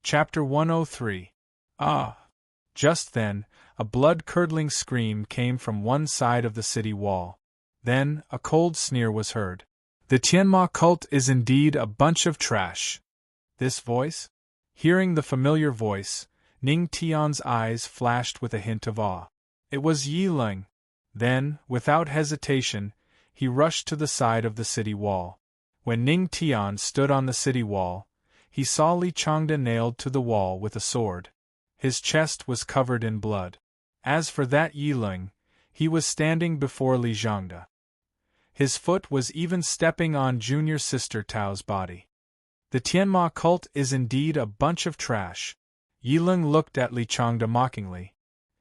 Chapter 103. Ah! Just then, a blood-curdling scream came from one side of the city wall. Then, a cold sneer was heard. The Tianma cult is indeed a bunch of trash. This voice? Hearing the familiar voice, Ning Tian's eyes flashed with a hint of awe. It was Yi Ling. Then, without hesitation, he rushed to the side of the city wall. When Ning Tian stood on the city wall, he saw Li Changde nailed to the wall with a sword. His chest was covered in blood. As for that Yi Ling, he was standing before Li Changde. His foot was even stepping on junior sister Tao's body. The Tianma cult is indeed a bunch of trash. Yi Ling looked at Li Changde mockingly.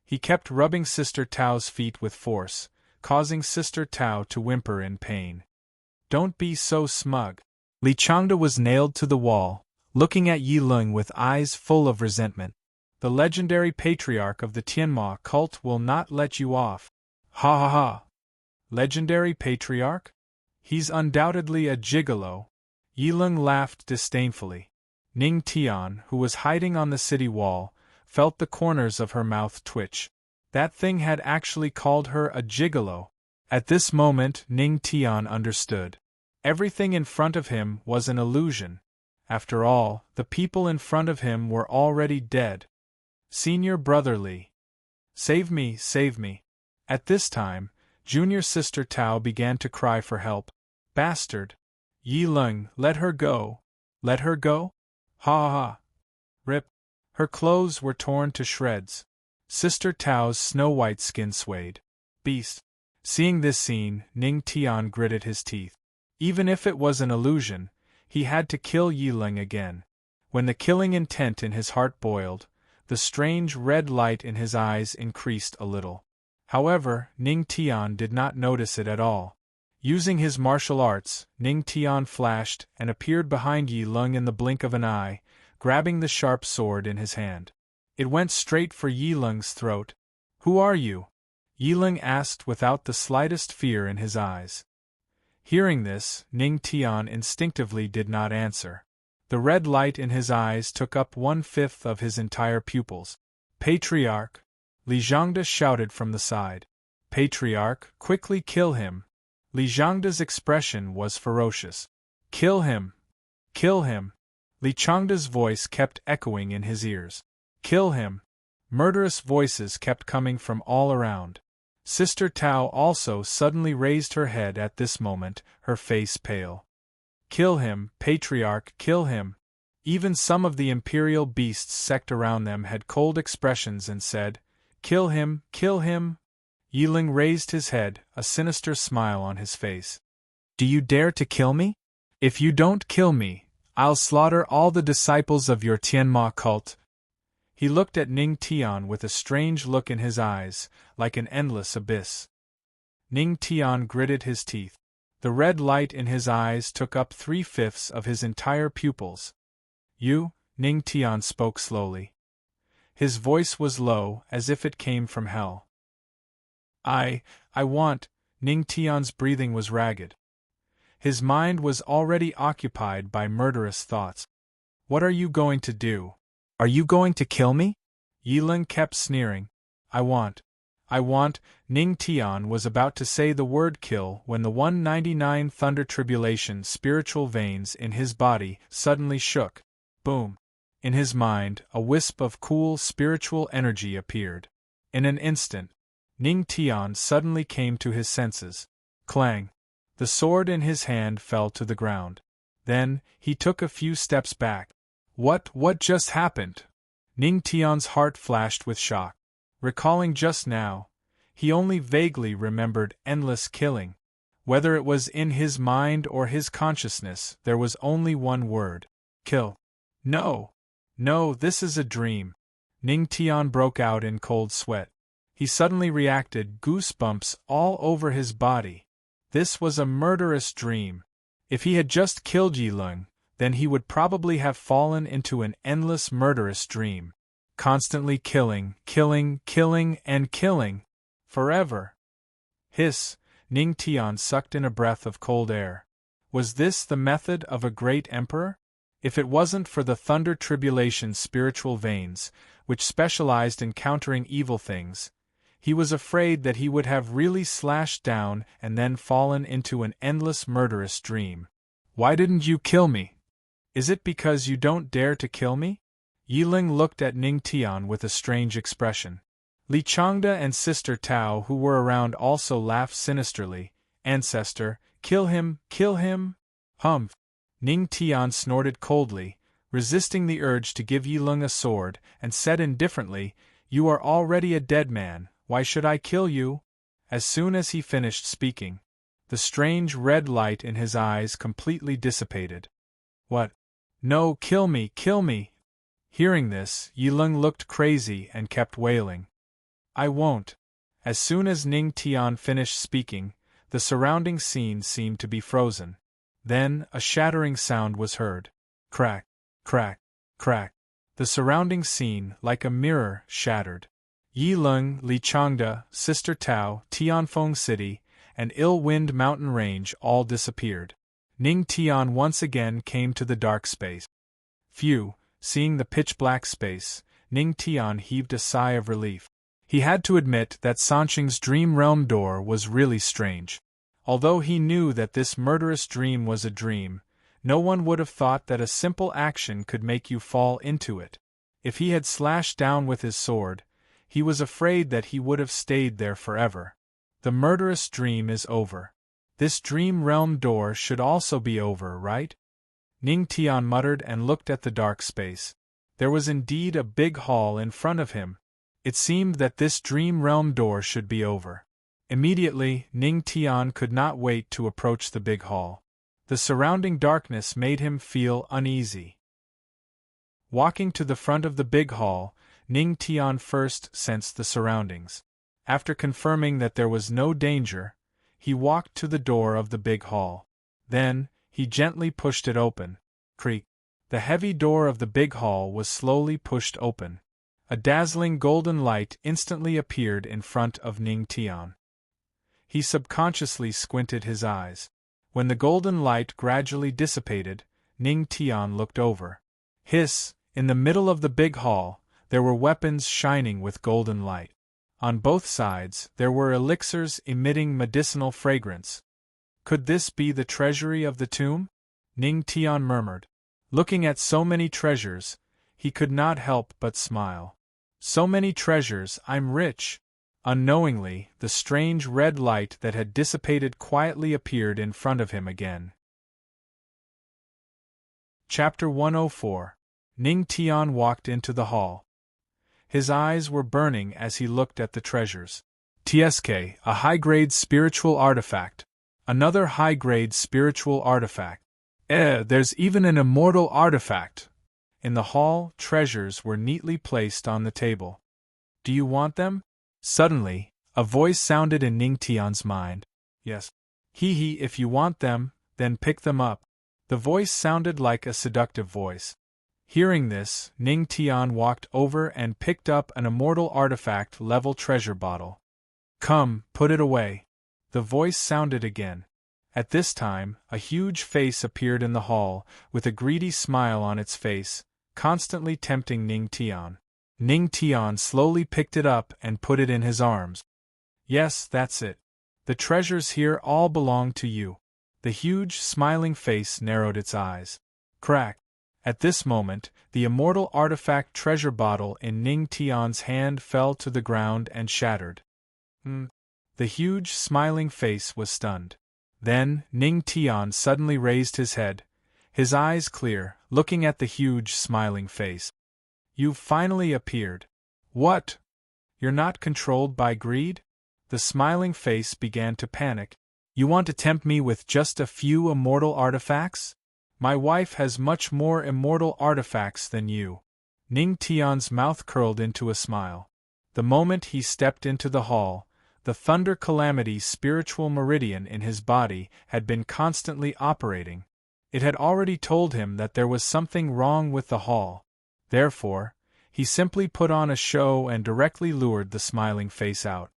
He kept rubbing sister Tao's feet with force, causing sister Tao to whimper in pain. Don't be so smug. Li Changde was nailed to the wall, looking at Yi Ling with eyes full of resentment. The legendary patriarch of the Tianma cult will not let you off. Ha ha ha. Legendary patriarch? He's undoubtedly a gigolo. Yi Ling laughed disdainfully. Ning Tian, who was hiding on the city wall, felt the corners of her mouth twitch. That thing had actually called her a gigolo. At this moment Ning Tian understood. Everything in front of him was an illusion. After all, the people in front of him were already dead. Senior brother Li. Save me, save me. At this time, junior sister Tao began to cry for help. Bastard! Yi Ling, let her go. Let her go? Ha ha ha. Rip. Her clothes were torn to shreds. Sister Tao's snow-white skin swayed. Beast. Seeing this scene, Ning Tian gritted his teeth. Even if it was an illusion, he had to kill Yi Ling again. When the killing intent in his heart boiled, the strange red light in his eyes increased a little. However, Ning Tian did not notice it at all. Using his martial arts, Ning Tian flashed and appeared behind Yi Ling in the blink of an eye, grabbing the sharp sword in his hand. It went straight for Yi Ling's throat. Who are you? Yi Ling asked without the slightest fear in his eyes. Hearing this, Ning Tian instinctively did not answer. The red light in his eyes took up 1/5 of his entire pupils. Patriarch! Li Changde shouted from the side. Patriarch, quickly kill him! Li Changde's expression was ferocious. Kill him! Kill him! Li Changde's voice kept echoing in his ears. Kill him! Murderous voices kept coming from all around. Sister Tao also suddenly raised her head at this moment, her face pale. Kill him, Patriarch, kill him! Even some of the imperial beasts sect around them had cold expressions and said, Kill him, kill him! Yi Ling raised his head, a sinister smile on his face. Do you dare to kill me? If you don't kill me, I'll slaughter all the disciples of your Tianma cult. He looked at Ning Tian with a strange look in his eyes, like an endless abyss. Ning Tian gritted his teeth. The red light in his eyes took up 3/5 of his entire pupils. You, Ning Tian spoke slowly. His voice was low, as if it came from hell. I want. Ning Tian's breathing was ragged. His mind was already occupied by murderous thoughts. What are you going to do? Are you going to kill me? Yi Ling kept sneering. I want. Ning Tian was about to say the word kill when the 199 thunder tribulation spiritual veins in his body suddenly shook. Boom. In his mind, a wisp of cool spiritual energy appeared. In an instant, Ning Tian suddenly came to his senses. Clang! The sword in his hand fell to the ground. Then, he took a few steps back. What just happened? Ning Tian's heart flashed with shock. Recalling just now, he only vaguely remembered endless killing. Whether it was in his mind or his consciousness, there was only one word. Kill. No, this is a dream. Ning Tian broke out in cold sweat. He suddenly reacted, goosebumps all over his body. This was a murderous dream. If he had just killed Yi Ling, then he would probably have fallen into an endless murderous dream. Constantly killing, and killing. Forever. Hiss! Ning Tian sucked in a breath of cold air. Was this the method of a great emperor? If it wasn't for the Thunder Tribulation's spiritual veins, which specialized in countering evil things, he was afraid that he would have really slashed down and then fallen into an endless murderous dream. Why didn't you kill me? Is it because you don't dare to kill me? Yiling looked at Ning Tian with a strange expression. Li Changda and Sister Tao, who were around, also laughed sinisterly. Ancestor, kill him, kill him? Humph! Ning Tian snorted coldly, resisting the urge to give Yiling a sword, and said indifferently, "You are already a dead man, why should I kill you?" As soon as he finished speaking, the strange red light in his eyes completely dissipated. "What? No, kill me, kill me!" Hearing this, Yiling looked crazy and kept wailing. "I won't." As soon as Ning Tian finished speaking, the surrounding scene seemed to be frozen. Then, a shattering sound was heard. Crack, crack, crack. The surrounding scene, like a mirror, shattered. Yiling, Li Changda, Sister Tao, Tianfeng City, and Ill-Wind Mountain Range all disappeared. Ning Tian once again came to the dark space. Phew! Seeing the pitch-black space, Ning Tian heaved a sigh of relief. He had to admit that Sanqing's dream realm door was really strange. Although he knew that this murderous dream was a dream, no one would have thought that a simple action could make you fall into it. If he had slashed down with his sword, he was afraid that he would have stayed there forever. The murderous dream is over. This dream realm door should also be over, right? Ning Tian muttered and looked at the dark space. There was indeed a big hall in front of him. It seemed that this dream realm door should be over. Immediately, Ning Tian could not wait to approach the big hall. The surrounding darkness made him feel uneasy. Walking to the front of the big hall, Ning Tian first sensed the surroundings. After confirming that there was no danger, he walked to the door of the big hall. Then, he gently pushed it open. Creak. The heavy door of the big hall was slowly pushed open. A dazzling golden light instantly appeared in front of Ning Tian. He subconsciously squinted his eyes. When the golden light gradually dissipated, Ning Tian looked over. Hiss! In the middle of the big hall, there were weapons shining with golden light. On both sides, there were elixirs emitting medicinal fragrance. Could this be the treasury of the tomb? Ning Tian murmured. Looking at so many treasures, he could not help but smile. So many treasures, I'm rich! Unknowingly, the strange red light that had dissipated quietly appeared in front of him again. Chapter 104. Ning Tian walked into the hall. His eyes were burning as he looked at the treasures. TSK, a high-grade spiritual artifact. Another high-grade spiritual artifact. There's even an immortal artifact. In the hall, treasures were neatly placed on the table. Do you want them? Suddenly, a voice sounded in Ning Tian's mind. Yes. Hee, if you want them, then pick them up. The voice sounded like a seductive voice. Hearing this, Ning Tian walked over and picked up an immortal artifact-level treasure bottle. Come, put it away. The voice sounded again. At this time, a huge face appeared in the hall, with a greedy smile on its face, constantly tempting Ning Tian. Ning Tian slowly picked it up and put it in his arms. Yes, that's it. The treasures here all belong to you. The huge, smiling face narrowed its eyes. Crack! At this moment, the immortal artifact treasure bottle in Ning Tian's hand fell to the ground and shattered. The huge, smiling face was stunned. Then, Ning Tian suddenly raised his head, his eyes clear, looking at the huge, smiling face. You've finally appeared. What? You're not controlled by greed? The smiling face began to panic. You want to tempt me with just a few immortal artifacts? My wife has much more immortal artifacts than you. Ning Tian's mouth curled into a smile. The moment he stepped into the hall, the Thunder Calamity spiritual meridian in his body had been constantly operating. It had already told him that there was something wrong with the hall. Therefore, he simply put on a show and directly lured the smiling face out.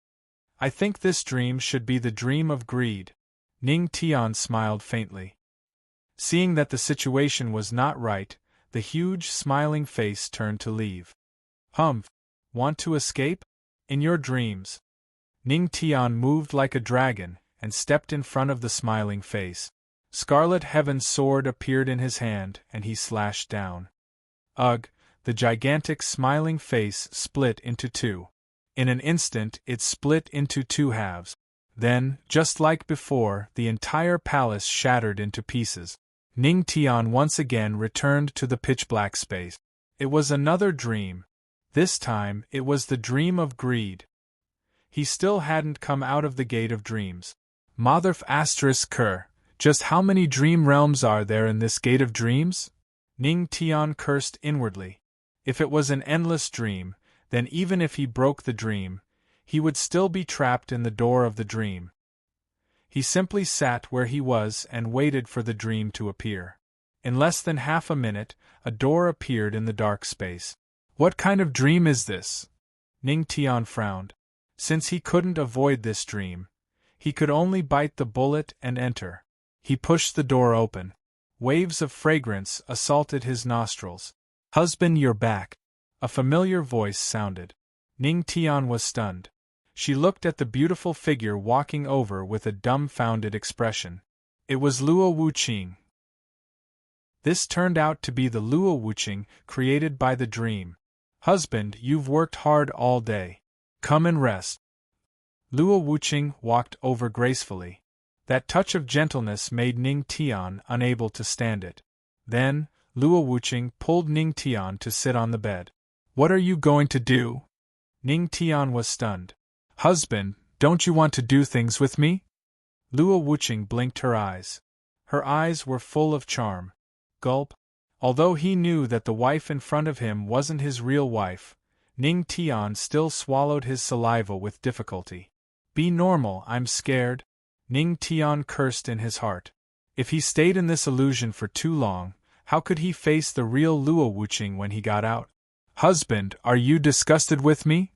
I think this dream should be the dream of greed. Ning Tian smiled faintly. Seeing that the situation was not right, the huge smiling face turned to leave. Humph! Want to escape? In your dreams. Ning Tian moved like a dragon, and stepped in front of the smiling face. Scarlet Heaven's sword appeared in his hand, and he slashed down. Ugh! The gigantic smiling face split into two. In an instant it split into two halves. Then, just like before, the entire palace shattered into pieces. Ning Tian once again returned to the pitch-black space. It was another dream. This time, it was the dream of greed. He still hadn't come out of the gate of dreams. Motherf ***, just how many dream realms are there in this gate of dreams? Ning Tian cursed inwardly. If it was an endless dream, then even if he broke the dream, he would still be trapped in the door of the dream. He simply sat where he was and waited for the dream to appear. In less than half a minute, a door appeared in the dark space. What kind of dream is this? Ning Tian frowned. Since he couldn't avoid this dream, he could only bite the bullet and enter. He pushed the door open. Waves of fragrance assaulted his nostrils. "Husband, you're back." A familiar voice sounded. Ning Tian was stunned. She looked at the beautiful figure walking over with a dumbfounded expression. It was Luo Wuqing. This turned out to be the Luo Wuqing created by the dream. "Husband, you've worked hard all day. Come and rest." Luo Wuqing walked over gracefully. That touch of gentleness made Ning Tian unable to stand it. Then, Luo Wuqing pulled Ning Tian to sit on the bed. "What are you going to do?" Ning Tian was stunned. "Husband, don't you want to do things with me?" Luo Wuqing blinked her eyes. Her eyes were full of charm. Gulp. Although he knew that the wife in front of him wasn't his real wife, Ning Tian still swallowed his saliva with difficulty. "Be normal, I'm scared." Ning Tian cursed in his heart. If he stayed in this illusion for too long, how could he face the real Luo Wuqing when he got out? "Husband, are you disgusted with me?"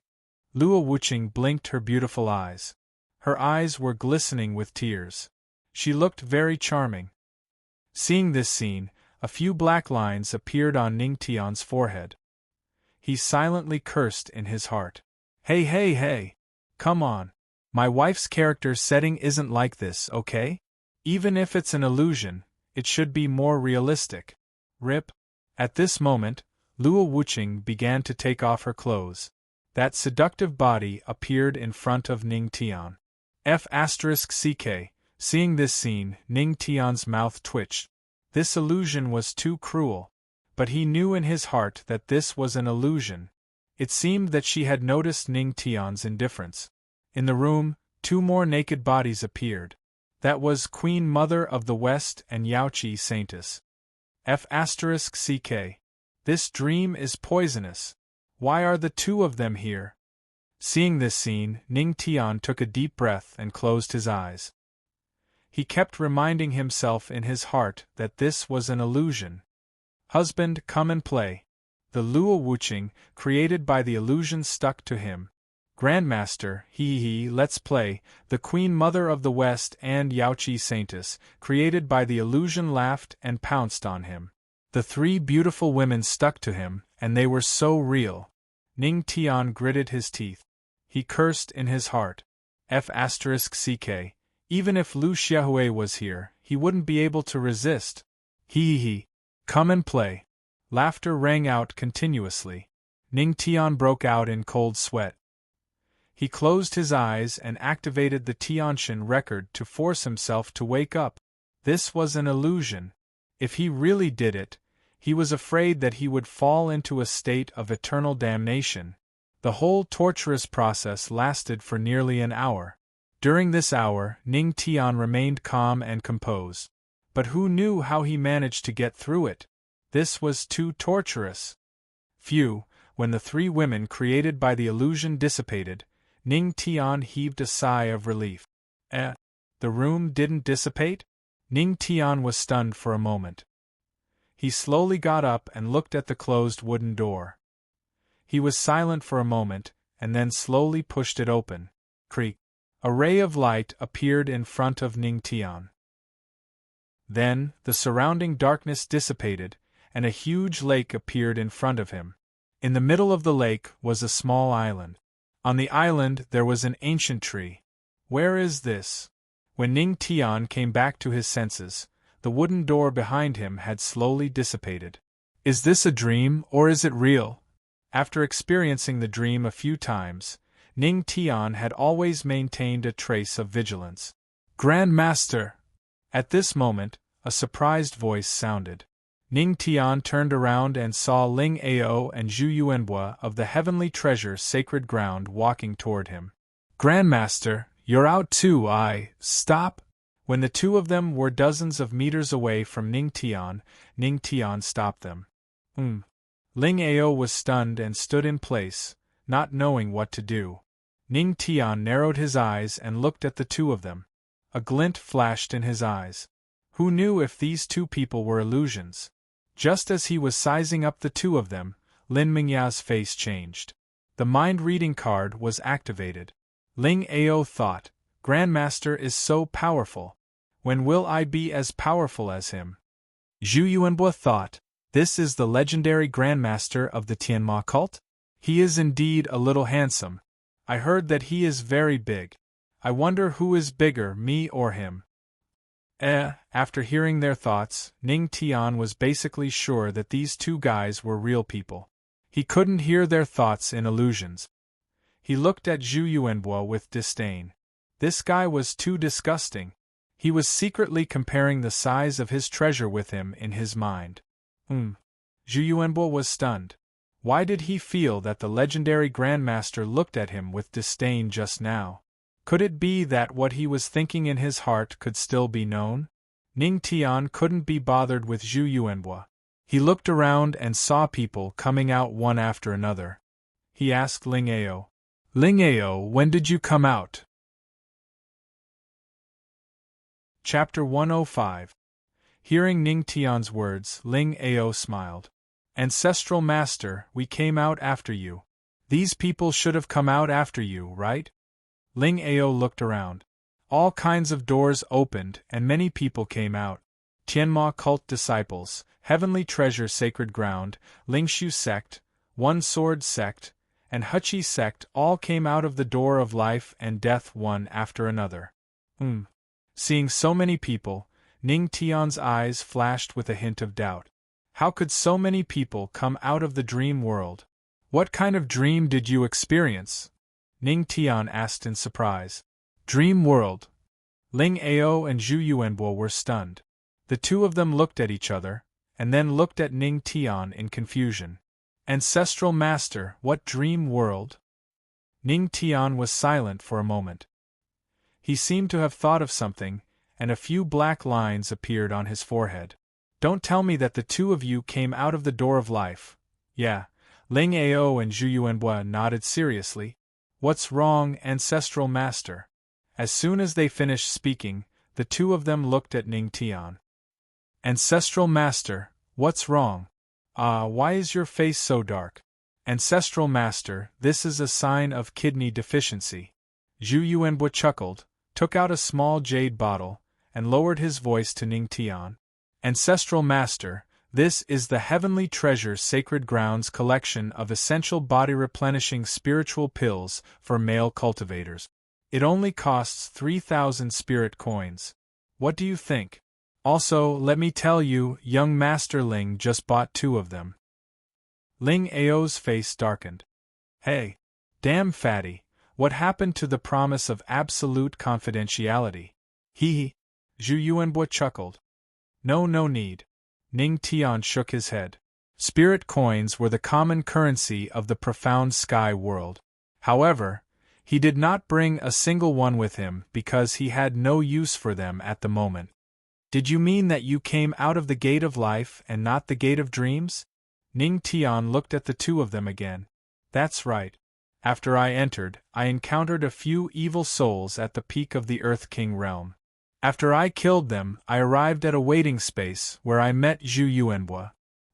Luo Wuqing blinked her beautiful eyes. Her eyes were glistening with tears. She looked very charming. Seeing this scene, a few black lines appeared on Ning Tian's forehead. He silently cursed in his heart. Hey, hey, hey! Come on! My wife's character setting isn't like this, okay? Even if it's an illusion, it should be more realistic. Rip. At this moment, Luo Wuqing began to take off her clothes. That seductive body appeared in front of Ning Tian. ***ck. Seeing this scene, Ning Tian's mouth twitched. This illusion was too cruel. But he knew in his heart that this was an illusion. It seemed that she had noticed Ning Tian's indifference. In the room, two more naked bodies appeared. That was Queen Mother of the West and Yaoqi Saintess. ***ck. This dream is poisonous. Why are the two of them here? Seeing this scene, Ning Tian took a deep breath and closed his eyes. He kept reminding himself in his heart that this was an illusion. Husband, come and play. The Luo Wuqing, created by the illusion, stuck to him. Grandmaster, let's play. The Queen Mother of the West and Yaoqi Saintess, created by the illusion, laughed and pounced on him. The three beautiful women stuck to him, and they were so real. Ning Tian gritted his teeth. He cursed in his heart. ***ck. Even if Lu Xiaohui was here, he wouldn't be able to resist. Come and play. Laughter rang out continuously. Ning Tian broke out in cold sweat. He closed his eyes and activated the Tianxin record to force himself to wake up. This was an illusion. If he really did it, he was afraid that he would fall into a state of eternal damnation. The whole torturous process lasted for nearly an hour. During this hour, Ning Tian remained calm and composed. But who knew how he managed to get through it? This was too torturous. Phew, when the three women created by the illusion dissipated, Ning Tian heaved a sigh of relief. The room didn't dissipate? Ning Tian was stunned for a moment. He slowly got up and looked at the closed wooden door. He was silent for a moment, and then slowly pushed it open. Creak. A ray of light appeared in front of Ning Tian. Then, the surrounding darkness dissipated, and a huge lake appeared in front of him. In the middle of the lake was a small island. On the island there was an ancient tree. Where is this? When Ning Tian came back to his senses, the wooden door behind him had slowly dissipated. Is this a dream, or is it real? After experiencing the dream a few times, Ning Tian had always maintained a trace of vigilance. Grand Master! At this moment, a surprised voice sounded. Ning Tian turned around and saw Ling Ao and Zhu Yuanbua of the Heavenly Treasure Sacred Ground walking toward him. Grandmaster, you're out too, stop! When the two of them were dozens of meters away from Ning Tian stopped them. Ling Ao was stunned and stood in place, not knowing what to do. Ning Tian narrowed his eyes and looked at the two of them. A glint flashed in his eyes. Who knew if these two people were illusions? Just as he was sizing up the two of them, Lin Mingya's face changed. The mind-reading card was activated. Ling Ao thought, Grandmaster is so powerful. When will I be as powerful as him? Zhu Yuanbua thought, this is the legendary Grandmaster of the Tianma cult? He is indeed a little handsome. I heard that he is very big. I wonder who is bigger, me or him? After hearing their thoughts, Ning Tian was basically sure that these two guys were real people. He couldn't hear their thoughts in illusions. He looked at Zhu Yuanbua with disdain. This guy was too disgusting. He was secretly comparing the size of his treasure with him in his mind. Zhu Yuanbua was stunned. Why did he feel that the legendary Grandmaster looked at him with disdain just now? Could it be that what he was thinking in his heart could still be known? Ning Tian couldn't be bothered with Zhu Yuanbua. He looked around and saw people coming out one after another. He asked Ling Ao, Ling Ao, when did you come out? Chapter 105. Hearing Ning Tian's words, Ling Ao smiled. Ancestral Master, we came out after you. These people should have come out after you, right? Ling Ao looked around. All kinds of doors opened and many people came out. Tianma cult disciples, Heavenly Treasure Sacred Ground, Lingshu sect, One Sword sect, and Huchi sect all came out of the door of life and death one after another. Seeing so many people, Ning Tian's eyes flashed with a hint of doubt. How could so many people come out of the dream world? What kind of dream did you experience? Ning Tian asked in surprise. Dream world. Ling Ao and Zhu Yuanbua were stunned. The two of them looked at each other, and then looked at Ning Tian in confusion. Ancestral Master, what dream world? Ning Tian was silent for a moment. He seemed to have thought of something, and a few black lines appeared on his forehead. Don't tell me that the two of you came out of the door of life. Yeah. Ling Ao and Zhu Yuanbua nodded seriously. What's wrong, Ancestral Master? As soon as they finished speaking, the two of them looked at Ning Tian. Ancestral Master, what's wrong? Why is your face so dark? Ancestral Master, this is a sign of kidney deficiency. Zhu Yuanbua chuckled, took out a small jade bottle, and lowered his voice to Ning Tian. Ancestral Master, this is the Heavenly Treasure Sacred Grounds collection of essential body-replenishing spiritual pills for male cultivators. It only costs 3,000 spirit coins. What do you think? Also, let me tell you, young Master Ling just bought 2 of them. Ling Ao's face darkened. Hey, damn fatty, what happened to the promise of absolute confidentiality? Hee. Zhu Yuanbua chuckled. No need. Ning Tian shook his head. Spirit coins were the common currency of the profound sky world. However, he did not bring a single one with him because he had no use for them at the moment. Did you mean that you came out of the gate of life and not the gate of dreams? Ning Tian looked at the two of them again. That's right. After I entered, I encountered a few evil souls at the peak of the Earth King realm. After I killed them, I arrived at a waiting space where I met Zhu Yuanbua.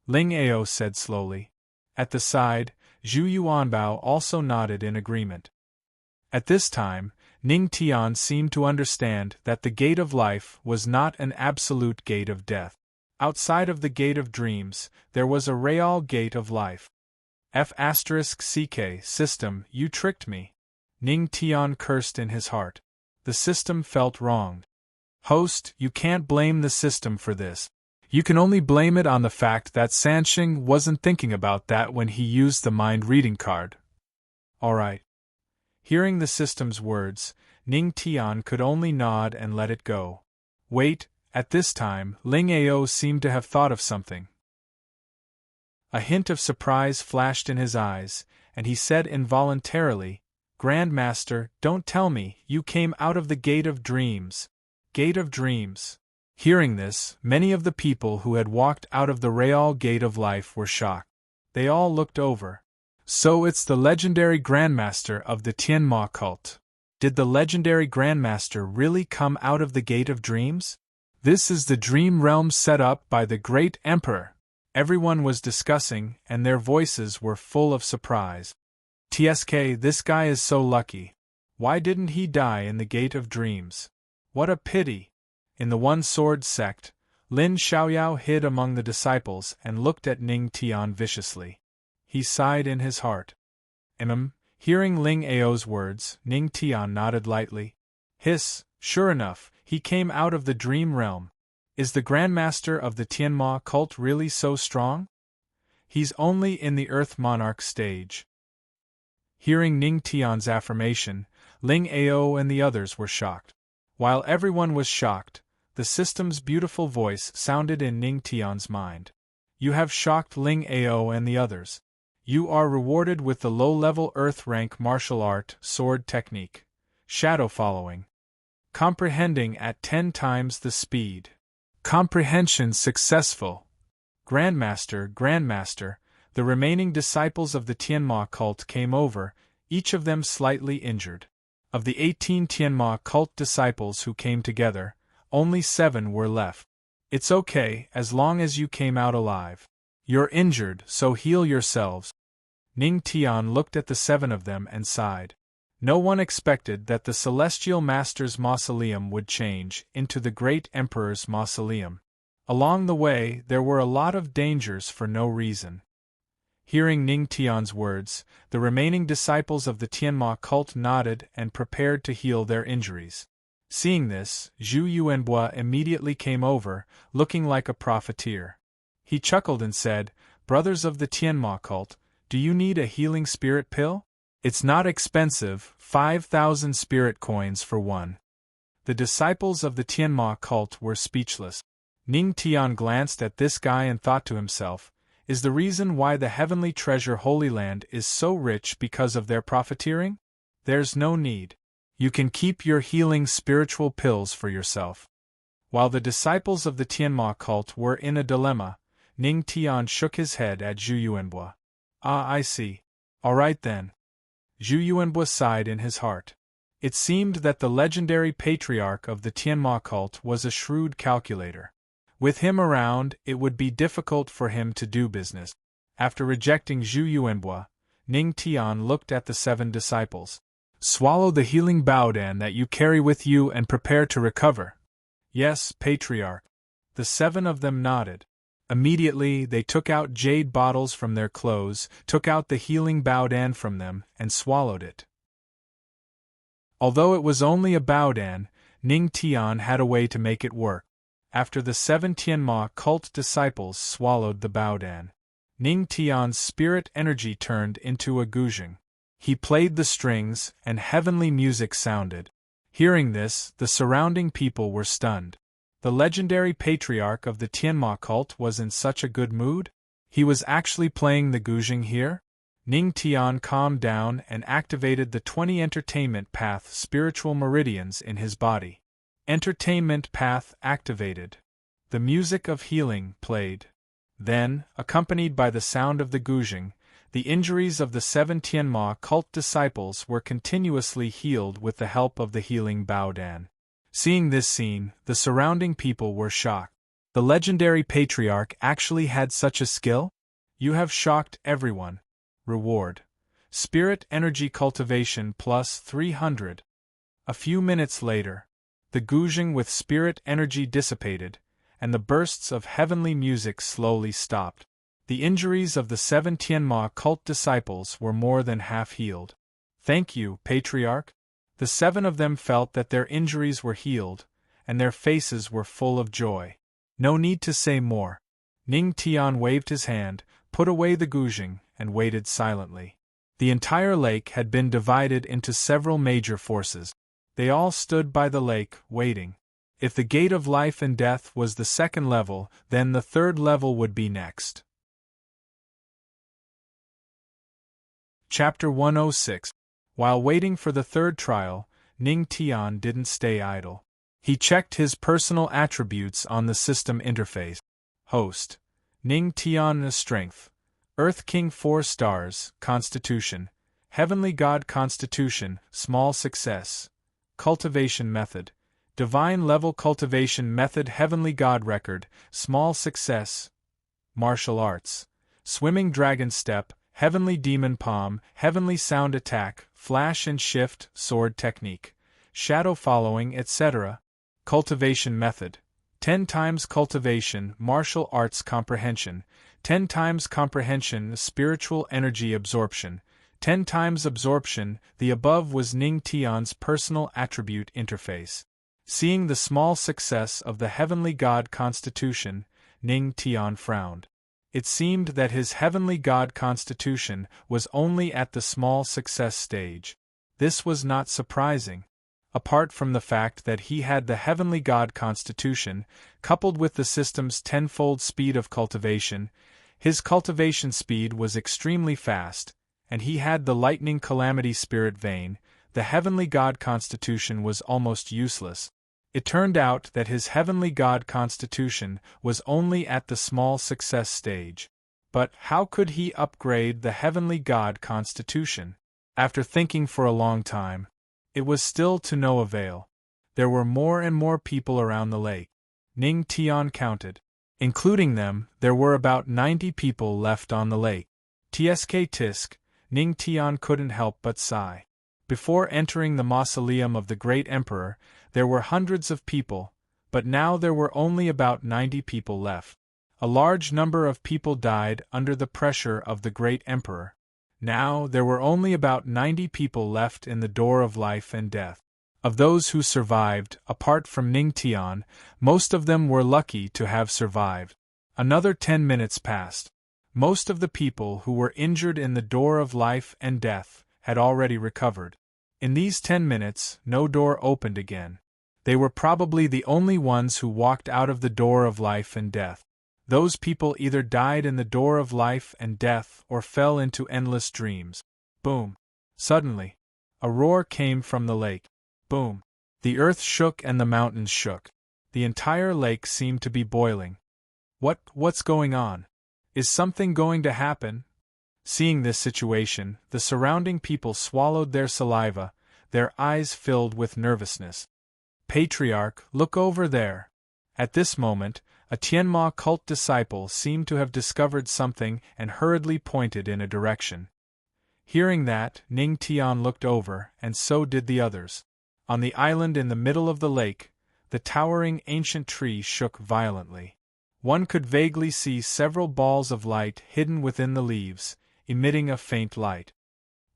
Ling Ao said slowly. At the side, Zhu Yuanbao also nodded in agreement. At this time, Ning Tian seemed to understand that the gate of life was not an absolute gate of death. Outside of the Gate of Dreams, there was a real Gate of Life. F***ck system, you tricked me. Ning Tian cursed in his heart. The system felt wronged. Host, you can't blame the system for this. You can only blame it on the fact that Sanxing wasn't thinking about that when he used the mind-reading card. Alright. Hearing the system's words, Ning Tian could only nod and let it go. Wait, at this time, Ling Ao seemed to have thought of something. A hint of surprise flashed in his eyes, and he said involuntarily, Grandmaster, don't tell me, you came out of the Gate of Dreams. Gate of Dreams. Hearing this, many of the people who had walked out of the Real Gate of Life were shocked. They all looked over. So it's the legendary Grandmaster of the Tianma cult. Did the legendary Grandmaster really come out of the Gate of Dreams? This is the dream realm set up by the great Emperor. Everyone was discussing, and their voices were full of surprise. TSK, this guy is so lucky. Why didn't he die in the Gate of Dreams? What a pity! In the One Sword sect, Lin Xiaoyao hid among the disciples and looked at Ning Tian viciously. He sighed in his heart. Hearing Ling Ao's words, Ning Tian nodded lightly. Hiss, sure enough, he came out of the dream realm. Is the Grandmaster of the Tianma cult really so strong? He's only in the Earth Monarch stage. Hearing Ning Tian's affirmation, Ling Ao and the others were shocked. While everyone was shocked, the system's beautiful voice sounded in Ning Tian's mind. You have shocked Ling Ao and the others. You are rewarded with the low-level Earth rank martial art sword technique, shadow following. Comprehending at 10 times the speed. Comprehension successful. Grandmaster, the remaining disciples of the Tianma cult came over, each of them slightly injured. Of the 18 Tianma cult disciples who came together, only 7 were left. It's okay, as long as you came out alive. You're injured, so heal yourselves. Ning Tian looked at the 7 of them and sighed. No one expected that the Celestial Master's mausoleum would change into the Great Emperor's mausoleum. Along the way, there were a lot of dangers for no reason. Hearing Ning Tian's words, the remaining disciples of the Tianma cult nodded and prepared to heal their injuries. Seeing this, Zhu Yuanbua immediately came over, looking like a profiteer. He chuckled and said, Brothers of the Tianma cult, do you need a healing spirit pill? It's not expensive, 5,000 spirit coins for one. The disciples of the Tianma cult were speechless. Ning Tian glanced at this guy and thought to himself, is the reason why the heavenly treasure Holy Land is so rich because of their profiteering? There's no need. You can keep your healing spiritual pills for yourself. While the disciples of the Tianma cult were in a dilemma, Ning Tian shook his head at Zhu Yuanbua. Ah, I see. All right then. Zhu Yuanbua sighed in his heart. It seemed that the legendary patriarch of the Tianma cult was a shrewd calculator. With him around, it would be difficult for him to do business. After rejecting Zhu Yuanbua, Ning Tian looked at the 7 disciples. Swallow the healing Baodan that you carry with you and prepare to recover. Yes, Patriarch. The 7 of them nodded. Immediately, they took out jade bottles from their clothes, took out the healing Baodan from them, and swallowed it. Although it was only a Baodan, Ning Tian had a way to make it work. After the 7 Tianma cult disciples swallowed the Baodan, Ning Tian's spirit energy turned into a guzheng. He played the strings, and heavenly music sounded. Hearing this, the surrounding people were stunned. The legendary patriarch of the Tianma cult was in such a good mood? He was actually playing the guzheng here? Ning Tian calmed down and activated the 20 entertainment path spiritual meridians in his body. Entertainment path activated. The music of healing played. Then, accompanied by the sound of the guzheng, the injuries of the 7 Tianma cult disciples were continuously healed with the help of the healing Baodan. Seeing this scene, the surrounding people were shocked. The legendary patriarch actually had such a skill? You have shocked everyone. Reward. Spirit energy cultivation plus 300. A few minutes later, the guzheng with spirit energy dissipated, and the bursts of heavenly music slowly stopped. The injuries of the 7 Tianma cult disciples were more than half healed. "Thank you, Patriarch." The 7 of them felt that their injuries were healed, and their faces were full of joy. No need to say more. Ning Tian waved his hand, put away the guzheng, and waited silently. The entire lake had been divided into several major forces. They all stood by the lake, waiting. If the gate of life and death was the second level, then the third level would be next. Chapter 106. While waiting for the third trial, Ning Tian didn't stay idle. He checked his personal attributes on the system interface. Host: Ning Tian. Strength: Earth King 4 stars, Constitution, Heavenly God Constitution, small success. Cultivation method: Divine level cultivation method. Heavenly God record, small success. Martial arts: Swimming Dragon Step, Heavenly Demon Palm, Heavenly Sound Attack, Flash and Shift, Sword Technique, Shadow Following, etc. Cultivation method: 10 times cultivation. Martial arts comprehension, 10 times comprehension. Spiritual energy absorption, 10 times absorption. The above was Ning Tian's personal attribute interface. Seeing the small success of the Heavenly God Constitution, Ning Tian frowned. It seemed that his Heavenly God Constitution was only at the small success stage. This was not surprising. Apart from the fact that he had the Heavenly God Constitution, coupled with the system's tenfold speed of cultivation, his cultivation speed was extremely fast, and he had the Lightning Calamity Spirit vein. The Heavenly God Constitution was almost useless. It turned out that his Heavenly God Constitution was only at the small success stage. But how could he upgrade the Heavenly God Constitution? After thinking for a long time, it was still to no avail. There were more and more people around the lake. Ning Tian counted. Including them, there were about 90 people left on the lake. Tisk. Ning Tian couldn't help but sigh. Before entering the mausoleum of the great emperor, there were hundreds of people, but now there were only about 90 people left. A large number of people died under the pressure of the great emperor. Now there were only about 90 people left in the door of life and death. Of those who survived, apart from Ning Tian, most of them were lucky to have survived. Another 10 minutes passed. Most of the people who were injured in the door of life and death had already recovered. In these 10 minutes, no door opened again. They were probably the only ones who walked out of the door of life and death. Those people either died in the door of life and death or fell into endless dreams. Boom! Suddenly, a roar came from the lake. Boom! The earth shook and the mountains shook. The entire lake seemed to be boiling. What's going on? Is something going to happen? Seeing this situation, the surrounding people swallowed their saliva, their eyes filled with nervousness. Patriarch, look over there. At this moment, a Tianma cult disciple seemed to have discovered something and hurriedly pointed in a direction. Hearing that, Ning Tian looked over, and so did the others. On the island in the middle of the lake, the towering ancient tree shook violently. One could vaguely see several balls of light hidden within the leaves, emitting a faint light.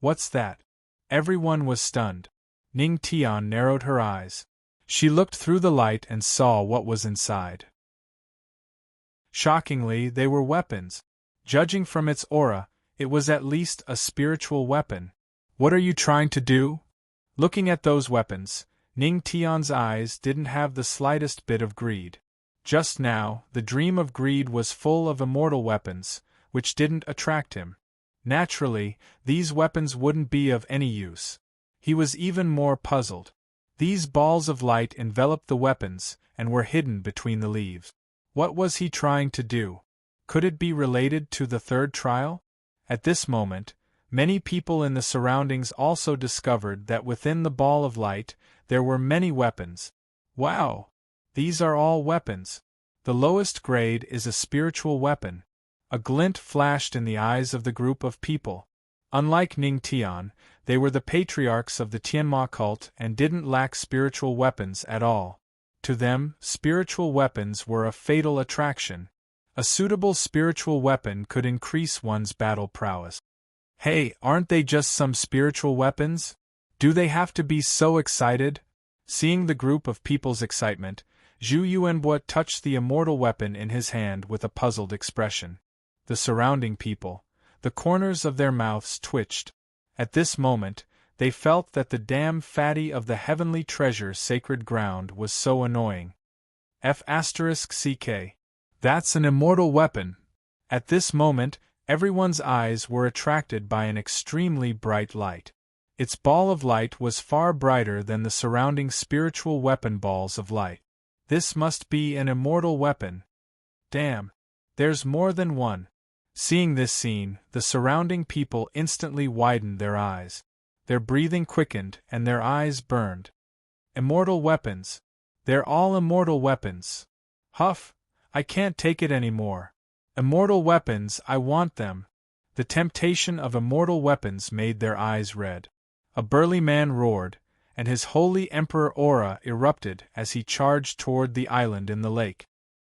What's that? Everyone was stunned. Ning Tian narrowed her eyes. She looked through the light and saw what was inside. Shockingly, they were weapons. Judging from its aura, it was at least a spiritual weapon. What are you trying to do? Looking at those weapons, Ning Tian's eyes didn't have the slightest bit of greed. Just now, the dream of greed was full of immortal weapons, which didn't attract him. Naturally, these weapons wouldn't be of any use. He was even more puzzled. These balls of light enveloped the weapons, and were hidden between the leaves. What was he trying to do? Could it be related to the third trial? At this moment, many people in the surroundings also discovered that within the ball of light, there were many weapons. Wow! These are all weapons. The lowest grade is a spiritual weapon. A glint flashed in the eyes of the group of people. Unlike Ning Tian, they were the patriarchs of the Tianma cult and didn't lack spiritual weapons at all. To them, spiritual weapons were a fatal attraction. A suitable spiritual weapon could increase one's battle prowess. Hey, aren't they just some spiritual weapons? Do they have to be so excited? Seeing the group of people's excitement, Zhu Yuanbo touched the immortal weapon in his hand with a puzzled expression. The surrounding people, the corners of their mouths twitched. At this moment, they felt that the damn fatty of the heavenly treasure sacred ground was so annoying. F***ck. That's an immortal weapon. At this moment, everyone's eyes were attracted by an extremely bright light. Its ball of light was far brighter than the surrounding spiritual weapon balls of light. This must be an immortal weapon. Damn. There's more than one. Seeing this scene, the surrounding people instantly widened their eyes. Their breathing quickened and their eyes burned. Immortal weapons. They're all immortal weapons. Huff, I can't take it anymore. Immortal weapons, I want them. The temptation of immortal weapons made their eyes red. A burly man roared, and his holy emperor aura erupted as he charged toward the island in the lake.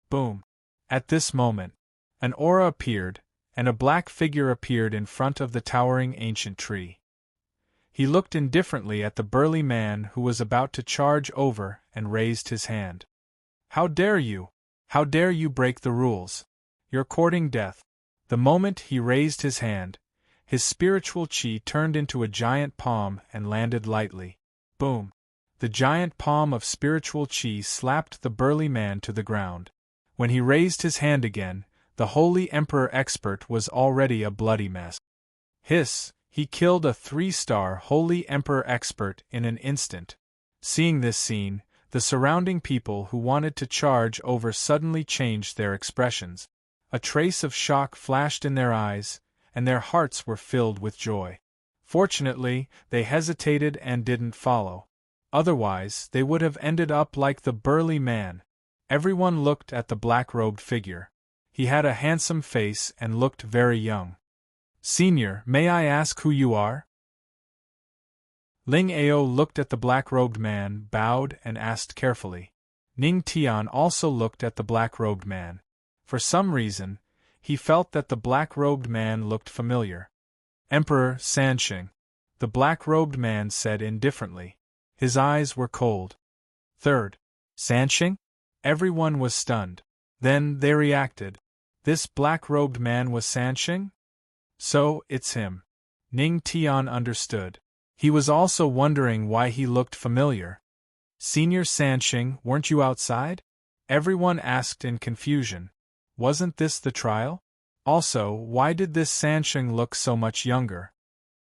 Boom! At this moment, an aura appeared, and a black figure appeared in front of the towering ancient tree. He looked indifferently at the burly man who was about to charge over and raised his hand. How dare you? How dare you break the rules? You're courting death. The moment he raised his hand, his spiritual chi turned into a giant palm and landed lightly. Boom! The giant palm of spiritual chi slapped the burly man to the ground. When he raised his hand again, the holy emperor expert was already a bloody mess. Hiss! He killed a 3-star holy emperor expert in an instant. Seeing this scene, the surrounding people who wanted to charge over suddenly changed their expressions. A trace of shock flashed in their eyes, and their hearts were filled with joy. Fortunately, they hesitated and didn't follow. Otherwise, they would have ended up like the burly man. Everyone looked at the black-robed figure. He had a handsome face and looked very young. Senior, may I ask who you are? Ling Ao looked at the black-robed man, bowed, and asked carefully. Ning Tian also looked at the black-robed man. For some reason, he felt that the black-robed man looked familiar. Emperor Sanxing, the black-robed man said indifferently. His eyes were cold. Third, Sanxing? Everyone was stunned. Then they reacted. This black-robed man was Sanxing? So, it's him. Ning Tian understood. He was also wondering why he looked familiar. Senior Sanxing, weren't you outside? Everyone asked in confusion. Wasn't this the trial? Also, why did this Sanxing look so much younger?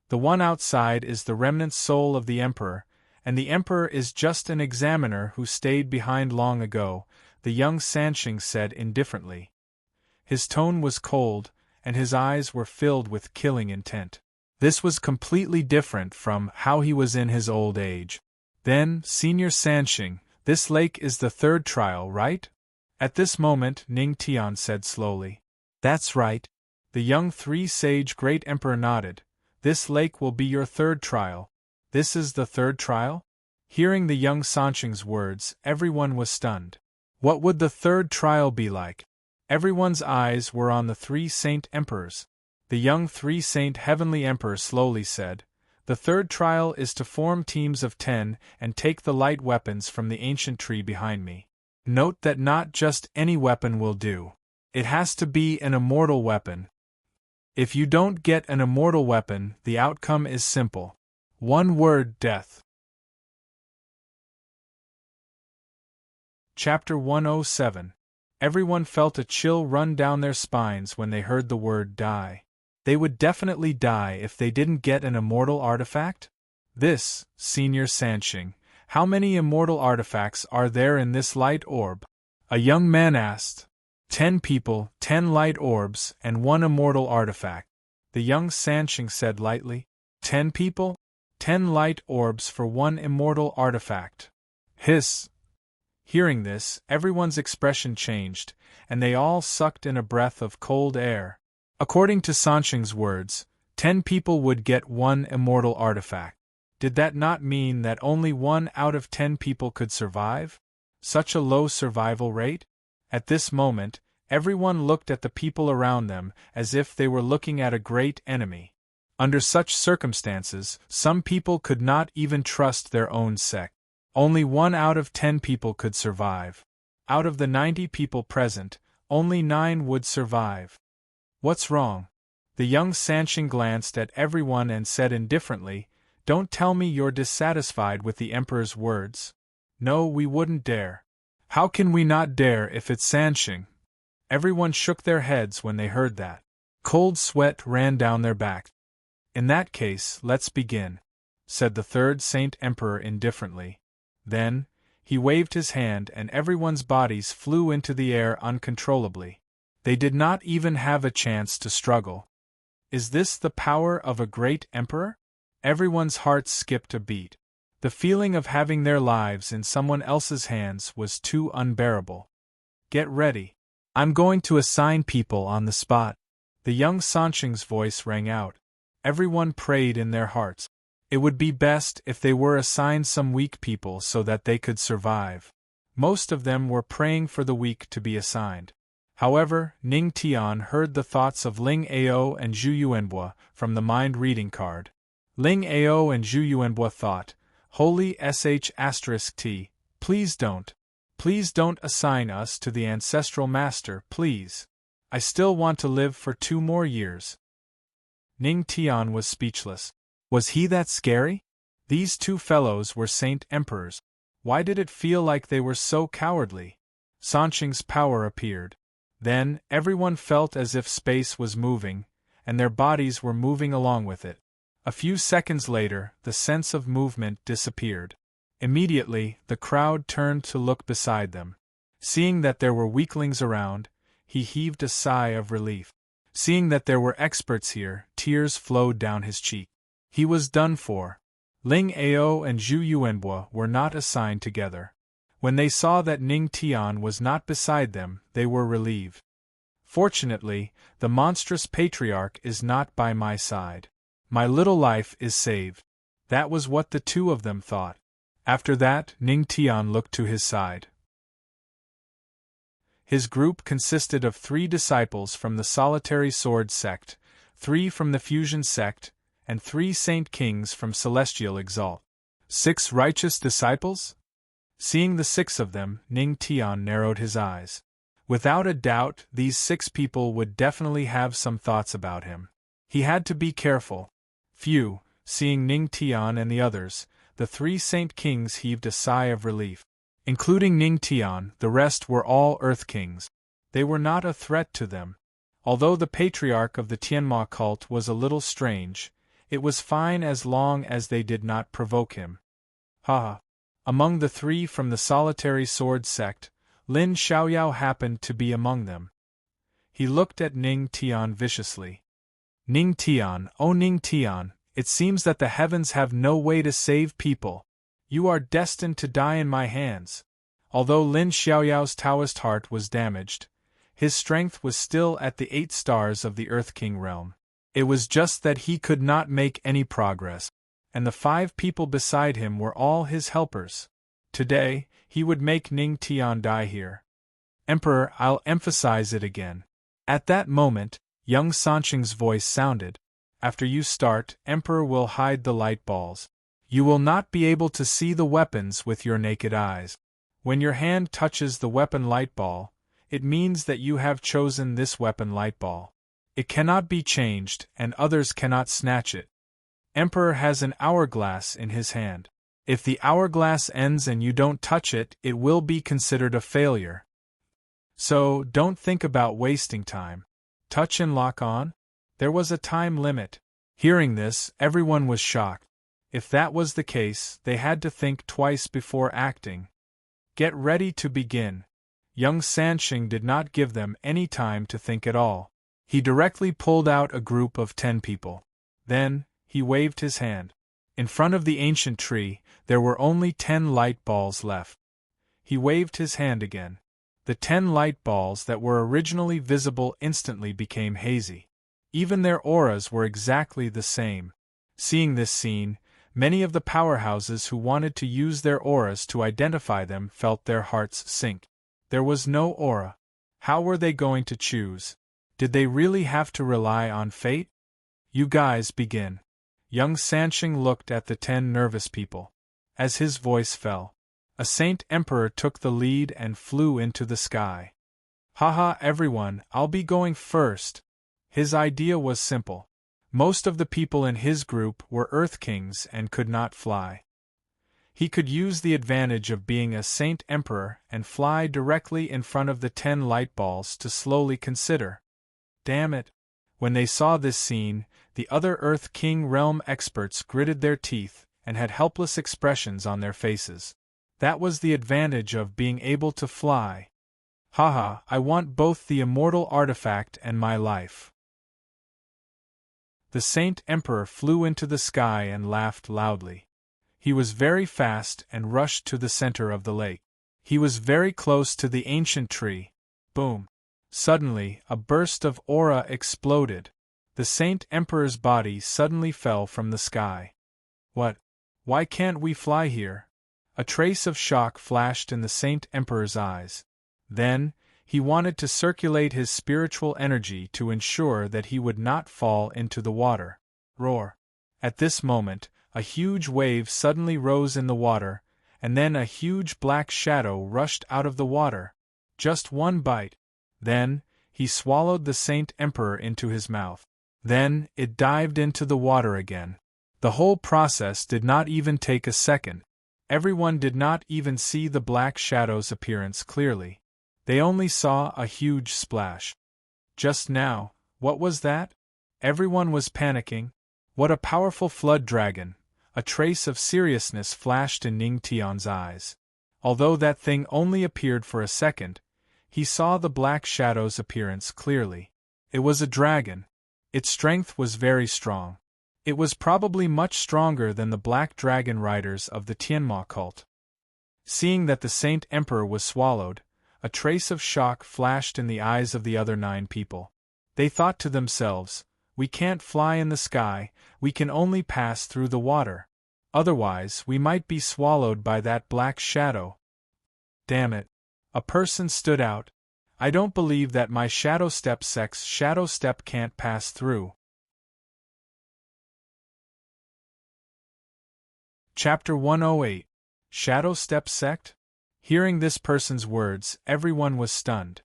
The one outside is the remnant soul of the Emperor, and the Emperor is just an examiner who stayed behind long ago, the young Sanxing said indifferently. His tone was cold, and his eyes were filled with killing intent. This was completely different from how he was in his old age. Then, Senior Sanxing, this lake is the third trial, right? At this moment, Ning Tian said slowly. That's right. The young three-sage great emperor nodded. This lake will be your third trial. This is the third trial? Hearing the young Sanxing's words, everyone was stunned. What would the third trial be like? Everyone's eyes were on the 3 saint emperors. The young 3 saint heavenly emperor slowly said, the third trial is to form teams of 10 and take the light weapons from the ancient tree behind me. Note that not just any weapon will do. It has to be an immortal weapon. If you don't get an immortal weapon, the outcome is simple. One word: death. Chapter 107. Everyone felt a chill run down their spines when they heard the word die. They would definitely die if they didn't get an immortal artifact? This, Senior Sanxing, how many immortal artifacts are there in this light orb? A young man asked. 10 people, 10 light orbs, and 1 immortal artifact. The young Sanxing said lightly. 10 people? 10 light orbs for 1 immortal artifact. Hiss. Hearing this, everyone's expression changed, and they all sucked in a breath of cold air. According to Sanxing's words, 10 people would get 1 immortal artifact. Did that not mean that only 1 out of 10 people could survive? Such a low survival rate? At this moment, everyone looked at the people around them as if they were looking at a great enemy. Under such circumstances, some people could not even trust their own sect. Only 1 out of 10 people could survive. Out of the 90 people present, only 9 would survive. What's wrong? The young Sansheng glanced at everyone and said indifferently, "Don't tell me you're dissatisfied with the Emperor's words." "No, we wouldn't dare." "How can we not dare if it's Sansheng?" Everyone shook their heads when they heard that. Cold sweat ran down their backs. "In that case, let's begin," said the third Saint Emperor indifferently. Then, he waved his hand and everyone's bodies flew into the air uncontrollably. They did not even have a chance to struggle. Is this the power of a great emperor? Everyone's hearts skipped a beat. The feeling of having their lives in someone else's hands was too unbearable. "Get ready. I'm going to assign people on the spot." The young Sansheng's voice rang out. Everyone prayed in their hearts. It would be best if they were assigned some weak people so that they could survive. Most of them were praying for the weak to be assigned. However, Ning Tian heard the thoughts of Ling Ao and Zhu Yuanbo from the mind-reading card. Ling Ao and Zhu Yuanbo thought, "Holy sh*t, please don't assign us to the ancestral master, please. I still want to live for 2 more years." Ning Tian was speechless. Was he that scary? These 2 fellows were Saint Emperors. Why did it feel like they were so cowardly? Sansheng's power appeared. Then, everyone felt as if space was moving, and their bodies were moving along with it. A few seconds later, the sense of movement disappeared. Immediately, the crowd turned to look beside them. Seeing that there were weaklings around, he heaved a sigh of relief. Seeing that there were experts here, tears flowed down his cheek. He was done for. Ling Ao and Zhu Yuanbo were not assigned together. When they saw that Ning Tian was not beside them, they were relieved. Fortunately, the monstrous patriarch is not by my side. My little life is saved. That was what the 2 of them thought. After that, Ning Tian looked to his side. His group consisted of 3 disciples from the Solitary Sword sect, 3 from the Fusion sect, and 3 Saint Kings from Celestial Exalt. 6 righteous disciples? Seeing the 6 of them, Ning Tian narrowed his eyes. Without a doubt, these 6 people would definitely have some thoughts about him. He had to be careful. Phew, seeing Ning Tian and the others, the 3 Saint Kings heaved a sigh of relief. Including Ning Tian, the rest were all Earth Kings. They were not a threat to them. Although the patriarch of the Tianma cult was a little strange, it was fine as long as they did not provoke him. Ha! Among the 3 from the Solitary Sword sect, Lin Xiaoyao happened to be among them. He looked at Ning Tian viciously. "Ning Tian, oh Ning Tian, it seems that the heavens have no way to save people. You are destined to die in my hands." Although Lin Xiaoyao's Taoist heart was damaged, his strength was still at the 8 stars of the Earth King realm. It was just that he could not make any progress, and the 5 people beside him were all his helpers. Today, he would make Ning Tian die here. "Emperor, I'll emphasize it again." At that moment, young Sansheng's voice sounded. "After you start, Emperor will hide the light balls. You will not be able to see the weapons with your naked eyes. When your hand touches the weapon light ball, it means that you have chosen this weapon light ball. It cannot be changed, and others cannot snatch it. Emperor has an hourglass in his hand. If the hourglass ends and you don't touch it, it will be considered a failure. So, don't think about wasting time. Touch and lock on?" There was a time limit. Hearing this, everyone was shocked. If that was the case, they had to think twice before acting. "Get ready to begin." Young Sansheng did not give them any time to think at all. He directly pulled out a group of 10 people. Then, he waved his hand. In front of the ancient tree, there were only 10 light balls left. He waved his hand again. The 10 light balls that were originally visible instantly became hazy. Even their auras were exactly the same. Seeing this scene, Many of the powerhouses who wanted to use their auras to identify them felt their hearts sink. There was no aura. How were they going to choose? Did they really have to rely on fate? You guys begin. Young Sansheng looked at the 10 nervous people. As his voice fell, a Saint Emperor took the lead and flew into the sky. Haha everyone, I'll be going first. His idea was simple. Most of the people in his group were Earth Kings and could not fly. He could use the advantage of being a Saint Emperor and fly directly in front of the 10 light balls to slowly consider. Damn it! When they saw this scene, the other Earth King realm experts gritted their teeth and had helpless expressions on their faces. That was the advantage of being able to fly. Haha, I want both the immortal artifact and my life. The Saint Emperor flew into the sky and laughed loudly. He was very fast and rushed to the center of the lake. He was very close to the ancient tree. Boom! Suddenly, a burst of aura exploded. The Saint Emperor's body suddenly fell from the sky. What? Why can't we fly here? A trace of shock flashed in the Saint Emperor's eyes. Then, he wanted to circulate his spiritual energy to ensure that he would not fall into the water. Roar! At this moment, a huge wave suddenly rose in the water, and then a huge black shadow rushed out of the water. Just one bite. Then, he swallowed the Saint Emperor into his mouth. Then, it dived into the water again. The whole process did not even take a second. Everyone did not even see the black shadow's appearance clearly. They only saw a huge splash. Just now, what was that? Everyone was panicking. What a powerful flood dragon! A trace of seriousness flashed in Ning Tian's eyes. Although that thing only appeared for a second, he saw the black shadow's appearance clearly. It was a dragon. Its strength was very strong. It was probably much stronger than the black dragon riders of the Tianma cult. Seeing that the Saint Emperor was swallowed, a trace of shock flashed in the eyes of the other 9 people. They thought to themselves, we can't fly in the sky, we can only pass through the water. Otherwise, we might be swallowed by that black shadow. Damn it. A person stood out. I don't believe that my Shadow Step Sect's Shadow Step can't pass through. Chapter 108. Shadow Step Sect? Hearing this person's words, everyone was stunned.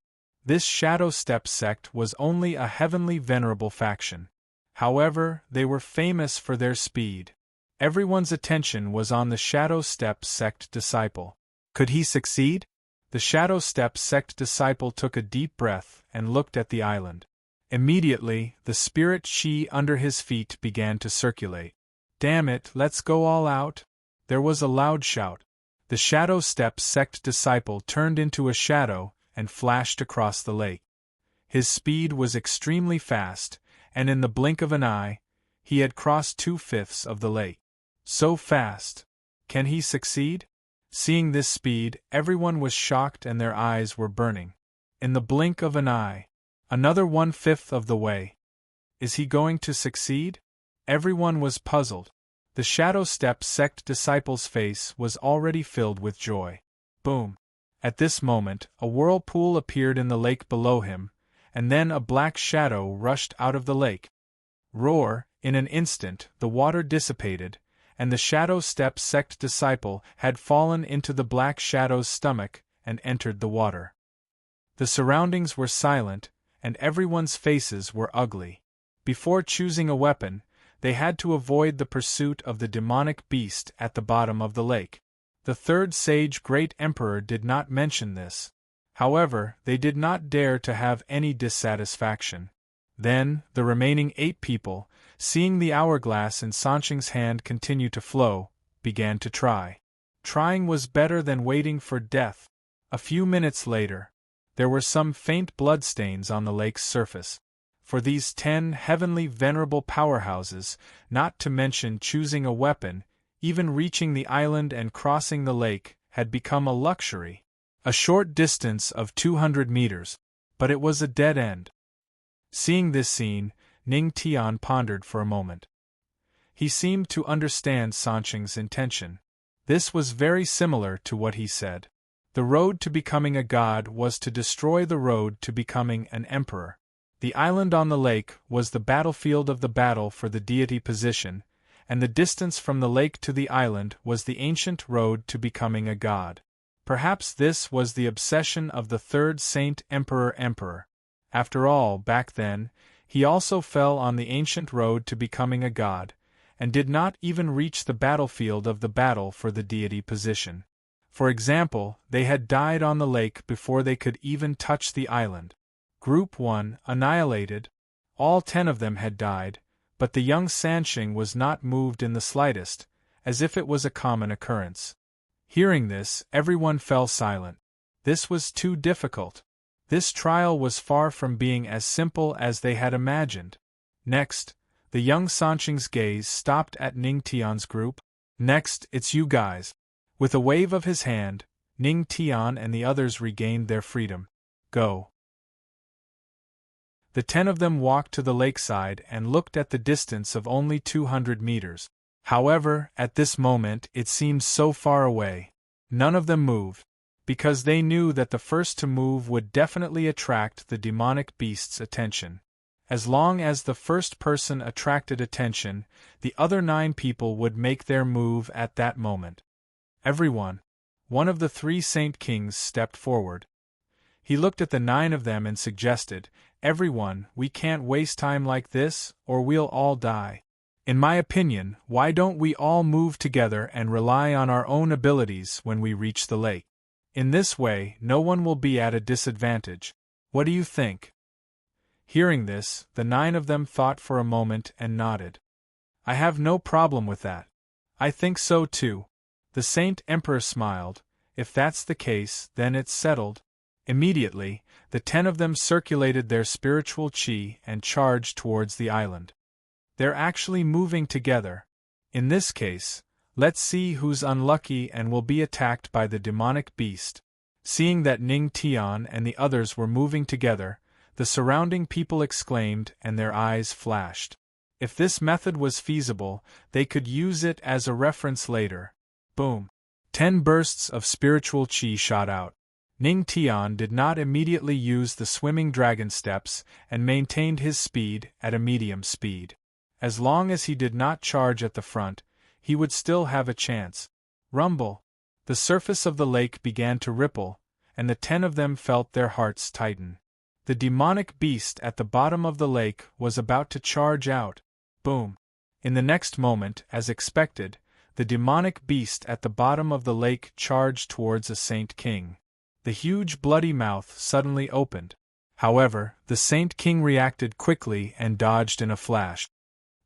This Shadow Step Sect was only a heavenly venerable faction. However, they were famous for their speed. Everyone's attention was on the Shadow Step Sect disciple. Could he succeed? The Shadow Step Sect disciple took a deep breath and looked at the island. Immediately, the spirit chi under his feet began to circulate. Damn it, let's go all out! There was a loud shout. The Shadow Step Sect disciple turned into a shadow and flashed across the lake. His speed was extremely fast, and in the blink of an eye, he had crossed 2/5 of the lake. So fast! Can he succeed? Seeing this speed, everyone was shocked and their eyes were burning. In the blink of an eye, another 1/5 of the way. Is he going to succeed? Everyone was puzzled. The Shadow Step Sect disciple's face was already filled with joy. Boom! At this moment, a whirlpool appeared in the lake below him, and then a black shadow rushed out of the lake. Roar! In an instant, the water dissipated, and the Shadow Step Sect disciple had fallen into the black shadow's stomach and entered the water. The surroundings were silent, and everyone's faces were ugly. Before choosing a weapon, they had to avoid the pursuit of the demonic beast at the bottom of the lake. The third sage Great Emperor did not mention this. However, they did not dare to have any dissatisfaction. Then, the remaining 8 people, seeing the hourglass in Sansheng's hand continue to flow, began to try. Trying was better than waiting for death. A few minutes later, there were some faint bloodstains on the lake's surface. For these 10 heavenly venerable powerhouses, not to mention choosing a weapon, even reaching the island and crossing the lake, had become a luxury. A short distance of 200 meters, but it was a dead end. Seeing this scene, Ning Tian pondered for a moment. He seemed to understand Sancheng's intention. This was very similar to what he said. The road to becoming a god was to destroy the road to becoming an emperor. The island on the lake was the battlefield of the battle for the deity position, and the distance from the lake to the island was the ancient road to becoming a god. Perhaps this was the obsession of the third saint emperor. After all, back then, he also fell on the ancient road to becoming a god, and did not even reach the battlefield of the battle for the deity position. For example, they had died on the lake before they could even touch the island. Group 1 annihilated. All 10 of them had died, but the young Sancheng was not moved in the slightest, as if it was a common occurrence. Hearing this, everyone fell silent. This was too difficult. This trial was far from being as simple as they had imagined. Next, the young Sancheng's gaze stopped at Ning Tian's group. Next, it's you guys. With a wave of his hand, Ning Tian and the others regained their freedom. Go. The 10 of them walked to the lakeside and looked at the distance of only 200 meters. However, at this moment it seemed so far away. None of them moved, because they knew that the first to move would definitely attract the demonic beast's attention. As long as the first person attracted attention, the other 9 people would make their move at that moment. Everyone. One of the 3 Saint Kings stepped forward. He looked at the 9 of them and suggested, "Everyone, we can't waste time like this, or we'll all die. In my opinion, why don't we all move together and rely on our own abilities when we reach the lake? In this way, no one will be at a disadvantage. What do you think?" Hearing this, the 9 of them thought for a moment and nodded. "I have no problem with that. I think so too." The Saint Emperor smiled. "If that's the case, then it's settled." Immediately, the 10 of them circulated their spiritual qi and charged towards the island. They're actually moving together. In this case, let's see who's unlucky and will be attacked by the demonic beast. Seeing that Ning Tian and the others were moving together, the surrounding people exclaimed and their eyes flashed. If this method was feasible, they could use it as a reference later. Boom! 10 bursts of spiritual qi shot out. Ning Tian did not immediately use the swimming dragon steps and maintained his speed at a medium speed. As long as he did not charge at the front, he would still have a chance. Rumble! The surface of the lake began to ripple, and the 10 of them felt their hearts tighten. The demonic beast at the bottom of the lake was about to charge out. Boom! In the next moment, as expected, the demonic beast at the bottom of the lake charged towards a Saint King. The huge bloody mouth suddenly opened. However, the Saint King reacted quickly and dodged in a flash.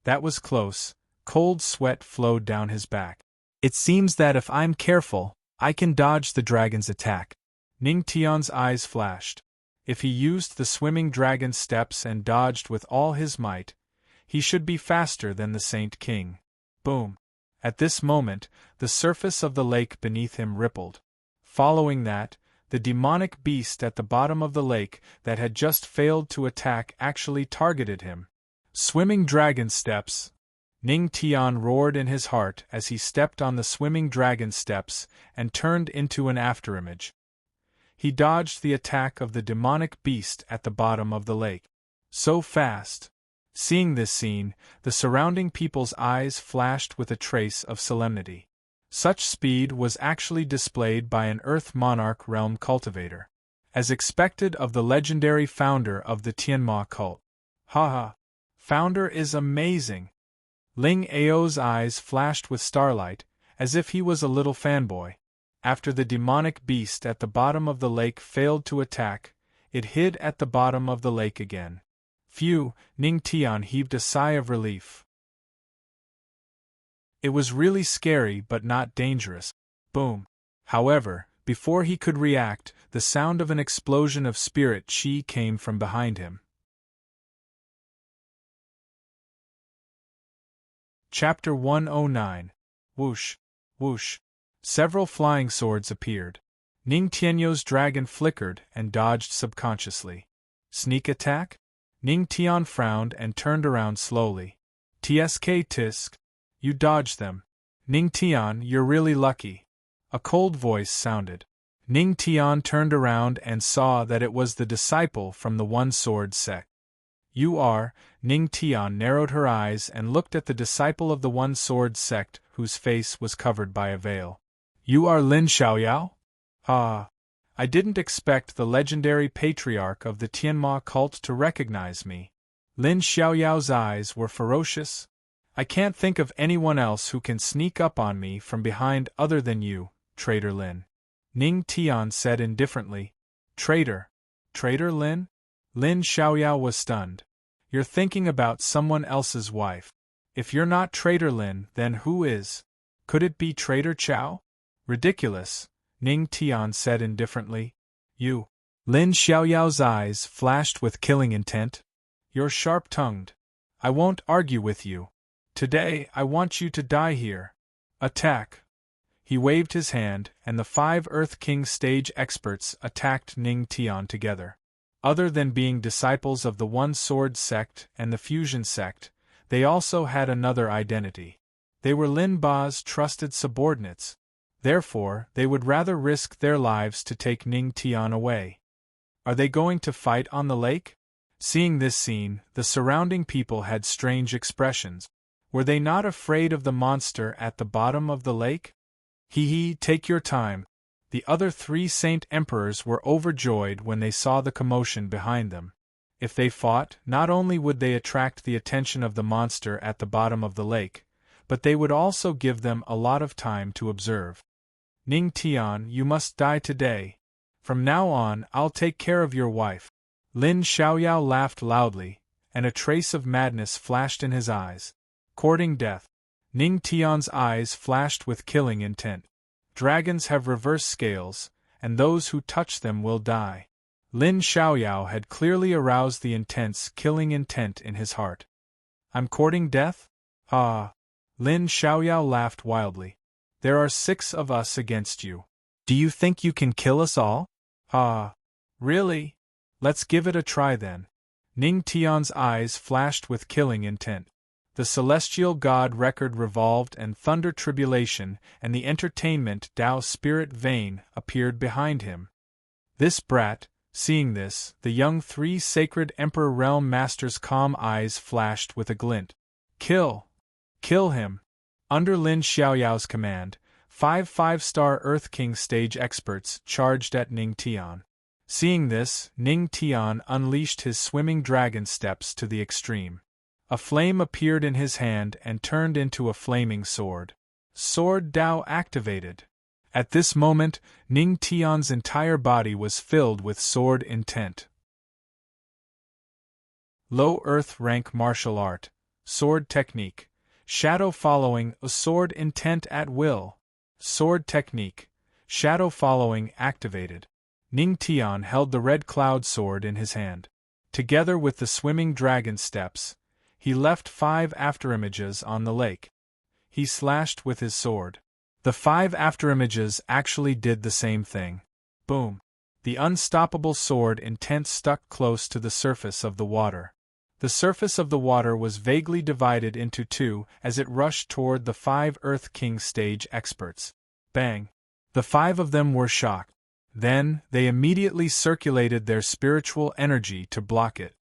That was close. Cold sweat flowed down his back. It seems that if I'm careful, I can dodge the dragon's attack. Ning Tian's eyes flashed. If he used the swimming dragon steps and dodged with all his might, he should be faster than the Saint King. Boom! At this moment, the surface of the lake beneath him rippled. Following that, the demonic beast at the bottom of the lake that had just failed to attack actually targeted him. Swimming dragon steps! Ning Tian roared in his heart as he stepped on the swimming dragon steps and turned into an afterimage. He dodged the attack of the demonic beast at the bottom of the lake. So fast! Seeing this scene, the surrounding people's eyes flashed with a trace of solemnity. Such speed was actually displayed by an Earth Monarch realm cultivator, as expected of the legendary founder of the Tianma cult. Haha! Founder is amazing! Ling Ao's eyes flashed with starlight, as if he was a little fanboy. After the demonic beast at the bottom of the lake failed to attack, it hid at the bottom of the lake again. Phew! Ning Tian heaved a sigh of relief. It was really scary but not dangerous. Boom! However, before he could react, the sound of an explosion of spirit qi came from behind him. Chapter 109. Whoosh! Whoosh! Several flying swords appeared. Ning Tianyo's dragon flickered and dodged subconsciously. Sneak attack? Ning Tian frowned and turned around slowly. Tsk tisk. You dodged them. Ning Tian, you're really lucky. A cold voice sounded. Ning Tian turned around and saw that it was the disciple from the One Sword sect. You are. Ning Tian narrowed her eyes and looked at the disciple of the One Sword sect whose face was covered by a veil. You are Lin Xiaoyao? Ah. I didn't expect the legendary patriarch of the Tianma cult to recognize me. Lin Xiaoyao's eyes were ferocious. I can't think of anyone else who can sneak up on me from behind other than you, traitor Lin. Ning Tian said indifferently. Traitor? Traitor Lin? Lin Xiaoyao was stunned. You're thinking about someone else's wife. If you're not traitor Lin, then who is? Could it be traitor Chao? Ridiculous, Ning Tian said indifferently. You. Lin Xiaoyao's eyes flashed with killing intent. You're sharp-tongued. I won't argue with you. Today, I want you to die here. Attack. He waved his hand, and the 5 Earth King stage experts attacked Ning Tian together. Other than being disciples of the One Sword sect and the Fusion sect, they also had another identity. They were Lin Ba's trusted subordinates. Therefore, they would rather risk their lives to take Ning Tian away. Are they going to fight on the lake? Seeing this scene, the surrounding people had strange expressions. Were they not afraid of the monster at the bottom of the lake? Hee, take your time. The other 3 Saint Emperors were overjoyed when they saw the commotion behind them. If they fought, not only would they attract the attention of the monster at the bottom of the lake, but they would also give them a lot of time to observe. Ning Tian, you must die today. From now on, I'll take care of your wife. Lin Xiaoyao laughed loudly, and a trace of madness flashed in his eyes. Courting death. Ning Tian's eyes flashed with killing intent. Dragons have reverse scales, and those who touch them will die. Lin Xiaoyao had clearly aroused the intense killing intent in his heart. I'm courting death? Ah. Lin Xiaoyao laughed wildly. There are 6 of us against you. Do you think you can kill us all? Ah. Really? Let's give it a try then. Ning Tian's eyes flashed with killing intent. The celestial god record revolved and thunder tribulation and the entertainment Tao spirit vein appeared behind him. This brat, seeing this, the young 3 sacred emperor realm masters' calm eyes flashed with a glint. Kill! Kill him! Under Lin Xiaoyao's command, 5 5-star Earth King stage experts charged at Ning Tian. Seeing this, Ning Tian unleashed his swimming dragon steps to the extreme. A flame appeared in his hand and turned into a flaming sword. Sword Dao activated. At this moment, Ning Tian's entire body was filled with sword intent. Low Earth rank martial art, sword technique, shadow following, a sword intent at will. Sword technique, shadow following activated. Ning Tian held the red cloud sword in his hand. Together with the swimming dragon steps, he left 5 afterimages on the lake. He slashed with his sword. The 5 afterimages actually did the same thing. Boom! The unstoppable sword intent stuck close to the surface of the water. The surface of the water was vaguely divided into 2 as it rushed toward the 5 Earth King stage experts. Bang! The 5 of them were shocked. Then, they immediately circulated their spiritual energy to block it.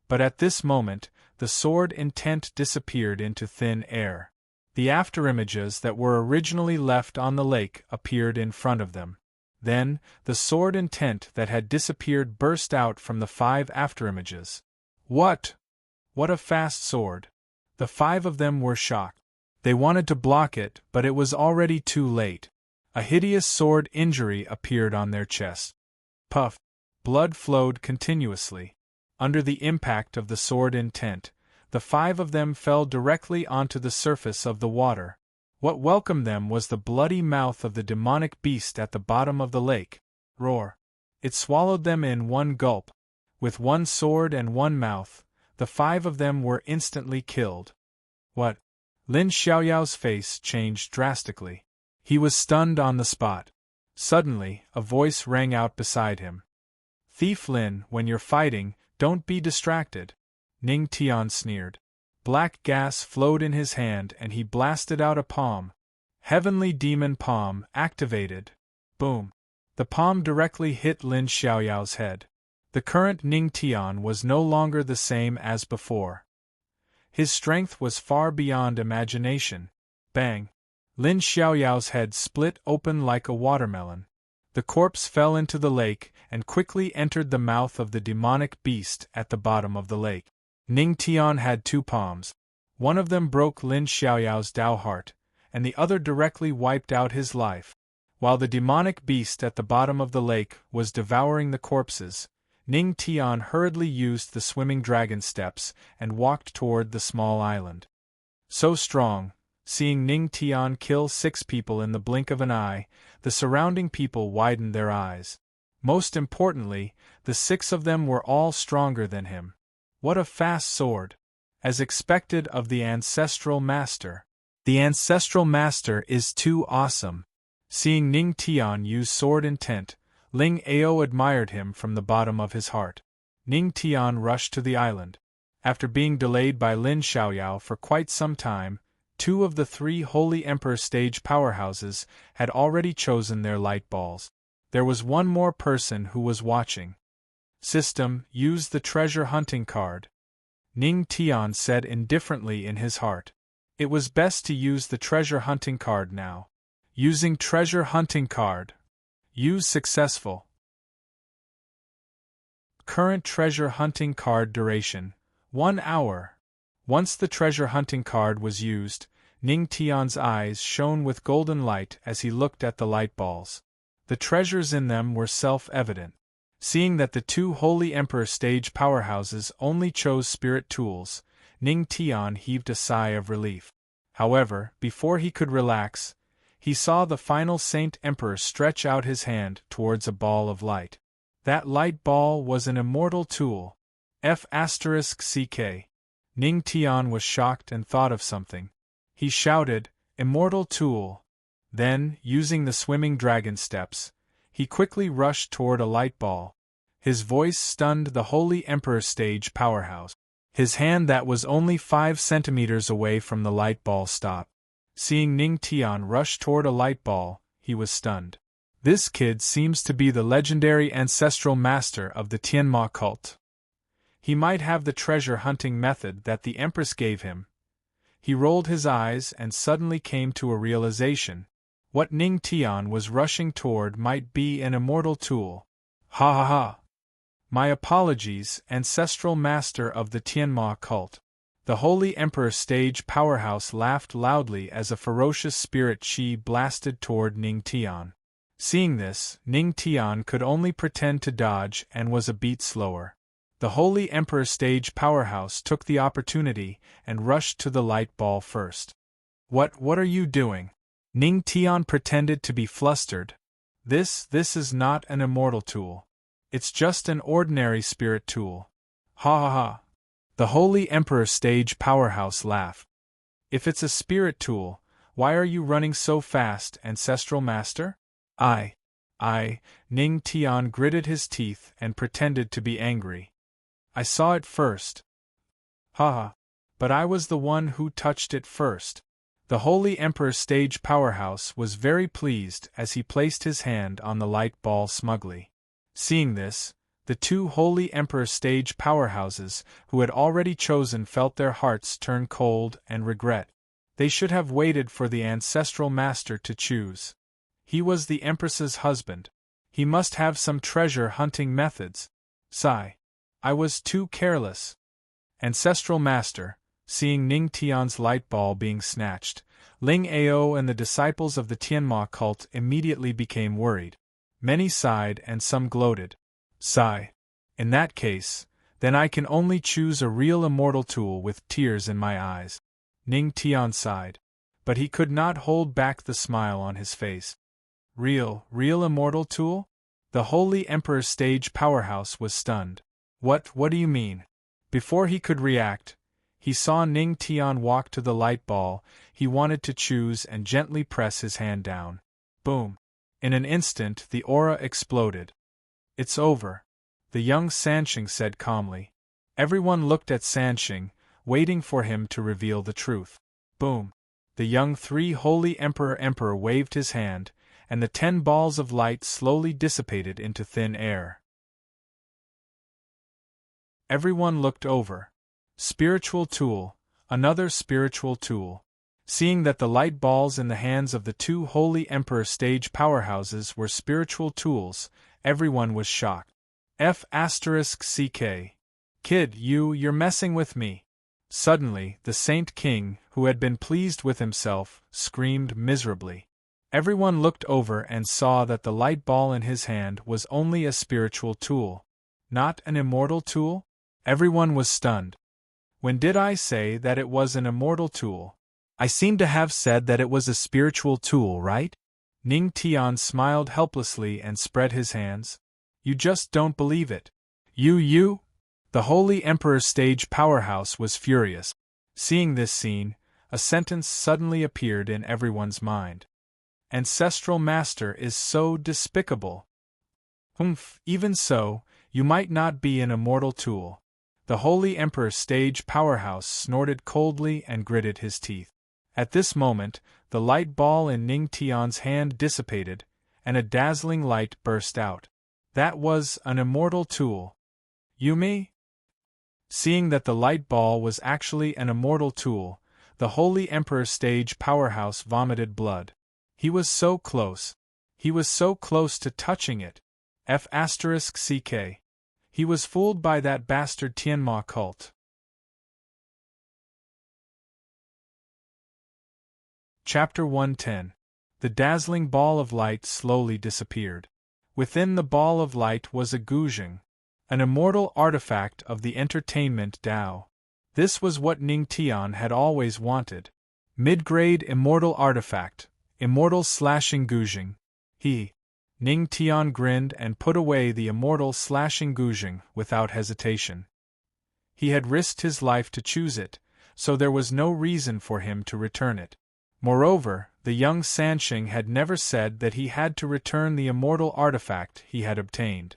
But at this moment, the sword intent disappeared into thin air. The afterimages that were originally left on the lake appeared in front of them. Then, the sword intent that had disappeared burst out from the 5 afterimages. What? What a fast sword! The 5 of them were shocked. They wanted to block it, but it was already too late. A hideous sword injury appeared on their chest. Puff! Blood flowed continuously. Under the impact of the sword intent, the 5 of them fell directly onto the surface of the water. What welcomed them was the bloody mouth of the demonic beast at the bottom of the lake. Roar! It swallowed them in one gulp. With 1 sword and 1 mouth, the 5 of them were instantly killed. What? Lin Xiaoyao's face changed drastically. He was stunned on the spot. Suddenly, a voice rang out beside him. Thief Lin, when you're fighting, don't be distracted. Ning Tian sneered. Black gas flowed in his hand and he blasted out a palm. Heavenly Demon Palm activated. Boom. The palm directly hit Lin Xiaoyao's head. The current Ning Tian was no longer the same as before. His strength was far beyond imagination. Bang! Lin Xiaoyao's head split open like a watermelon. The corpse fell into the lake and quickly entered the mouth of the demonic beast at the bottom of the lake. Ning Tian had two palms. One of them broke Lin Xiaoyao's Dao heart, and the other directly wiped out his life. While the demonic beast at the bottom of the lake was devouring the corpses, Ning Tian hurriedly used the swimming dragon steps and walked toward the small island. So strong, seeing Ning Tian kill 6 people in the blink of an eye, the surrounding people widened their eyes. Most importantly, the 6 of them were all stronger than him. What a fast sword! As expected of the ancestral master. The ancestral master is too awesome. Seeing Ning Tian use sword intent, Ling Ao admired him from the bottom of his heart. Ning Tian rushed to the island. After being delayed by Lin Xiaoyao for quite some time, 2 of the 3 Holy Emperor stage powerhouses had already chosen their light balls. There was one more person who was watching. System, use the treasure hunting card. Ning Tian said indifferently in his heart. It was best to use the treasure hunting card now. Using treasure hunting card. Use successful. Current treasure hunting card duration, 1 hour. Once the treasure hunting card was used, Ning Tian's eyes shone with golden light as he looked at the light balls. The treasures in them were self-evident. Seeing that the 2 Holy Emperor stage powerhouses only chose spirit tools, Ning Tian heaved a sigh of relief. However, before he could relax, he saw the final Saint Emperor stretch out his hand towards a ball of light. That light ball was an immortal tool. F***ck. Ning Tian was shocked and thought of something. He shouted, "Immortal tool!" Then, using the swimming dragon steps, he quickly rushed toward a light ball. His voice stunned the Holy Emperor stage powerhouse. His hand that was only 5 centimeters away from the light ball stopped. Seeing Ning Tian rush toward a light ball, he was stunned. This kid seems to be the legendary ancestral master of the Tianma cult. He might have the treasure hunting method that the Empress gave him. He rolled his eyes and suddenly came to a realization. What Ning Tian was rushing toward might be an immortal tool. Ha ha ha! My apologies, ancestral master of the Tianma cult. The Holy Emperor stage powerhouse laughed loudly as a ferocious spirit chi blasted toward Ning Tian. Seeing this, Ning Tian could only pretend to dodge and was a beat slower. The Holy Emperor stage powerhouse took the opportunity and rushed to the light ball first. What are you doing? Ning Tian pretended to be flustered. This is not an immortal tool. It's just an ordinary spirit tool. Ha ha ha. The Holy Emperor stage powerhouse laughed. If it's a spirit tool, why are you running so fast, ancestral master? Ning Tian gritted his teeth and pretended to be angry. I saw it first. Ha! But I was the one who touched it first. The Holy Emperor stage powerhouse was very pleased as he placed his hand on the light ball smugly. Seeing this, the 2 Holy Emperor stage powerhouses who had already chosen felt their hearts turn cold and regret. They should have waited for the ancestral master to choose. He was the Empress's husband. He must have some treasure hunting methods. Sigh. I was too careless. Ancestral master, seeing Ning Tian's light ball being snatched, Ling Ao and the disciples of the Tianma cult immediately became worried. Many sighed and some gloated. Sigh. In that case, then I can only choose a real immortal tool with tears in my eyes. Ning Tian sighed. But he could not hold back the smile on his face. Real immortal tool? The Holy Emperor stage powerhouse was stunned. What do you mean? Before he could react, he saw Ning Tian walk to the light ball he wanted to choose and gently press his hand down. Boom! In an instant the aura exploded. It's over, the young Sanxing said calmly. Everyone looked at Sanxing, waiting for him to reveal the truth. Boom! The young three holy emperor waved his hand, and the 10 balls of light slowly dissipated into thin air. Everyone looked over. Spiritual tool, another spiritual tool. Seeing that the light balls in the hands of the 2 holy emperor stage powerhouses were spiritual tools, everyone was shocked. F***ck. Kid, you're messing with me. Suddenly, the Saint King, who had been pleased with himself, screamed miserably. Everyone looked over and saw that the light ball in his hand was only a spiritual tool. Not an immortal tool? Everyone was stunned. When did I say that it was an immortal tool? I seem to have said that it was a spiritual tool, right? Ning Tian smiled helplessly and spread his hands. You just don't believe it. You? The Holy Emperor's stage powerhouse was furious. Seeing this scene, a sentence suddenly appeared in everyone's mind. Ancestral Master is so despicable. Even so, you might not be an immortal tool. The Holy Emperor's stage powerhouse snorted coldly and gritted his teeth. At this moment, the light ball in Ning Tian's hand dissipated, and a dazzling light burst out. That was an immortal tool. Yumi? Seeing that the light ball was actually an immortal tool, the Holy Emperor's stage powerhouse vomited blood. He was so close. He was so close to touching it. F***ck. He was fooled by that bastard Tianma cult. Chapter 110. The dazzling ball of light slowly disappeared. Within the ball of light was a guzheng, an immortal artifact of the entertainment Dao. This was what Ning Tian had always wanted. Mid-grade immortal artifact, immortal slashing guzheng. Ning Tian grinned and put away the immortal slashing guzheng without hesitation. He had risked his life to choose it, so there was no reason for him to return it. Moreover, the young Sansheng had never said that he had to return the immortal artifact he had obtained.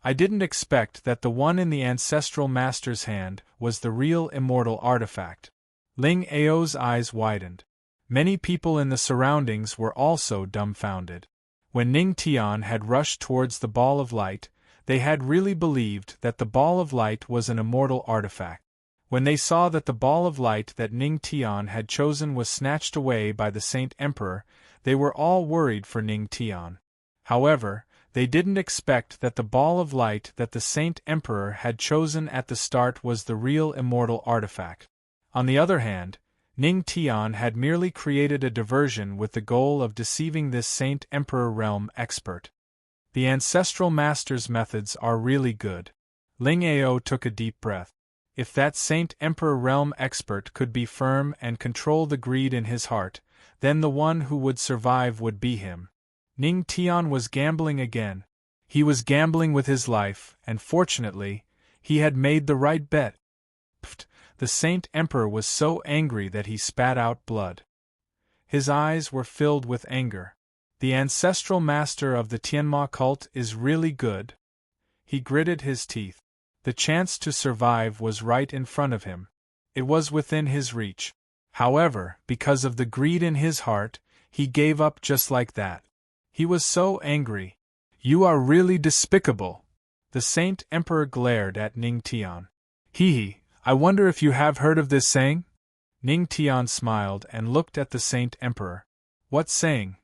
I didn't expect that the one in the Ancestral Master's hand was the real immortal artifact. Ling Ao's eyes widened. Many people in the surroundings were also dumbfounded. When Ning Tian had rushed towards the ball of light, they had really believed that the ball of light was an immortal artifact. When they saw that the ball of light that Ning Tian had chosen was snatched away by the Saint Emperor, they were all worried for Ning Tian. However, they didn't expect that the ball of light that the Saint Emperor had chosen at the start was the real immortal artifact. On the other hand, Ning Tian had merely created a diversion with the goal of deceiving this Saint Emperor realm expert. The Ancestral Master's methods are really good. Ling Ao took a deep breath. If that Saint Emperor realm expert could be firm and control the greed in his heart, then the one who would survive would be him. Ning Tian was gambling again. He was gambling with his life, and fortunately, he had made the right bet. The Saint Emperor was so angry that he spat out blood. His eyes were filled with anger. The Ancestral Master of the Tianma cult is really good. He gritted his teeth. The chance to survive was right in front of him. It was within his reach. However, because of the greed in his heart, he gave up just like that. He was so angry. You are really despicable. The Saint Emperor glared at Ning Tian. I wonder if you have heard of this saying? Ning Tian smiled and looked at the Saint Emperor. What saying?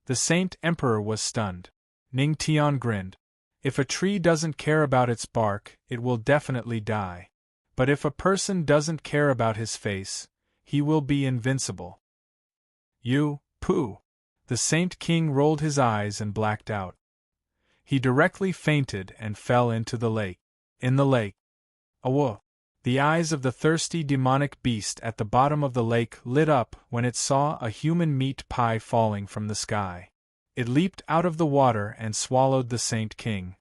The Saint Emperor was stunned. Ning Tian grinned. If a tree doesn't care about its bark, it will definitely die. But if a person doesn't care about his face, he will be invincible. You, pooh! The Saint King rolled his eyes and blacked out. He directly fainted and fell into the lake. In the lake. Awo! The eyes of the thirsty demonic beast at the bottom of the lake lit up when it saw a human meat pie falling from the sky. It leaped out of the water and swallowed the Saint King.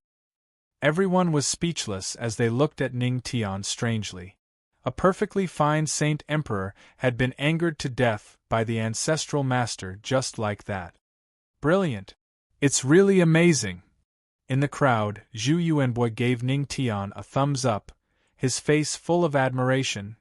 Everyone was speechless as they looked at Ning Tian strangely. A perfectly fine Saint Emperor had been angered to death by the Ancestral Master just like that. Brilliant! It's really amazing! In the crowd, Zhu Yuanboi gave Ning Tian a thumbs up, his face full of admiration.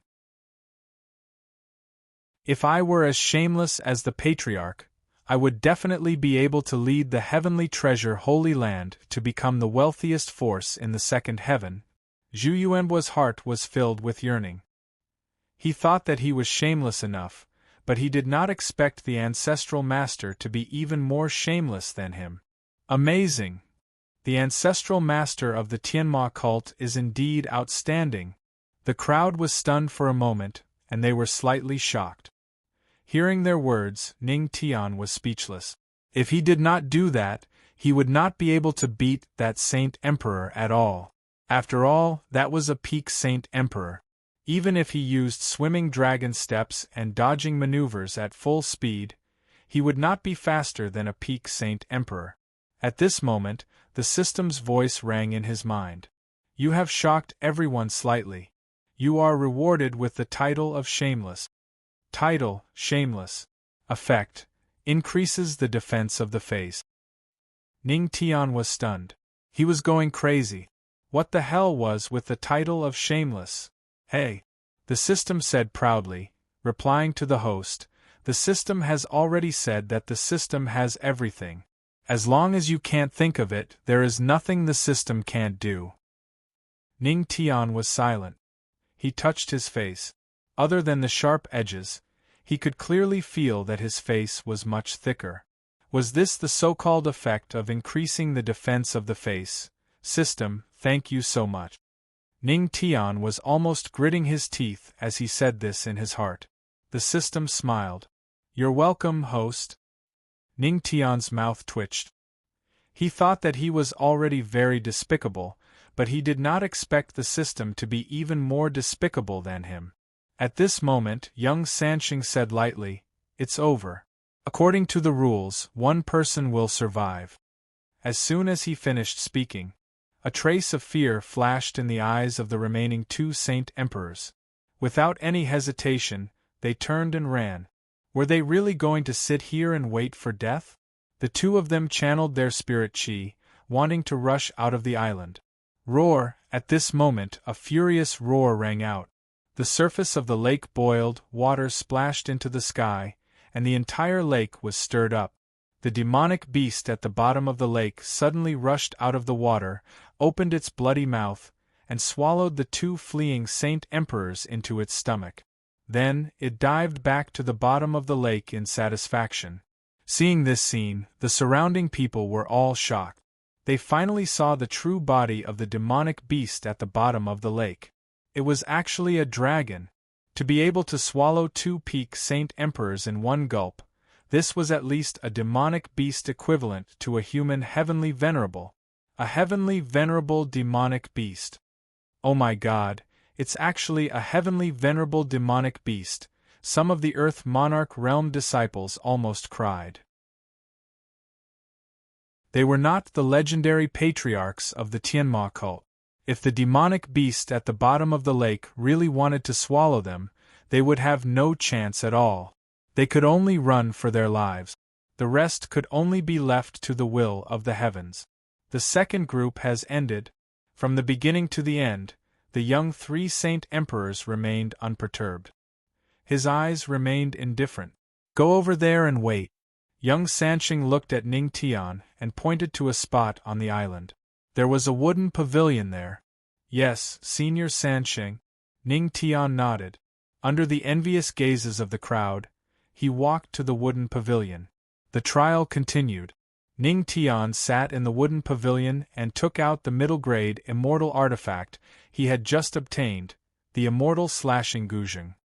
If I were as shameless as the patriarch, I would definitely be able to lead the heavenly treasure Holy Land to become the wealthiest force in the second heaven. Zhu Yuanbu's heart was filled with yearning. He thought that he was shameless enough, but he did not expect the ancestral master to be even more shameless than him. Amazing! The ancestral master of the Tianma cult is indeed outstanding. The crowd was stunned for a moment, and they were slightly shocked. Hearing their words, Ning Tian was speechless. If he did not do that, he would not be able to beat that Saint Emperor at all. After all, that was a peak Saint Emperor. Even if he used swimming dragon steps and dodging maneuvers at full speed, he would not be faster than a peak Saint Emperor. At this moment, the system's voice rang in his mind. You have shocked everyone slightly. You are rewarded with the title of Shameless. Title, Shameless. Effect, increases the defense of the face. Ning Tian was stunned. He was going crazy. What the hell was with the title of Shameless? Hey! The system said proudly, replying to the host, the system has already said that the system has everything. As long as you can't think of it, there is nothing the system can't do. Ning Tian was silent. He touched his face. Other than the sharp edges, he could clearly feel that his face was much thicker. Was this the so-called effect of increasing the defense of the face? System, thank you so much. Ning Tian was almost gritting his teeth as he said this in his heart. The system smiled. You're welcome, host. Ning Tian's mouth twitched. He thought that he was already very despicable, but he did not expect the system to be even more despicable than him. At this moment, young Sanxing said lightly, It's over. According to the rules, one person will survive. As soon as he finished speaking, a trace of fear flashed in the eyes of the remaining two Saint Emperors. Without any hesitation, they turned and ran. Were they really going to sit here and wait for death? The two of them channeled their spirit chi, wanting to rush out of the island. Roar! At this moment, a furious roar rang out. The surface of the lake boiled, water splashed into the sky, and the entire lake was stirred up. The demonic beast at the bottom of the lake suddenly rushed out of the water, opened its bloody mouth, and swallowed the two fleeing Saint Emperors into its stomach. Then, it dived back to the bottom of the lake in satisfaction. Seeing this scene, the surrounding people were all shocked. They finally saw the true body of the demonic beast at the bottom of the lake. It was actually a dragon. To be able to swallow two peak Saint Emperors in one gulp, this was at least a demonic beast equivalent to a human heavenly venerable. A heavenly venerable demonic beast. Oh my God, it's actually a heavenly venerable demonic beast. Some of the Earth Monarch Realm disciples almost cried. They were not the legendary patriarchs of the Tianma cult. If the demonic beast at the bottom of the lake really wanted to swallow them, they would have no chance at all. They could only run for their lives. The rest could only be left to the will of the heavens. The second group has ended. From the beginning to the end, the young three Saint Emperors remained unperturbed. His eyes remained indifferent. Go over there and wait. Young Sanxing looked at Ning Tian and pointed to a spot on the island. There was a wooden pavilion there. Yes, Senior Sanxing. Ning Tian nodded. Under the envious gazes of the crowd, he walked to the wooden pavilion. The trial continued. Ning Tian sat in the wooden pavilion and took out the middle-grade immortal artifact he had just obtained, the immortal slashing guzheng.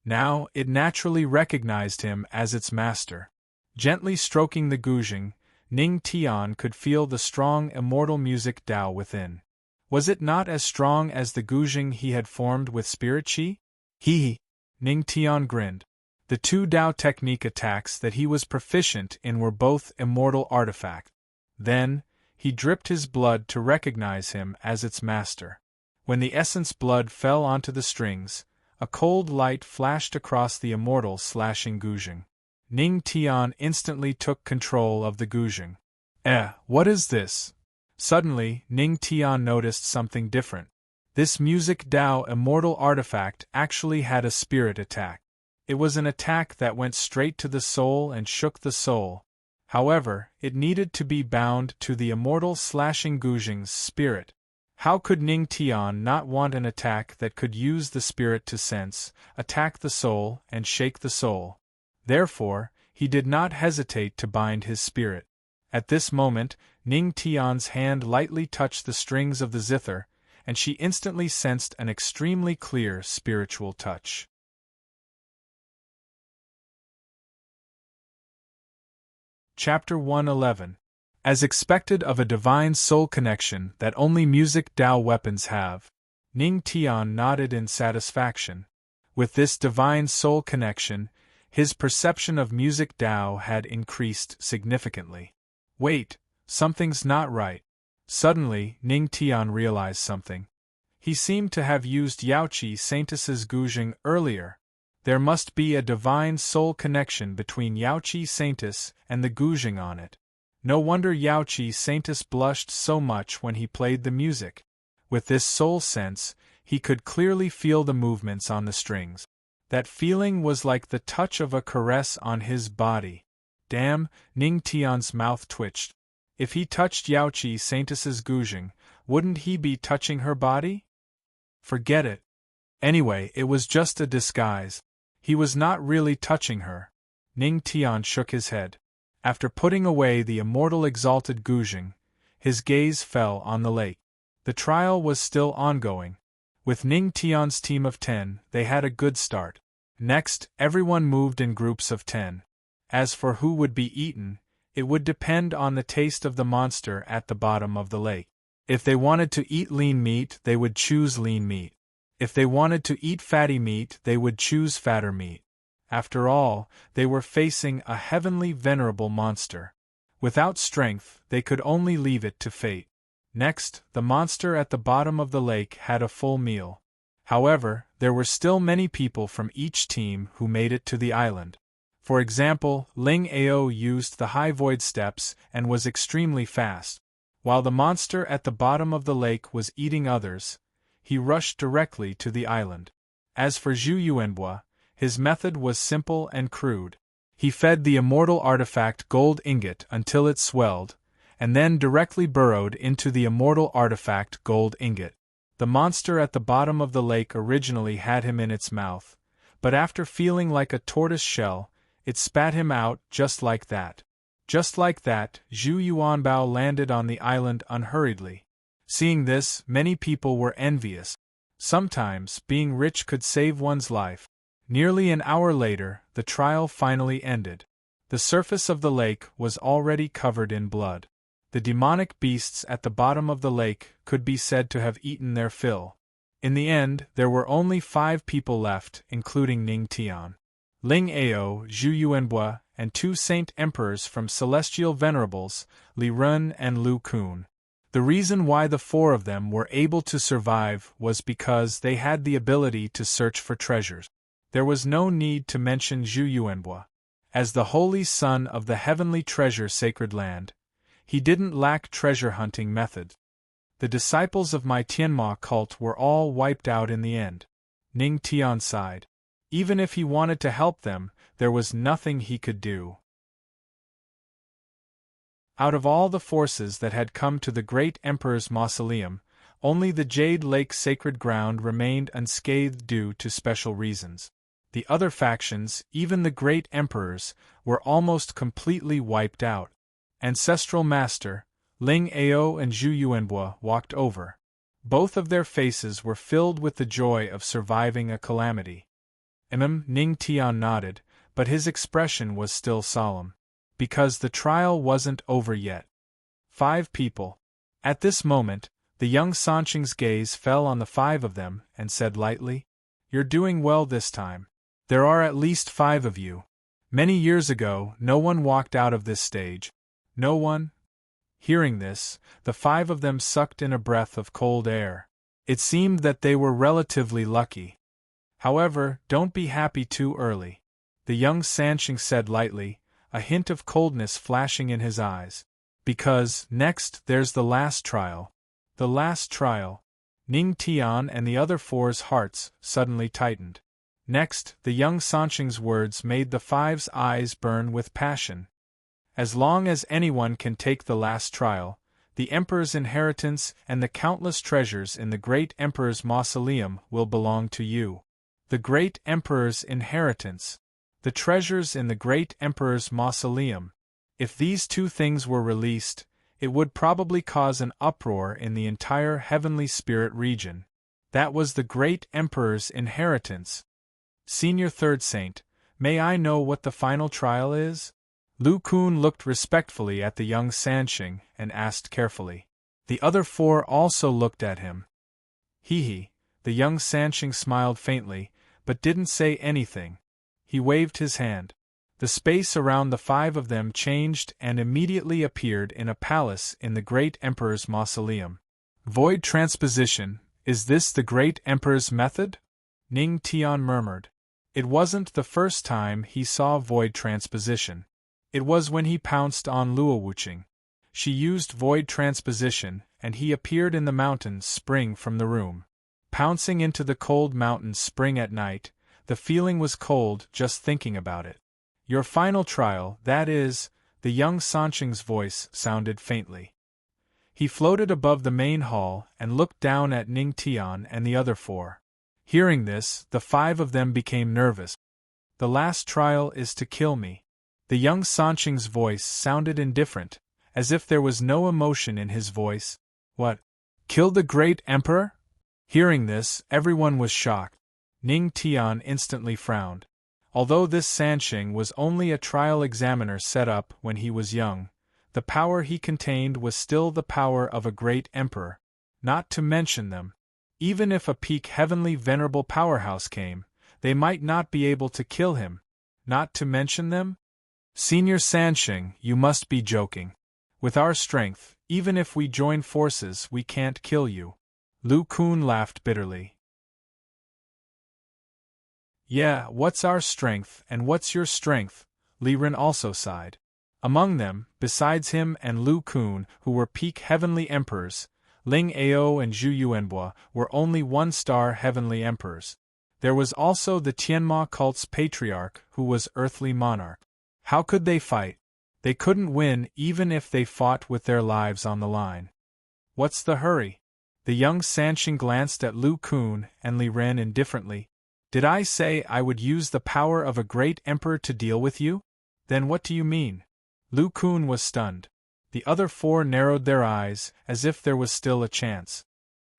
Now, it naturally recognized him as its master. Gently stroking the guzheng, Ning Tian could feel the strong immortal music Tao within. Was it not as strong as the guzheng he had formed with spirit chi? Hee! Ning Tian grinned. The two Tao technique attacks that he was proficient in were both immortal artifacts. Then, he dripped his blood to recognize him as its master. When the essence blood fell onto the strings, a cold light flashed across the immortal slashing guzheng. Ning Tian instantly took control of the guzheng. What is this? Suddenly, Ning Tian noticed something different. This music Tao immortal artifact actually had a spirit attack. It was an attack that went straight to the soul and shook the soul. However, it needed to be bound to the immortal slashing Guzheng's spirit. How could Ning Tian not want an attack that could use the spirit to sense, attack the soul, and shake the soul? Therefore, he did not hesitate to bind his spirit. At this moment, Ning Tian's hand lightly touched the strings of the zither, and she instantly sensed an extremely clear spiritual touch. Chapter 111. As expected of a divine soul connection that only music Dao weapons have, Ning Tian nodded in satisfaction. With this divine soul connection, his perception of music Dao had increased significantly. Wait, something's not right. Suddenly, Ning Tian realized something. He seemed to have used Yaoqi Saintess's Guzheng earlier. There must be a divine soul connection between Yaoqi Saintess and the Guzheng on it. No wonder Yaoqi Saintess blushed so much when he played the music. With this soul sense, he could clearly feel the movements on the strings. That feeling was like the touch of a caress on his body. Damn, Ning Tian's mouth twitched. If he touched Yaoqi Saintess's Guzheng, wouldn't he be touching her body? Forget it. Anyway, it was just a disguise. He was not really touching her. Ning Tian shook his head. After putting away the immortal exalted Guzheng, his gaze fell on the lake. The trial was still ongoing. With Ning Tian's team of 10, they had a good start. Next, everyone moved in groups of 10. As for who would be eaten, it would depend on the taste of the monster at the bottom of the lake. If they wanted to eat lean meat, they would choose lean meat. If they wanted to eat fatty meat, they would choose fatter meat. After all, they were facing a heavenly venerable monster. Without strength, they could only leave it to fate. Next, the monster at the bottom of the lake had a full meal. However, there were still many people from each team who made it to the island. For example, Ling Ao used the high void steps and was extremely fast. While the monster at the bottom of the lake was eating others, he rushed directly to the island. As for Zhu Yuanbua, his method was simple and crude. He fed the immortal artifact gold ingot until it swelled, and then directly burrowed into the immortal artifact gold ingot. The monster at the bottom of the lake originally had him in its mouth, but after feeling like a tortoise shell, it spat him out just like that. Just like that, Zhu Yuanbao landed on the island unhurriedly. Seeing this, many people were envious. Sometimes, being rich could save one's life. Nearly an hour later, the trial finally ended. The surface of the lake was already covered in blood. The demonic beasts at the bottom of the lake could be said to have eaten their fill. In the end, there were only 5 people left, including Ning Tian, Ling Ao, Zhu Yuanbua, and 2 Saint Emperors from Celestial Venerables, Li Run and Lu Kun. The reason why the 4 of them were able to survive was because they had the ability to search for treasures. There was no need to mention Zhu Yuanbua. As the holy son of the heavenly treasure sacred land, he didn't lack treasure hunting methods. The disciples of my Tianma cult were all wiped out in the end. Ning Tian sighed. Even if he wanted to help them, there was nothing he could do. Out of all the forces that had come to the great emperor's mausoleum, only the Jade Lake sacred ground remained unscathed due to special reasons. The other factions, even the great emperors, were almost completely wiped out. Ancestral Master, Ling Ao and Zhu Yuanbua walked over. Both of their faces were filled with the joy of surviving a calamity. Ning Tian nodded, but his expression was still solemn. Because the trial wasn't over yet. 5 people. At this moment, the young Sanqing's gaze fell on the 5 of them and said lightly, "You're doing well this time. There are at least 5 of you. Many years ago, no one walked out of this stage. No one?" Hearing this, the 5 of them sucked in a breath of cold air. It seemed that they were relatively lucky. However, don't be happy too early. The young Sanqing said lightly, a hint of coldness flashing in his eyes. Because, next, there's the last trial. The last trial. Ning Tian and the other 4's hearts suddenly tightened. Next, the young Sansheng's words made the five's eyes burn with passion. As long as anyone can take the last trial, the Emperor's inheritance and the countless treasures in the great Emperor's mausoleum will belong to you. The great Emperor's inheritance. The treasures in the great Emperor's mausoleum. If these two things were released, it would probably cause an uproar in the entire heavenly spirit region. That was the great Emperor's inheritance. Senior Third Saint, may I know what the final trial is? Lu Kun looked respectfully at the young Sansheng and asked carefully. The other four also looked at him. He. The young Sansheng smiled faintly, but didn't say anything. He waved his hand. The space around the five of them changed and immediately appeared in a palace in the great Emperor's mausoleum. Void transposition, is this the great Emperor's method? Ning Tian murmured. It wasn't the first time he saw void transposition. It was when he pounced on Luowuching. She used void transposition, and he appeared in the mountain spring from the room. Pouncing into the cold mountain spring at night, the feeling was cold just thinking about it. Your final trial, that is, the young Sansheng's voice sounded faintly. He floated above the main hall and looked down at Ning Tian and the other four. Hearing this, the five of them became nervous. The last trial is to kill me. The young Sansheng's voice sounded indifferent, as if there was no emotion in his voice. What? Kill the great Emperor? Hearing this, everyone was shocked. Ning Tian instantly frowned. Although this Sansheng was only a trial examiner set up when he was young, the power he contained was still the power of a great emperor. Not to mention them. Even if a peak heavenly venerable powerhouse came, they might not be able to kill him. Not to mention them? Senior Sansheng, you must be joking. With our strength, even if we join forces, we can't kill you. Lu Kun laughed bitterly. Yeah, what's our strength and what's your strength? Li Ren also sighed. Among them, besides him and Lu Kun, who were peak heavenly emperors, Ling Ao and Zhu Yuanbo were only one-star heavenly emperors. There was also the Tianma cult's patriarch, who was earthly monarch. How could they fight? They couldn't win even if they fought with their lives on the line. What's the hurry? The young Sansheng glanced at Lu Kun and Li Ren indifferently. Did I say I would use the power of a great emperor to deal with you? Then what do you mean? Lu Kun was stunned. The other four narrowed their eyes, as if there was still a chance.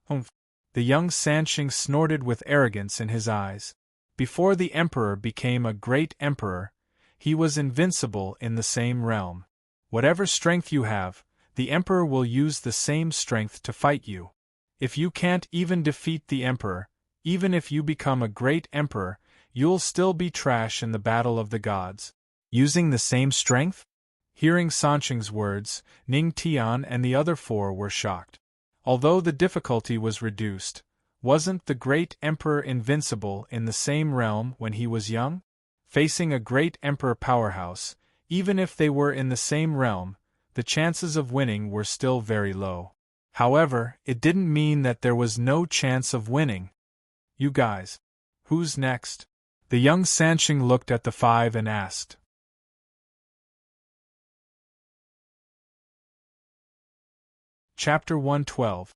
Humph! The young Sansheng snorted with arrogance in his eyes. Before the emperor became a great emperor, he was invincible in the same realm. Whatever strength you have, the emperor will use the same strength to fight you. If you can't even defeat the emperor, even if you become a great emperor, you'll still be trash in the battle of the gods. Using the same strength? Hearing Sansheng's words, Ning Tian and the other four were shocked. Although the difficulty was reduced, wasn't the great emperor invincible in the same realm when he was young? Facing a great emperor powerhouse, even if they were in the same realm, the chances of winning were still very low. However, it didn't mean that there was no chance of winning. You guys. Who's next? The young Sansheng looked at the five and asked. Chapter 112.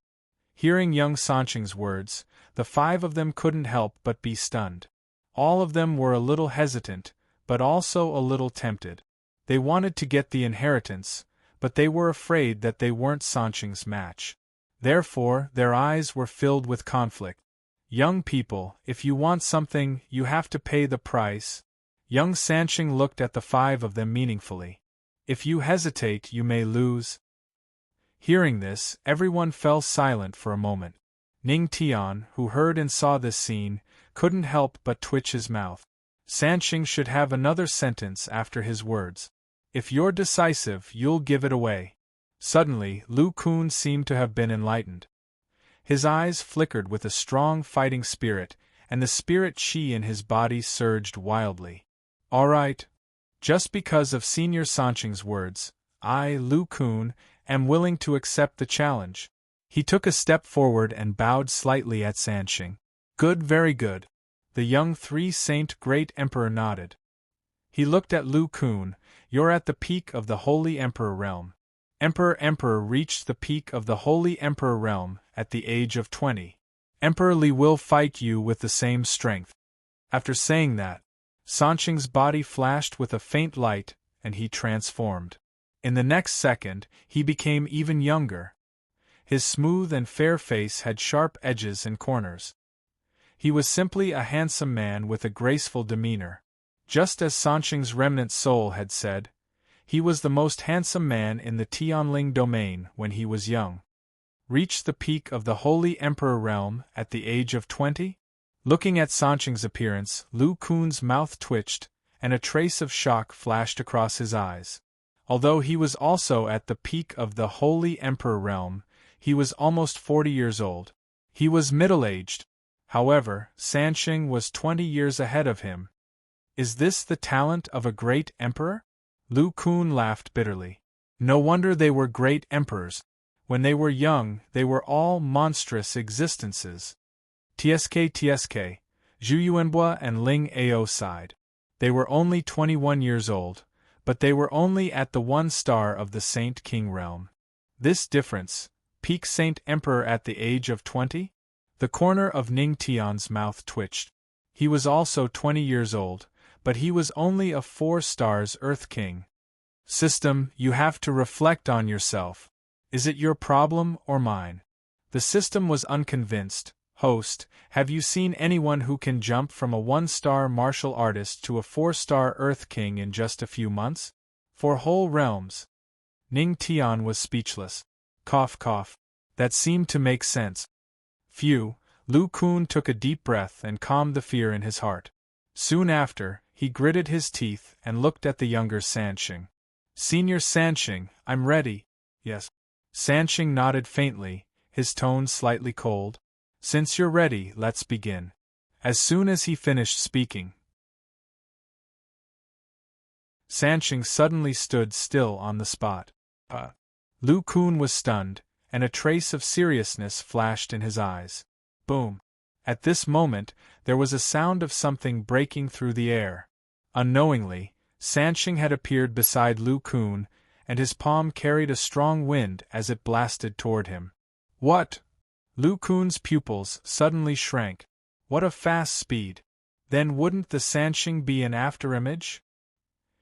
Hearing young Sansheng's words, the five of them couldn't help but be stunned. All of them were a little hesitant, but also a little tempted. They wanted to get the inheritance, but they were afraid that they weren't Sansheng's match. Therefore, their eyes were filled with conflict. Young people, if you want something, you have to pay the price. Young Sansheng looked at the five of them meaningfully. If you hesitate, you may lose. Hearing this, everyone fell silent for a moment. Ning Tian, who heard and saw this scene, couldn't help but twitch his mouth. Sansheng should have another sentence after his words. If you're decisive, you'll give it away. Suddenly, Lu Kun seemed to have been enlightened. His eyes flickered with a strong fighting spirit, and the spirit chi in his body surged wildly. All right. Just because of Senior Sansheng's words, I, Lu Kun, am willing to accept the challenge. He took a step forward and bowed slightly at Sansheng. Good, very good. The young three-saint great emperor nodded. He looked at Lu Kun. You're at the peak of the Holy Emperor realm. Emperor reached the peak of the Holy Emperor realm at the age of 20. Emperor Li will fight you with the same strength. After saying that, Sanqing's body flashed with a faint light, and he transformed. In the next second, he became even younger. His smooth and fair face had sharp edges and corners. He was simply a handsome man with a graceful demeanor. Just as Sanqing's remnant soul had said, he was the most handsome man in the Tianling domain when he was young. Reached the peak of the Holy Emperor realm at the age of 20? Looking at Sanqing's appearance, Lu Kun's mouth twitched, and a trace of shock flashed across his eyes. Although he was also at the peak of the Holy Emperor realm, he was almost 40 years old. He was middle-aged. However, Sanqing was 20 years ahead of him. Is this the talent of a great emperor? Lu Kun laughed bitterly. No wonder they were great emperors. When they were young, they were all monstrous existences. Tsk, Zhu Yuanbua and Ling Ao sighed. They were only 21 years old, but they were only at the 1 star of the Saint King realm. This difference, peak Saint Emperor at the age of 20? The corner of Ning Tian's mouth twitched. He was also 20 years old, but he was only a 4 stars Earth King. System, you have to reflect on yourself. Is it your problem or mine? The system was unconvinced. Host, have you seen anyone who can jump from a 1-star martial artist to a 4-star Earth King in just a few months? 4 whole realms. Ning Tian was speechless. Cough cough. That seemed to make sense. Phew, Lu Kun took a deep breath and calmed the fear in his heart. Soon after, he gritted his teeth and looked at the younger Sanqing. Senior Sanqing, I'm ready. Yes. Sanqing nodded faintly, his tone slightly cold. Since you're ready, let's begin. As soon as he finished speaking, Sanqing suddenly stood still on the spot. Lu Kun was stunned, and a trace of seriousness flashed in his eyes. Boom! At this moment, there was a sound of something breaking through the air. Unknowingly, Sanqing had appeared beside Lu Kun, and his palm carried a strong wind as it blasted toward him. What? Lu Kun's pupils suddenly shrank. What a fast speed! Then wouldn't the Sanqing be an afterimage?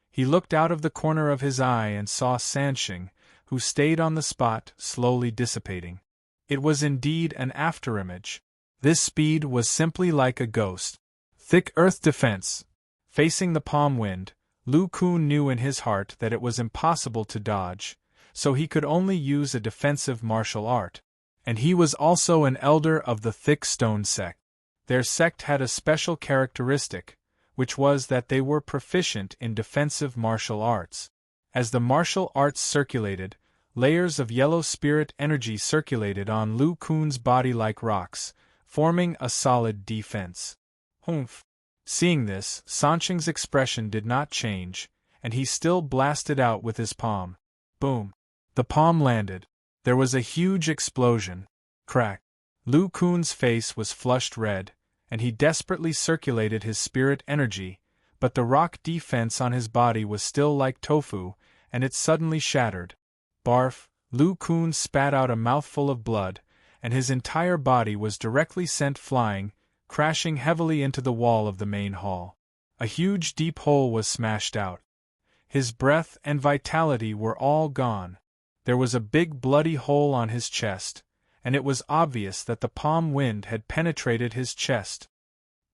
He looked out of the corner of his eye and saw Sanqing, who stayed on the spot, slowly dissipating. It was indeed an afterimage. This speed was simply like a ghost. Thick earth defense. Facing the palm wind, Lu Kun knew in his heart that it was impossible to dodge, so he could only use a defensive martial art. And he was also an elder of the Thick Stone sect. Their sect had a special characteristic, which was that they were proficient in defensive martial arts. As the martial arts circulated, layers of yellow spirit energy circulated on Lu Kun's body like rocks, forming a solid defense. Humph! Seeing this, Sanqing's expression did not change, and he still blasted out with his palm. Boom! The palm landed. There was a huge explosion. Crack! Lu Kun's face was flushed red, and he desperately circulated his spirit energy, but the rock defense on his body was still like tofu, and it suddenly shattered. Barf! Lu Kun spat out a mouthful of blood, and his entire body was directly sent flying, crashing heavily into the wall of the main hall. A huge deep hole was smashed out. His breath and vitality were all gone. There was a big bloody hole on his chest, and it was obvious that the palm wind had penetrated his chest.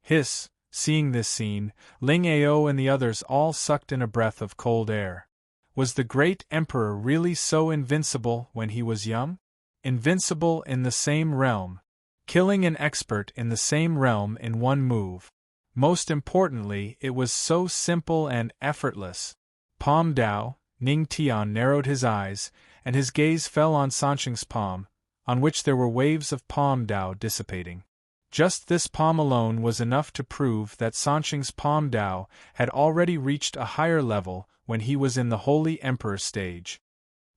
Hiss! Seeing this scene, Ling Ao and the others all sucked in a breath of cold air. Was the great emperor really so invincible when he was young? Invincible in the same realm. Killing an expert in the same realm in one move. Most importantly, it was so simple and effortless. Palm Dao, Ning Tian narrowed his eyes, and his gaze fell on Sanqing's palm, on which there were waves of palm Dao dissipating. Just this palm alone was enough to prove that Sanqing's palm Dao had already reached a higher level when he was in the Holy Emperor stage.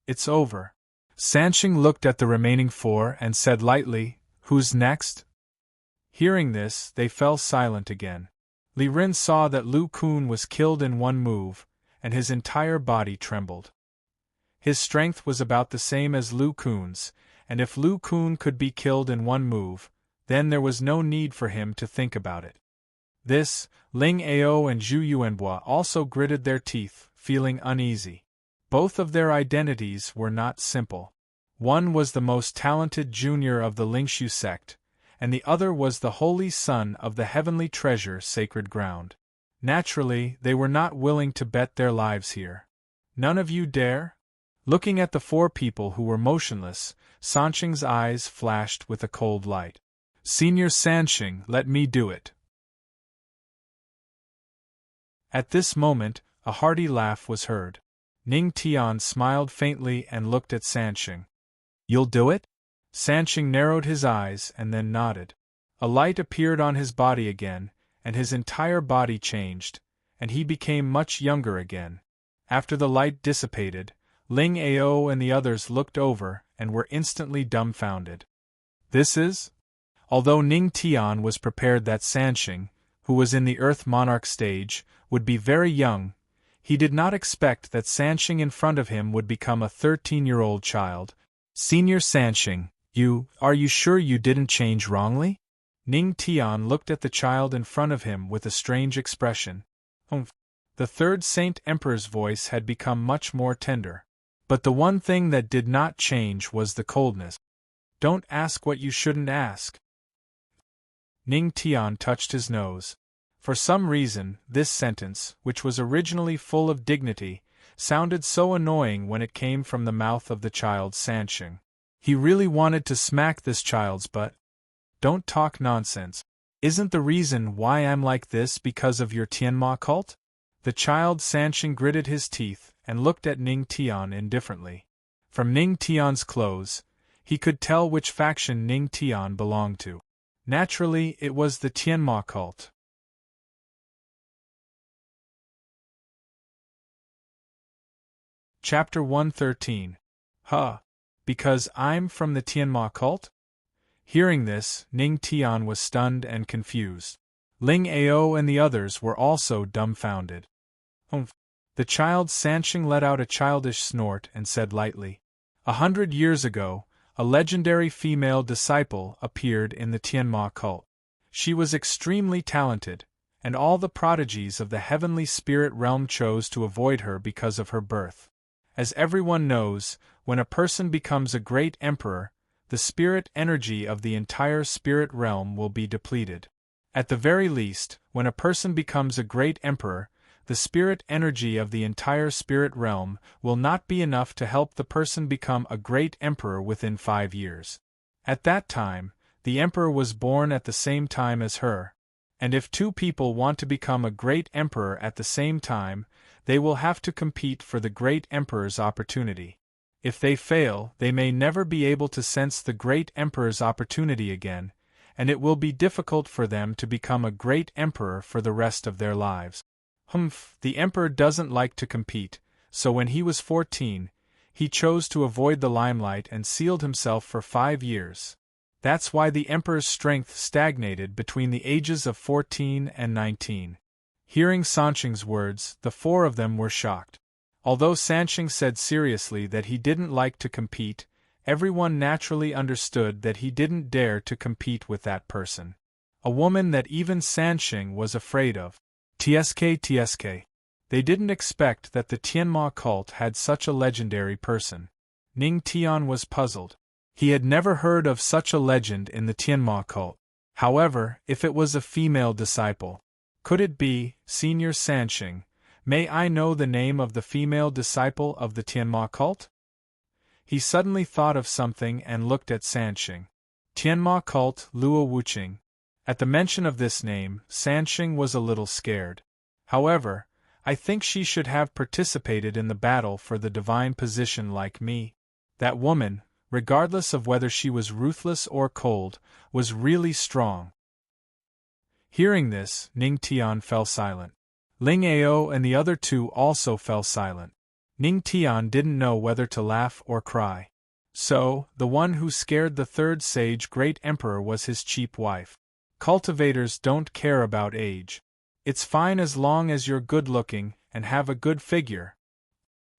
It's over. Sanqing looked at the remaining 4 and said lightly, "Who's next?" Hearing this, they fell silent again. Li Rin saw that Lu Kun was killed in one move, and his entire body trembled. His strength was about the same as Lu Kun's, and if Lu Kun could be killed in one move, then there was no need for him to think about it. This, Ling Ao and Zhu Yuanbua also gritted their teeth, feeling uneasy. Both of their identities were not simple. One was the most talented junior of the Lingshu sect, and the other was the holy son of the heavenly treasure sacred ground. Naturally, they were not willing to bet their lives here. None of you dare? Looking at the four people who were motionless, Sanxing's eyes flashed with a cold light. Senior Sanxing, let me do it. At this moment, a hearty laugh was heard. Ning Tian smiled faintly and looked at Sanxing. You'll do it? Sanxing narrowed his eyes and then nodded. A light appeared on his body again, and his entire body changed, and he became much younger again. After the light dissipated, Ling Ao and the others looked over and were instantly dumbfounded. This is? Although Ning Tian was prepared that Sanxing, who was in the Earth Monarch stage, would be very young, he did not expect that Sanxing in front of him would become a 13-year-old child. Senior Sanxing, are you sure you didn't change wrongly? Ning Tian looked at the child in front of him with a strange expression. The third Saint Emperor's voice had become much more tender. But the one thing that did not change was the coldness. Don't ask what you shouldn't ask. Ning Tian touched his nose. For some reason, this sentence, which was originally full of dignity, sounded so annoying when it came from the mouth of the child Sanxing. He really wanted to smack this child's butt. Don't talk nonsense. Isn't the reason why I'm like this because of your Tianma cult? The child Sanxing gritted his teeth and looked at Ning Tian indifferently. From Ning Tian's clothes, he could tell which faction Ning Tian belonged to. Naturally, it was the Tianma cult. Chapter 113. Because I'm from the Tianma cult? Hearing this, Ning Tian was stunned and confused. Ling Ao and the others were also dumbfounded. The child Sanxing let out a childish snort and said lightly, 100 years ago, a legendary female disciple appeared in the Tianma cult. She was extremely talented, and all the prodigies of the heavenly spirit realm chose to avoid her because of her birth. As everyone knows, when a person becomes a great emperor, the spirit energy of the entire spirit realm will be depleted. At the very least, when a person becomes a great emperor, the spirit energy of the entire spirit realm will not be enough to help the person become a great emperor within 5 years. At that time, the emperor was born at the same time as her, and if two people want to become a great emperor at the same time, they will have to compete for the great emperor's opportunity. If they fail, they may never be able to sense the great emperor's opportunity again, and it will be difficult for them to become a great emperor for the rest of their lives. The emperor doesn't like to compete, so when he was 14, he chose to avoid the limelight and sealed himself for 5 years. That's why the emperor's strength stagnated between the ages of 14 and 19. Hearing Sanxing's words, the four of them were shocked. Although Sanxing said seriously that he didn't like to compete, everyone naturally understood that he didn't dare to compete with that person. A woman that even Sanxing was afraid of. TSK. They didn't expect that the Tianma cult had such a legendary person. Ning Tian was puzzled. He had never heard of such a legend in the Tianma cult. However, if it was a female disciple, could it be, Senior Sanxing? May I know the name of the female disciple of the Tianma cult? He suddenly thought of something and looked at Sanxing. Tianma cult Luo Wuqing. At the mention of this name, Sanxing was a little scared. However, I think she should have participated in the battle for the divine position like me. That woman, regardless of whether she was ruthless or cold, was really strong. Hearing this, Ning Tian fell silent. Ling Ao and the other two also fell silent. Ning Tian didn't know whether to laugh or cry. So, the one who scared the third sage great emperor was his cheap wife. Cultivators don't care about age. It's fine as long as you're good-looking and have a good figure.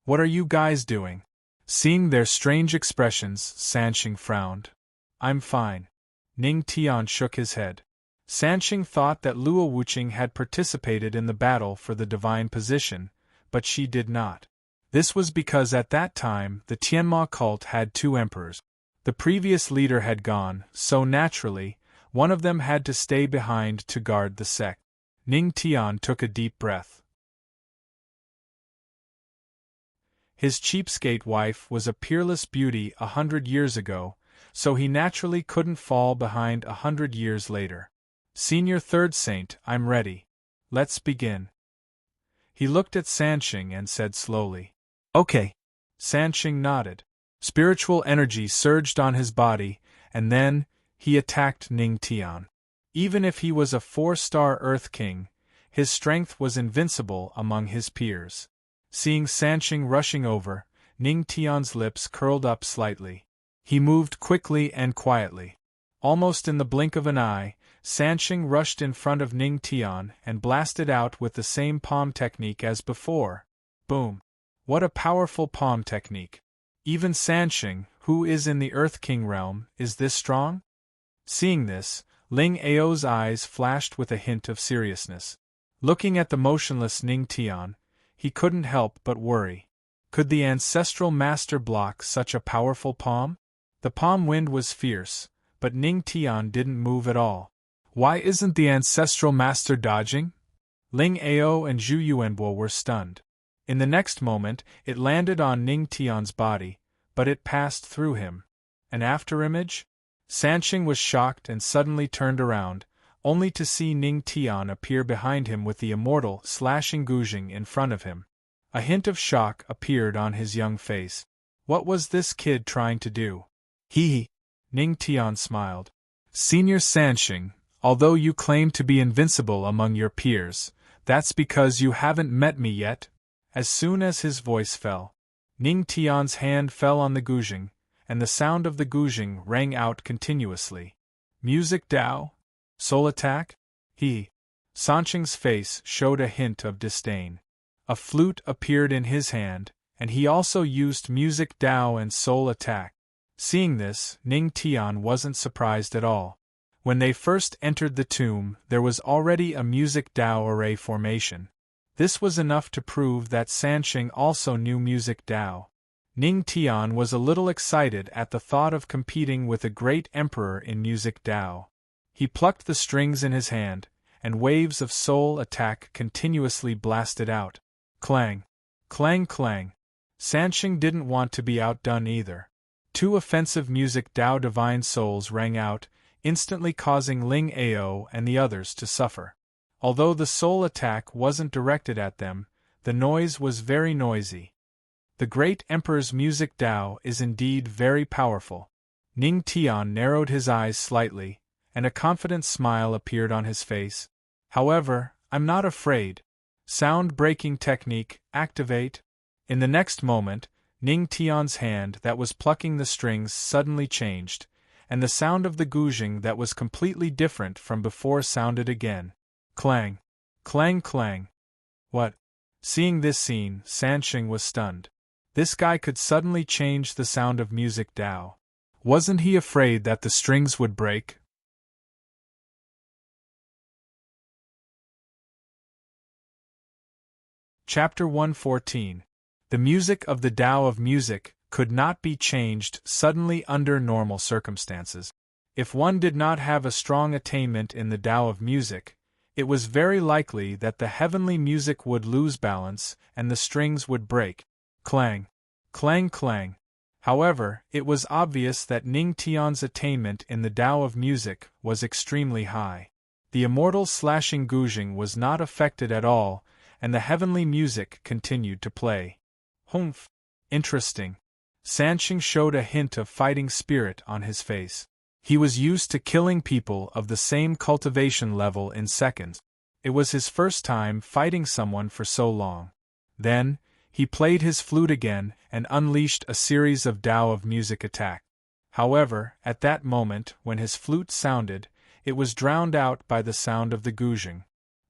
What are you guys doing? Seeing their strange expressions, Sansheng frowned. I'm fine. Ning Tian shook his head. Sansheng thought that Luo Wuqing had participated in the battle for the divine position, but she did not. This was because at that time the Tianma cult had two emperors. The previous leader had gone, so naturally, one of them had to stay behind to guard the sect. Ning Tian took a deep breath. His cheapskate wife was a peerless beauty 100 years ago, so he naturally couldn't fall behind 100 years later. Senior Third Saint, I'm ready. Let's begin. He looked at Sansheng and said slowly. Okay. Sansheng nodded. Spiritual energy surged on his body, and then, he attacked Ning Tian. Even if he was a 4-star Earth King, his strength was invincible among his peers. Seeing Sansheng rushing over, Ning Tian's lips curled up slightly. He moved quickly and quietly. Almost in the blink of an eye, Sansheng rushed in front of Ning Tian and blasted out with the same palm technique as before. Boom! What a powerful palm technique! Even Sansheng, who is in the Earth King realm, is this strong? Seeing this, Ling Ao's eyes flashed with a hint of seriousness. Looking at the motionless Ning Tian, he couldn't help but worry. Could the ancestral master block such a powerful palm? The palm wind was fierce, but Ning Tian didn't move at all. Why isn't the ancestral master dodging? Ling Ao and Zhu Yuanbo were stunned. In the next moment, it landed on Ning Tian's body, but it passed through him. An afterimage? Sansheng was shocked and suddenly turned around, only to see Ning Tian appear behind him with the immortal slashing Guzheng in front of him. A hint of shock appeared on his young face. What was this kid trying to do? He. Ning Tian smiled. Senior Sansheng, although you claim to be invincible among your peers, that's because you haven't met me yet. As soon as his voice fell, Ning Tian's hand fell on the Guzheng, and the sound of the Guzheng rang out continuously. Music Dao? Soul attack? Sansheng's face showed a hint of disdain. A flute appeared in his hand, and he also used music Dao and soul attack. Seeing this, Ning Tian wasn't surprised at all. When they first entered the tomb, there was already a music Dao array formation. This was enough to prove that Sansheng also knew music Dao. Ning Tian was a little excited at the thought of competing with a great emperor in music Dao. He plucked the strings in his hand, and waves of soul attack continuously blasted out. Clang! Clang clang! Sansheng didn't want to be outdone either. Two offensive music Dao divine souls rang out, instantly causing Ling Ao and the others to suffer. Although the soul attack wasn't directed at them, the noise was very noisy. The great emperor's music Dao is indeed very powerful. Ning Tian narrowed his eyes slightly, and a confident smile appeared on his face. However, I'm not afraid. Sound-breaking technique, activate. In the next moment, Ning Tian's hand that was plucking the strings suddenly changed, and the sound of the Guzheng that was completely different from before sounded again. Clang! Clang clang! What? Seeing this scene, Sansheng was stunned. This guy could suddenly change the sound of music Dao. Wasn't he afraid that the strings would break? Chapter 114. The music of the Tao of music could not be changed suddenly under normal circumstances. If one did not have a strong attainment in the Tao of music, it was very likely that the heavenly music would lose balance and the strings would break. Clang! Clang clang! However, it was obvious that Ning Tian's attainment in the Tao of music was extremely high. The immortal slashing Guzheng was not affected at all, and the heavenly music continued to play. Humph! Interesting. Sansheng showed a hint of fighting spirit on his face. He was used to killing people of the same cultivation level in seconds. It was his first time fighting someone for so long. Then, he played his flute again and unleashed a series of Tao of music attacks. However, at that moment when his flute sounded, it was drowned out by the sound of the guzheng.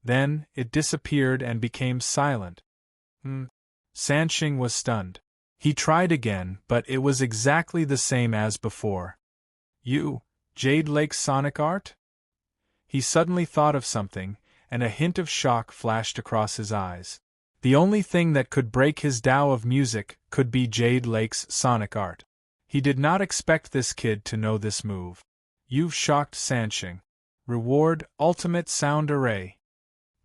Then, it disappeared and became silent. Sansheng was stunned. He tried again, but it was exactly the same as before. You, Jade Lake's sonic art? He suddenly thought of something, and a hint of shock flashed across his eyes. The only thing that could break his Tao of music could be Jade Lake's sonic art. He did not expect this kid to know this move. You've shocked Sansheng. Reward: Ultimate Sound Array.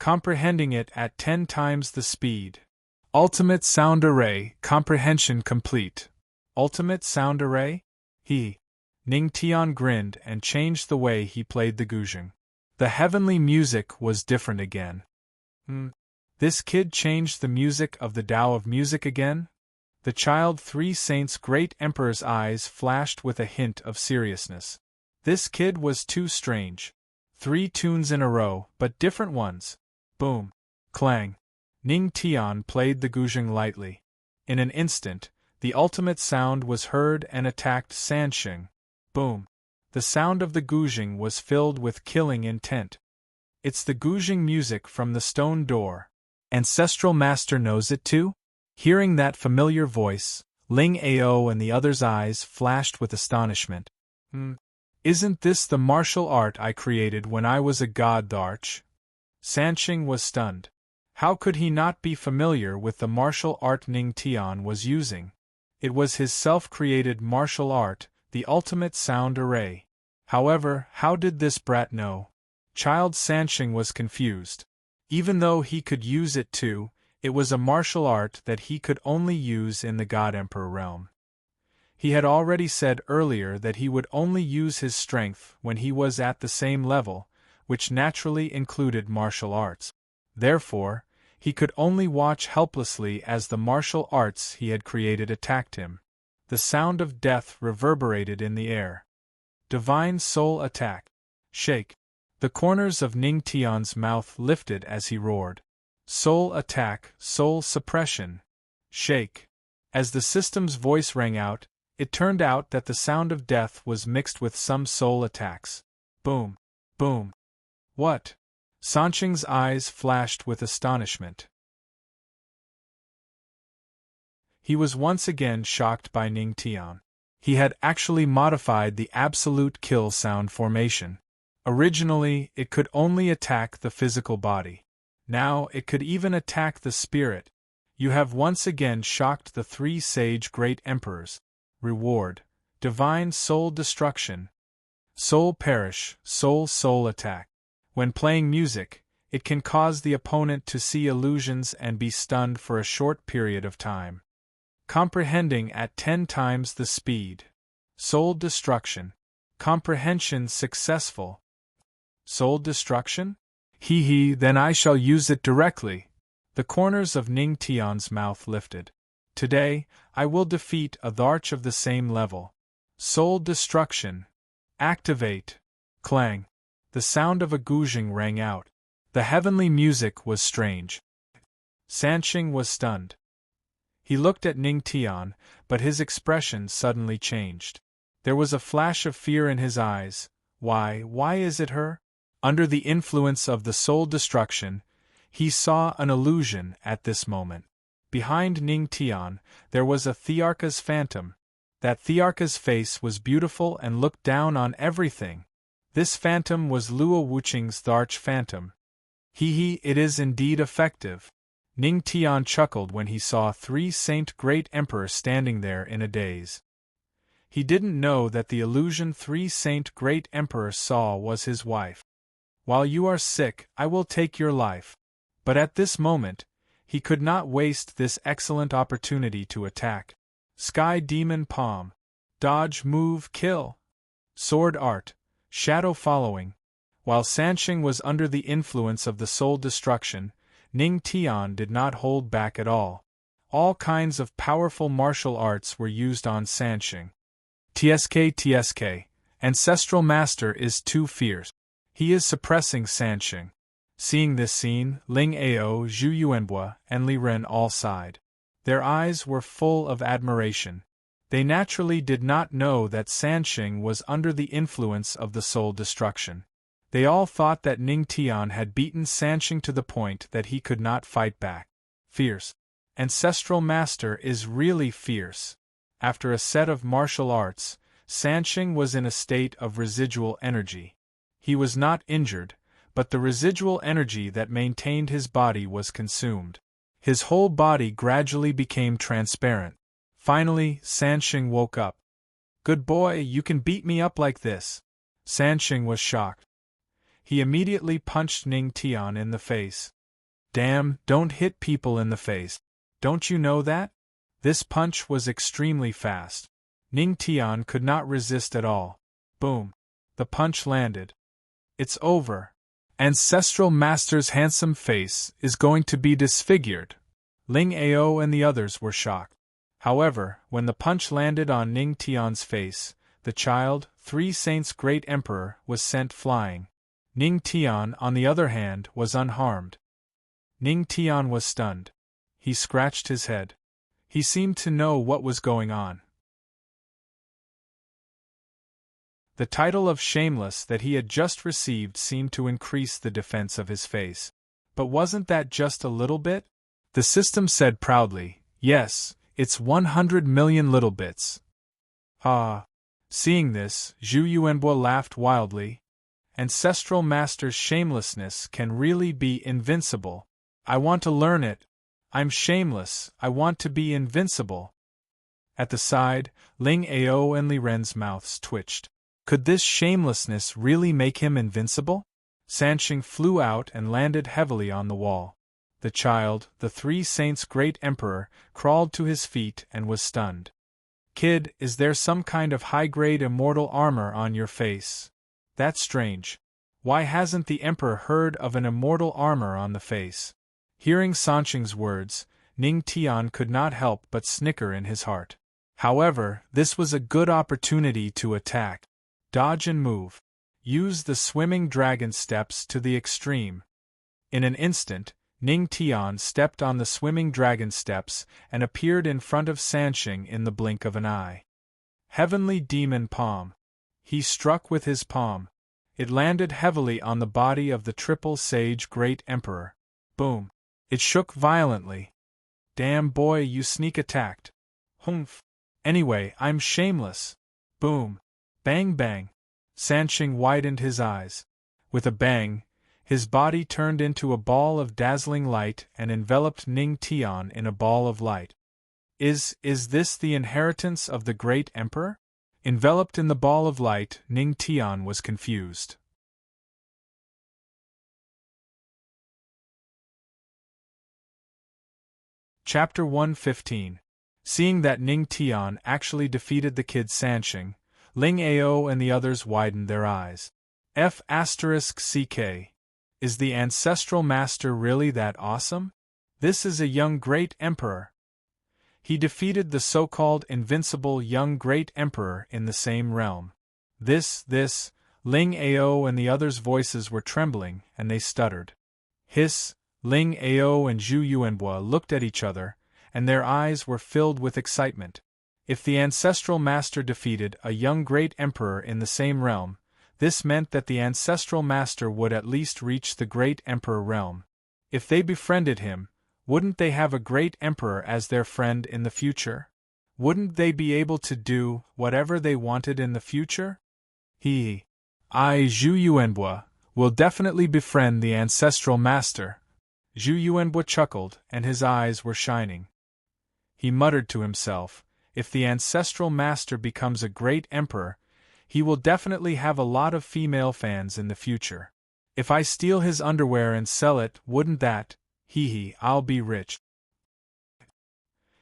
Comprehending it at 10 times the speed. Ultimate Sound Array, comprehension complete. Ultimate Sound Array? Ning Tian grinned and changed the way he played the guzheng. The heavenly music was different again. This kid changed the music of the Tao of music again? The child Three Saints' great emperor's eyes flashed with a hint of seriousness. This kid was too strange. 3 tunes in a row, but different ones. Boom. Clang. Ning Tian played the guzheng lightly. In an instant, the ultimate sound was heard and attacked Sansheng. Boom. The sound of the guzheng was filled with killing intent. It's the guzheng music from the stone door. Ancestral Master knows it too? Hearing that familiar voice, Ling Ao and the other's eyes flashed with astonishment. Isn't this the martial art I created when I was a god? Sansheng was stunned. How could he not be familiar with the martial art Ning Tian was using? It was his self-created martial art, the ultimate sound array. However, how did this brat know? Child Sansheng was confused. Even though he could use it too, it was a martial art that he could only use in the God Emperor realm. He had already said earlier that he would only use his strength when he was at the same level, which naturally included martial arts. Therefore, he could only watch helplessly as the martial arts he had created attacked him. The sound of death reverberated in the air. Divine Soul Attack. Shake. The corners of Ning Tian's mouth lifted as he roared. Soul Attack, Soul Suppression. Shake. As the system's voice rang out, it turned out that the sound of death was mixed with some soul attacks. Boom. Boom. What? Sansheng's eyes flashed with astonishment. He was once again shocked by Ning Tian. He had actually modified the absolute kill sound formation. Originally, it could only attack the physical body. Now it could even attack the spirit. You have once again shocked the 3 sage great emperors. Reward: Divine Soul Destruction. Soul Perish, Soul Attack. When playing music, it can cause the opponent to see illusions and be stunned for a short period of time. Comprehending at 10 times the speed. Soul Destruction. Comprehension successful. Soul Destruction? Then I shall use it directly. The corners of Ning Tian's mouth lifted. Today, I will defeat a Dharch of the same level. Soul Destruction. Activate. Clang. The sound of a guzheng rang out. The heavenly music was strange. Sansheng was stunned. He looked at Ning Tian, but his expression suddenly changed. There was a flash of fear in his eyes. Why is it her? Under the influence of the soul destruction, he saw an illusion at this moment. Behind Ning Tian, there was a Thearka's phantom. That Thearka's face was beautiful and looked down on everything. This phantom was Luo Wuqing's Dharch phantom. It is indeed effective. Ning Tian chuckled when he saw 3 Saint Great Emperor standing there in a daze. He didn't know that the illusion 3 Saint Great Emperor saw was his wife. While you are sick, I will take your life. But at this moment, he could not waste this excellent opportunity to attack. Sky Demon Palm. Dodge, move, kill. Sword Art. Shadow following. While Sansheng was under the influence of the soul destruction, Ning Tian did not hold back at all. All kinds of powerful martial arts were used on Sansheng. TSK. Ancestral Master is too fierce. He is suppressing Sansheng. Seeing this scene, Ling Ao, Zhu Yuanbua, and Li Ren all sighed. Their eyes were full of admiration. They naturally did not know that Sansheng was under the influence of the soul destruction. They all thought that Ning Tian had beaten Sansheng to the point that he could not fight back. Fierce. Ancestral Master is really fierce. After a set of martial arts, Sansheng was in a state of residual energy. He was not injured, but the residual energy that maintained his body was consumed. His whole body gradually became transparent. Finally, Sansheng woke up. "Good boy, you can beat me up like this." Sansheng was shocked. He immediately punched Ning Tian in the face. "Damn, don't hit people in the face. Don't you know that?" This punch was extremely fast. Ning Tian could not resist at all. Boom. The punch landed. "It's over. Ancestral Master's handsome face is going to be disfigured." Ling Ao and the others were shocked. However, when the punch landed on Ning Tian's face, the child, Three Saints' great emperor, was sent flying. Ning Tian, on the other hand, was unharmed. Ning Tian was stunned. He scratched his head. He seemed to know what was going on. The title of Shameless that he had just received seemed to increase the defense of his face. But wasn't that just a little bit? The system said proudly, "Yes, it's 100 million little bits." Ah! Seeing this, Zhu Yuanbo laughed wildly. Ancestral Master's shamelessness can really be invincible. I want to learn it. I'm shameless, I want to be invincible. At the side, Ling Ao and Li Ren's mouths twitched. Could this shamelessness really make him invincible? Sansheng flew out and landed heavily on the wall. The child, the Three Saints' great emperor, crawled to his feet and was stunned. "Kid, is there some kind of high-grade immortal armor on your face? That's strange. Why hasn't the emperor heard of an immortal armor on the face?" Hearing Sansheng's words, Ning Tian could not help but snicker in his heart. However, this was a good opportunity to attack. Dodge and move. Use the swimming dragon steps to the extreme. In an instant, Ning Tian stepped on the swimming dragon steps and appeared in front of Sansheng in the blink of an eye. Heavenly Demon Palm. He struck with his palm. It landed heavily on the body of the Triple Sage Great Emperor. Boom. It shook violently. "Damn boy, you sneak attacked." "Humph. Anyway, I'm shameless." Boom. Bang bang. Sansheng widened his eyes. With a bang, his body turned into a ball of dazzling light and enveloped Ning Tian in a ball of light. Is this the inheritance of the great emperor? Enveloped in the ball of light, Ning Tian was confused. Chapter 115. Seeing that Ning Tian actually defeated the kid Sansheng, Ling Ao and the others widened their eyes. F***CK. Is the Ancestral Master really that awesome? This is a young great emperor. He defeated the so-called invincible young great emperor in the same realm. This, Ling Ao and the others' voices were trembling, and they stuttered. Hiss, Ling Ao and Zhu Yuanbo looked at each other, and their eyes were filled with excitement. If the Ancestral Master defeated a young great emperor in the same realm, this meant that the Ancestral Master would at least reach the great emperor realm. If they befriended him, wouldn't they have a great emperor as their friend in the future? Wouldn't they be able to do whatever they wanted in the future? I, Zhu Yuanbo, will definitely befriend the Ancestral Master. Zhu Yuanbo chuckled, and his eyes were shining. He muttered to himself, if the Ancestral Master becomes a great emperor, he will definitely have a lot of female fans in the future. If I steal his underwear and sell it, wouldn't that, I'll be rich.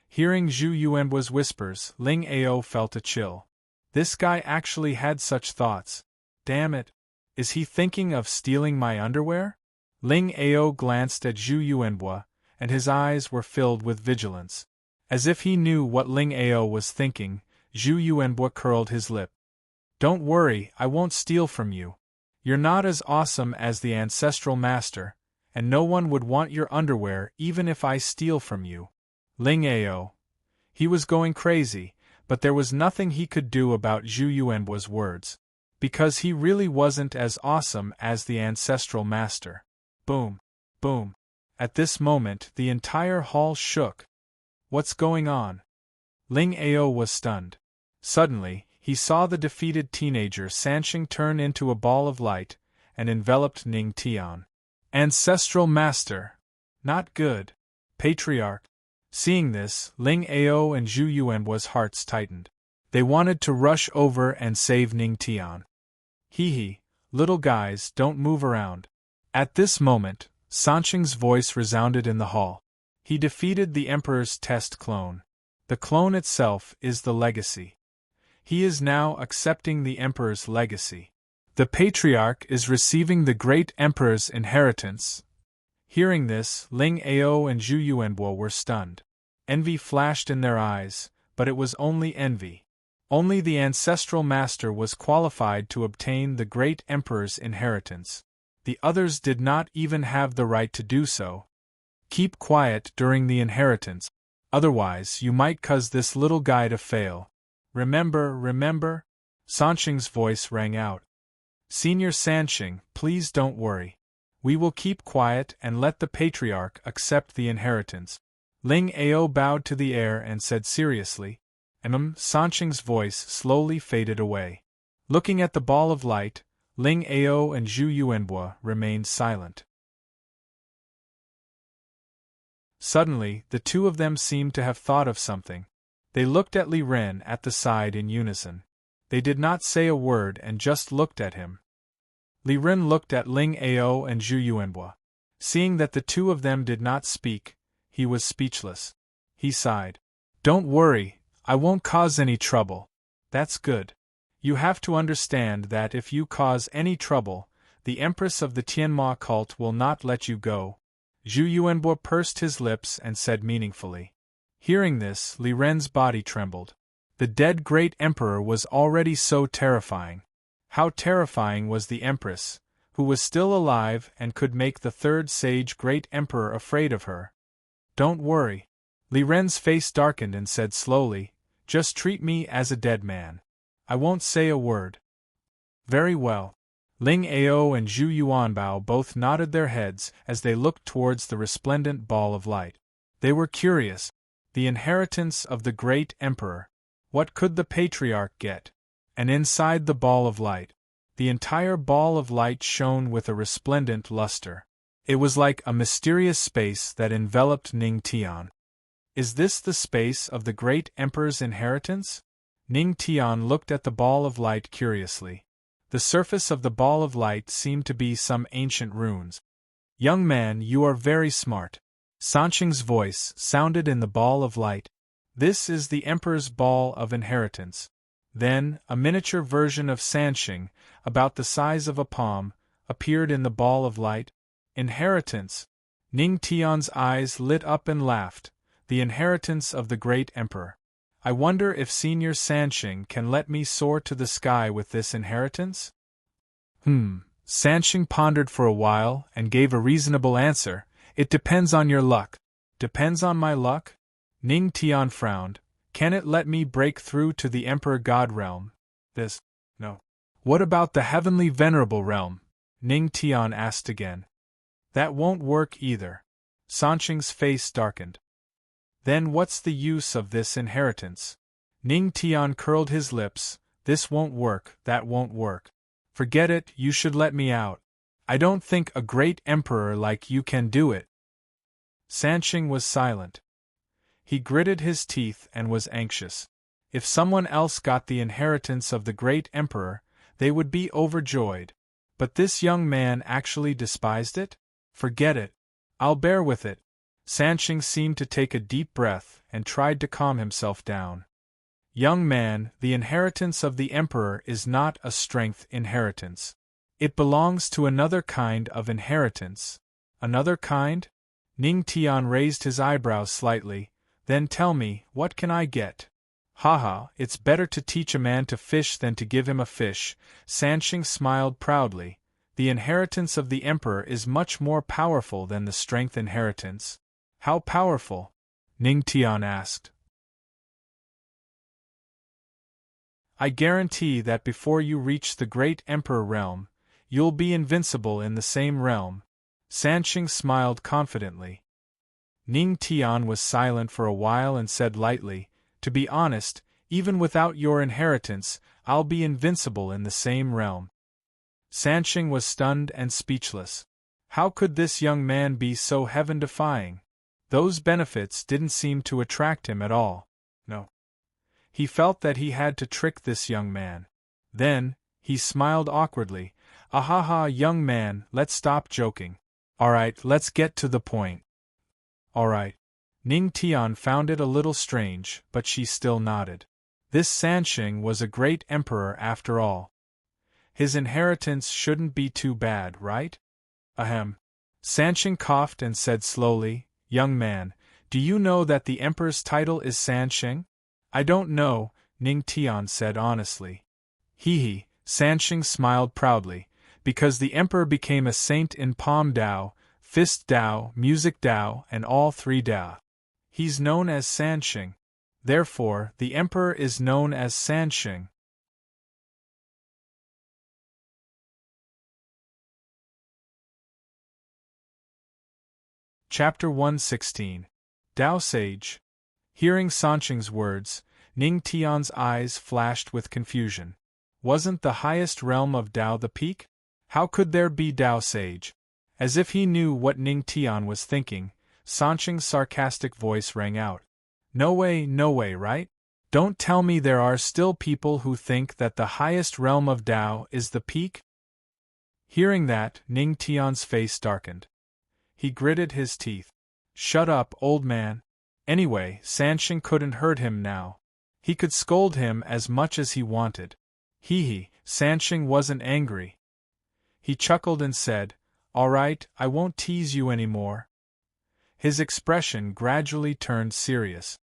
Hearing Zhu Yuanbo's whispers, Ling Ao felt a chill. This guy actually had such thoughts. Damn it. Is he thinking of stealing my underwear? Ling Ao glanced at Zhu Yuanbo, and his eyes were filled with vigilance. As if he knew what Ling Ao was thinking, Zhu Yuanbo curled his lip. Don't worry, I won't steal from you. You're not as awesome as the Ancestral Master, and no one would want your underwear even if I steal from you. Ling Ao. He was going crazy, but there was nothing he could do about Zhu Yuanbo's words. Because he really wasn't as awesome as the ancestral master. Boom. Boom. At this moment, the entire hall shook. What's going on? Ling Ao was stunned. Suddenly, he saw the defeated teenager Sansheng turn into a ball of light and enveloped Ning Tian. Ancestral master. Not good. Patriarch. Seeing this, Ling Ao and Zhu Yuanhua's hearts tightened. They wanted to rush over and save Ning Tian. Hee, little guys, don't move around. At this moment, Sansheng's voice resounded in the hall. He defeated the Emperor's test clone. The clone itself is the legacy. He is now accepting the Emperor's legacy. The Patriarch is receiving the great Emperor's inheritance. Hearing this, Ling Ao and Zhu Yuanhua were stunned. Envy flashed in their eyes, but it was only envy. Only the ancestral master was qualified to obtain the great Emperor's inheritance. The others did not even have the right to do so. Keep quiet during the inheritance, otherwise you might cause this little guy to fail. Remember? Sansheng's voice rang out. Senior Sansheng, please don't worry. We will keep quiet and let the Patriarch accept the inheritance. Ling Ao bowed to the air and said seriously. Sansheng's voice slowly faded away. Looking at the ball of light, Ling Ao and Zhu Yuanhua remained silent. Suddenly, the two of them seemed to have thought of something. They looked at Li Ren at the side in unison. They did not say a word and just looked at him. Li Ren looked at Ling Ao and Zhu Yuanhua. Seeing that the two of them did not speak, he was speechless. He sighed. Don't worry, I won't cause any trouble. That's good. You have to understand that if you cause any trouble, the Empress of the Tianma cult will not let you go. Zhu Yuanhua pursed his lips and said meaningfully. Hearing this, Li Ren's body trembled. The dead great emperor was already so terrifying. How terrifying was the Empress, who was still alive and could make the third sage great emperor afraid of her. Don't worry. Li Ren's face darkened and said slowly, just treat me as a dead man. I won't say a word. Very well. Ling Ao and Zhu Yuanbao both nodded their heads as they looked towards the resplendent ball of light. They were curious. The inheritance of the great emperor. What could the Patriarch get? And inside the ball of light, the entire ball of light shone with a resplendent luster. It was like a mysterious space that enveloped Ning Tian. Is this the space of the great emperor's inheritance? Ning Tian looked at the ball of light curiously. The surface of the ball of light seemed to be some ancient runes. Young man, you are very smart. Sansheng's voice sounded in the ball of light. This is the Emperor's ball of inheritance. Then, a miniature version of Sansheng, about the size of a palm, appeared in the ball of light. Inheritance. Ning Tian's eyes lit up and laughed. The inheritance of the great emperor. I wonder if Senior Sansheng can let me soar to the sky with this inheritance? Sansheng pondered for a while and gave a reasonable answer. It depends on your luck. Depends on my luck? Ning Tian frowned. Can it let me break through to the Emperor God realm? No. What about the heavenly venerable realm? Ning Tian asked again. That won't work either. Sansheng's face darkened. Then what's the use of this inheritance? Ning Tian curled his lips. This won't work, that won't work. Forget it, you should let me out. I don't think a great emperor like you can do it. Sansheng was silent. He gritted his teeth and was anxious. If someone else got the inheritance of the great emperor, they would be overjoyed. But this young man actually despised it? Forget it. I'll bear with it. Sansheng seemed to take a deep breath and tried to calm himself down. Young man, the inheritance of the emperor is not a strength inheritance. It belongs to another kind of inheritance. Another kind? Ning Tian raised his eyebrows slightly. Then tell me, what can I get? Haha, it's better to teach a man to fish than to give him a fish. Sansheng smiled proudly. The inheritance of the emperor is much more powerful than the strength inheritance. How powerful? Ning Tian asked. I guarantee that before you reach the great Emperor realm, you'll be invincible in the same realm. Sansheng smiled confidently. Ning Tian was silent for a while and said lightly, to be honest, even without your inheritance, I'll be invincible in the same realm. Sansheng was stunned and speechless. How could this young man be so heaven-defying? Those benefits didn't seem to attract him at all. No. He felt that he had to trick this young man. Then, he smiled awkwardly. Ahaha, young man, let's stop joking. Alright, let's get to the point. Alright. Ning Tian found it a little strange, but she still nodded. This Sansheng was a great emperor after all. His inheritance shouldn't be too bad, right? Ahem. Sansheng coughed and said slowly, young man, do you know that the emperor's title is Sansheng? I don't know, Ning Tian said honestly. Hee, Sansheng smiled proudly, because the emperor became a saint in Palm Dao, Fist Dao, Music Dao, and all three Dao. He's known as Sansheng. Therefore, the emperor is known as Sansheng. Chapter 116. Dao Sage. Hearing Sansheng's words, Ning Tian's eyes flashed with confusion. Wasn't the highest realm of Dao the peak? How could there be Dao Sage? As if he knew what Ning Tian was thinking, Sansheng's sarcastic voice rang out. No way, right? Don't tell me there are still people who think that the highest realm of Dao is the peak? Hearing that, Ning Tian's face darkened. He gritted his teeth. Shut up, old man. Anyway, Sansheng couldn't hurt him now. He could scold him as much as he wanted. Sansheng wasn't angry. He chuckled and said, all right, I won't tease you anymore. His expression gradually turned serious.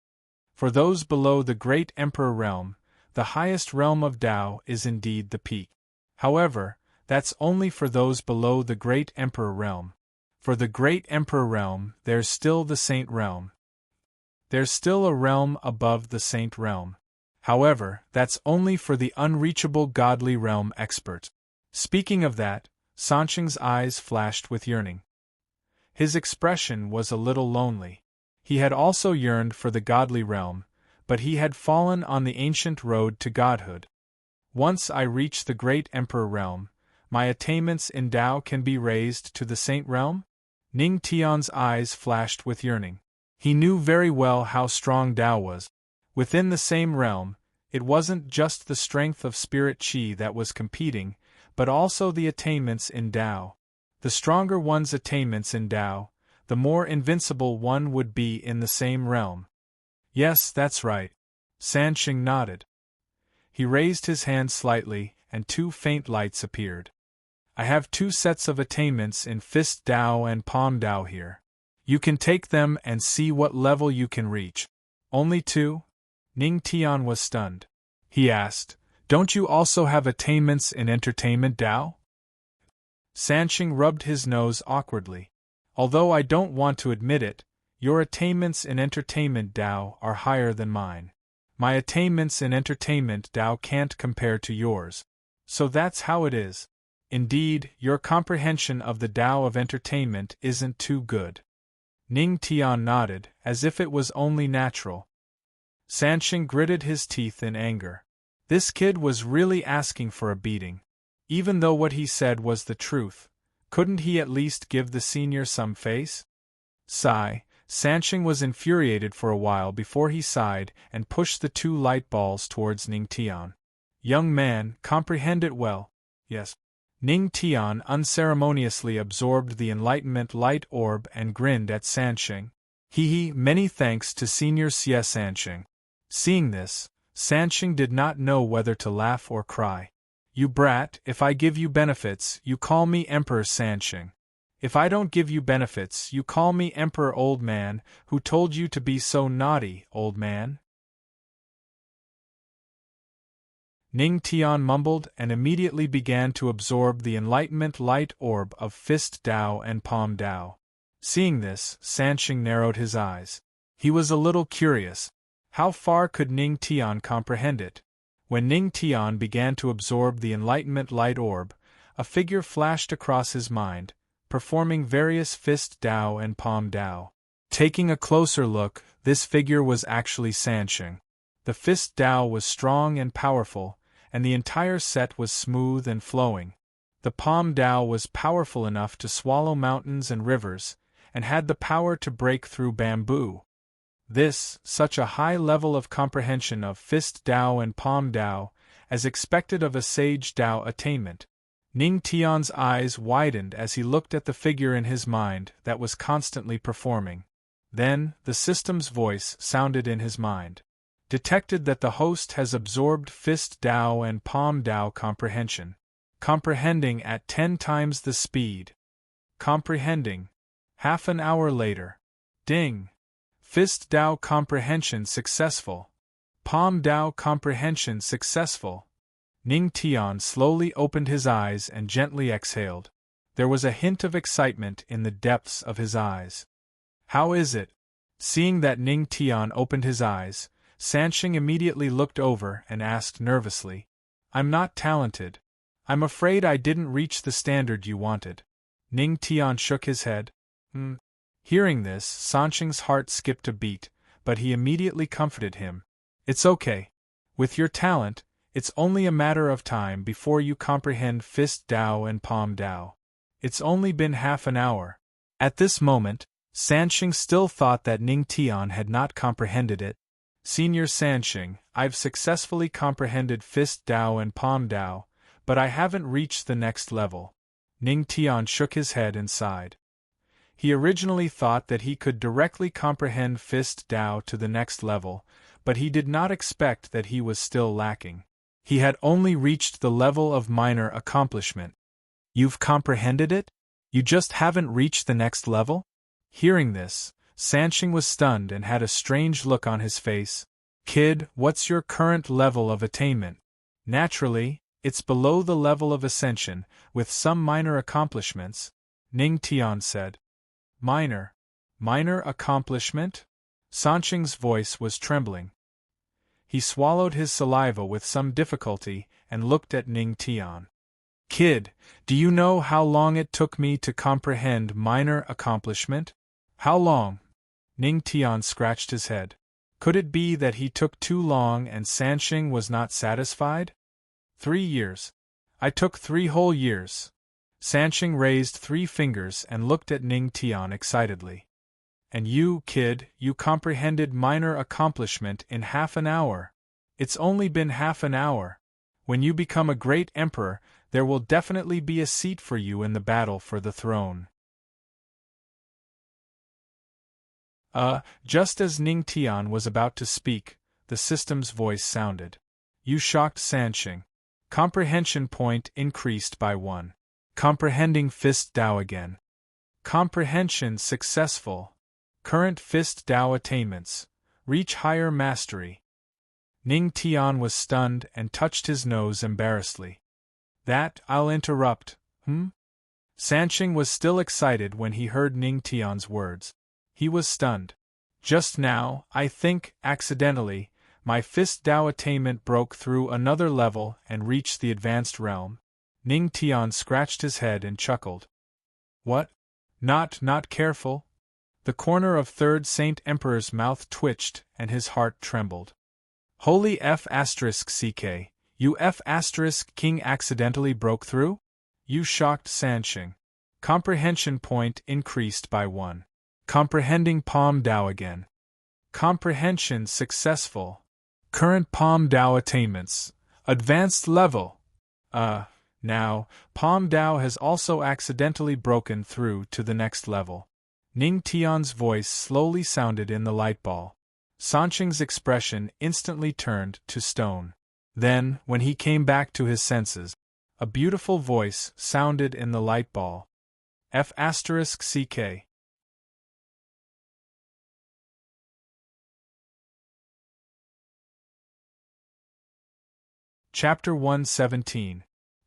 For those below the great Emperor realm, the highest realm of Dao is indeed the peak. However, that's only for those below the great Emperor realm. For the great Emperor realm, there's still the Saint realm. There's still a realm above the Saint realm. However, that's only for the unreachable godly realm expert. Speaking of that, Sansheng's eyes flashed with yearning. His expression was a little lonely. He had also yearned for the godly realm, but he had fallen on the ancient road to godhood. Once I reach the great Emperor realm, my attainments in Dao can be raised to the Saint realm? Ning Tian's eyes flashed with yearning. He knew very well how strong Dao was. Within the same realm, it wasn't just the strength of spirit qi that was competing, but also the attainments in Dao. The stronger one's attainments in Dao, the more invincible one would be in the same realm. Yes, that's right. Sansheng nodded. He raised his hand slightly, and two faint lights appeared. I have 2 sets of attainments in Fist Dao and Palm Dao here. You can take them and see what level you can reach. Only 2? Ning Tian was stunned. He asked, don't you also have attainments in Entertainment Dao? Sansheng rubbed his nose awkwardly. Although I don't want to admit it, your attainments in Entertainment Dao are higher than mine. My attainments in Entertainment Dao can't compare to yours. So that's how it is. Indeed, your comprehension of the Dao of entertainment isn't too good. Ning Tian nodded, as if it was only natural. Sansheng gritted his teeth in anger. This kid was really asking for a beating. Even though what he said was the truth, couldn't he at least give the senior some face? Sigh. Sansheng was infuriated for a while before he sighed and pushed the 2 light balls towards Ning Tian. Young man, comprehend it well. Yes. Ning Tian unceremoniously absorbed the enlightenment light orb and grinned at Sansheng. Many thanks to Senior Xie Sansheng. Seeing this, Sansheng did not know whether to laugh or cry. You brat, if I give you benefits, you call me Emperor Sansheng. If I don't give you benefits, you call me Emperor Old Man. Who told you to be so naughty, old man? Ning Tian mumbled and immediately began to absorb the enlightenment light orb of Fist Dao and Palm Dao. Seeing this, Sansheng narrowed his eyes. He was a little curious. How far could Ning Tian comprehend it? When Ning Tian began to absorb the enlightenment light orb, a figure flashed across his mind, performing various fist Dao and palm Dao. Taking a closer look, this figure was actually Sansheng. The fist Dao was strong and powerful, and the entire set was smooth and flowing. The palm Dao was powerful enough to swallow mountains and rivers, and had the power to break through bamboo. Such a high level of comprehension of fist Dao and palm Dao, as expected of a sage Dao attainment. Ning Tian's eyes widened as he looked at the figure in his mind that was constantly performing. Then, the system's voice sounded in his mind. Detected that the host has absorbed fist Dao and palm Dao comprehension. Comprehending at 10 times the speed. Comprehending. Half an hour later. Ding! Fist Dao comprehension successful. Palm Dao comprehension successful. Ning Tian slowly opened his eyes and gently exhaled. There was a hint of excitement in the depths of his eyes. How is it? Seeing that Ning Tian opened his eyes, Sansheng immediately looked over and asked nervously, "I'm not talented. I'm afraid I didn't reach the standard you wanted." Ning Tian shook his head. Hearing this, Sansheng's heart skipped a beat, but he immediately comforted him. "It's okay. With your talent, it's only a matter of time before you comprehend fist Dao and palm Dao. It's only been half an hour." At this moment, Sansheng still thought that Ning Tian had not comprehended it. "Senior Sansheng, I've successfully comprehended fist Dao and palm Dao, but I haven't reached the next level." Ning Tian shook his head and sighed. He originally thought that he could directly comprehend fist Dao to the next level, but he did not expect that he was still lacking. He had only reached the level of minor accomplishment. "You've comprehended it? You just haven't reached the next level?" Hearing this, Sansheng was stunned and had a strange look on his face. "Kid, what's your current level of attainment?" "Naturally, it's below the level of ascension, with some minor accomplishments," Ning Tian said. Minor accomplishment? Sansheng's voice was trembling. He swallowed his saliva with some difficulty and looked at Ning Tian. "Kid, do you know how long it took me to comprehend minor accomplishment?" "How long?" Ning Tian scratched his head. Could it be that he took too long and Sansheng was not satisfied? 3 years. I took 3 whole years. Sansheng raised 3 fingers and looked at Ning Tian excitedly. "And you, kid, you comprehended minor accomplishment in half an hour. It's only been half an hour. When you become a great emperor, there will definitely be a seat for you in the battle for the throne." Just as Ning Tian was about to speak, the system's voice sounded. "You shocked Sansheng. Comprehension point increased by 1. Comprehending fist Dao again. Comprehension successful. Current fist Dao attainments. Reach higher mastery." Ning Tian was stunned and touched his nose embarrassedly. I'll interrupt. Sansheng was still excited when he heard Ning Tian's words. He was stunned. "Just now, I think, accidentally, my fist Dao attainment broke through another level and reached the advanced realm." Ning Tian scratched his head and chuckled. "What? Not careful?" The corner of Third Saint Emperor's mouth twitched and his heart trembled. "Holy F***ck, you F***king accidentally broke through? You shocked Sansheng. Comprehension point increased by 1. Comprehending palm Dao again. Comprehension successful. Current palm Dao attainments. Advanced level. Now, palm Dao has also accidentally broken through to the next level." Ning Tian's voice slowly sounded in the light ball. Sansheng's expression instantly turned to stone. Then, when he came back to his senses, a beautiful voice sounded in the light ball. F***ck. Chapter 117.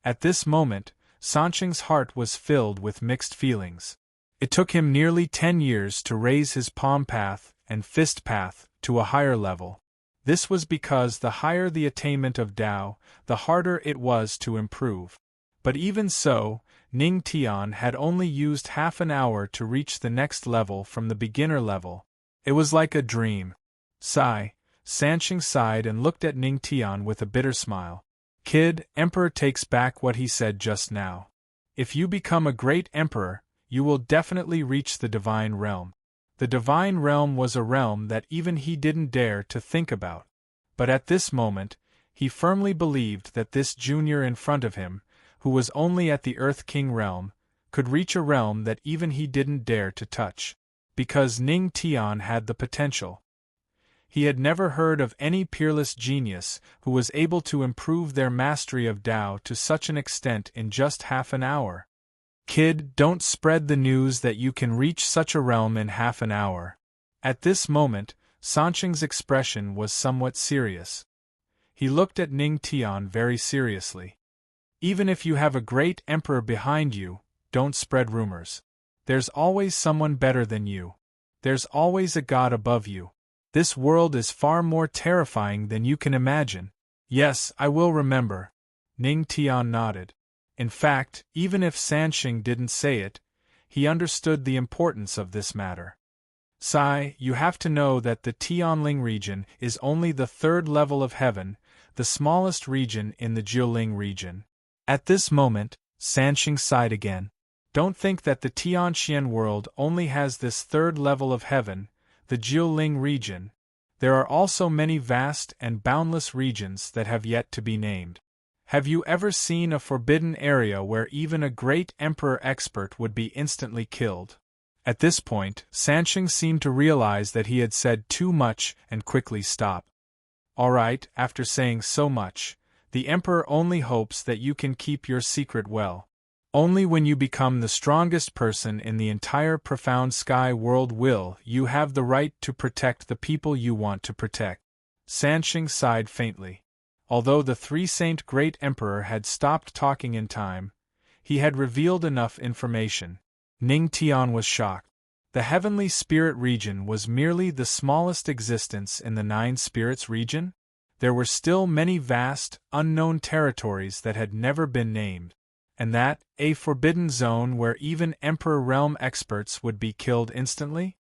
At this moment, Sansheng's heart was filled with mixed feelings. It took him nearly 10 years to raise his palm path and fist path to a higher level. This was because the higher the attainment of Tao, the harder it was to improve. But even so, Ning Tian had only used half an hour to reach the next level from the beginner level. It was like a dream. Sigh. Sansheng sighed and looked at Ning Tian with a bitter smile. Kid, Emperor takes back what he said just now. If you become a great emperor, you will definitely reach the divine realm. The divine realm was a realm that even he didn't dare to think about. But at this moment, he firmly believed that this junior in front of him, who was only at the Earth King realm, could reach a realm that even he didn't dare to touch. Because Ning Tian had the potential. He had never heard of any peerless genius who was able to improve their mastery of Tao to such an extent in just half an hour. Kid, don't spread the news that you can reach such a realm in half an hour. At this moment, Sansheng's expression was somewhat serious. He looked at Ning Tian very seriously. Even if you have a great emperor behind you, don't spread rumors. There's always someone better than you. There's always a god above you. This world is far more terrifying than you can imagine. Yes, I will remember. Ning Tian nodded. In fact, even if Sansheng didn't say it, he understood the importance of this matter. Sai, you have to know that the Tianling region is only the third level of heaven, the smallest region in the Jiuling region. At this moment, Sansheng sighed again. Don't think that the Tianxian world only has this third level of heaven, the Jiuling region. There are also many vast and boundless regions that have yet to be named. Have you ever seen a forbidden area where even a great emperor expert would be instantly killed? At this point, Sansheng seemed to realize that he had said too much and quickly stopped. All right, after saying so much, the emperor only hopes that you can keep your secret well. Only when you become the strongest person in the entire profound sky world will you have the right to protect the people you want to protect. Sansheng sighed faintly. Although the three-saint great emperor had stopped talking in time, he had revealed enough information. Ning Tian was shocked. The heavenly spirit region was merely the smallest existence in the nine spirits region? There were still many vast, unknown territories that had never been named. And that, a forbidden zone where even Emperor Realm experts would be killed instantly?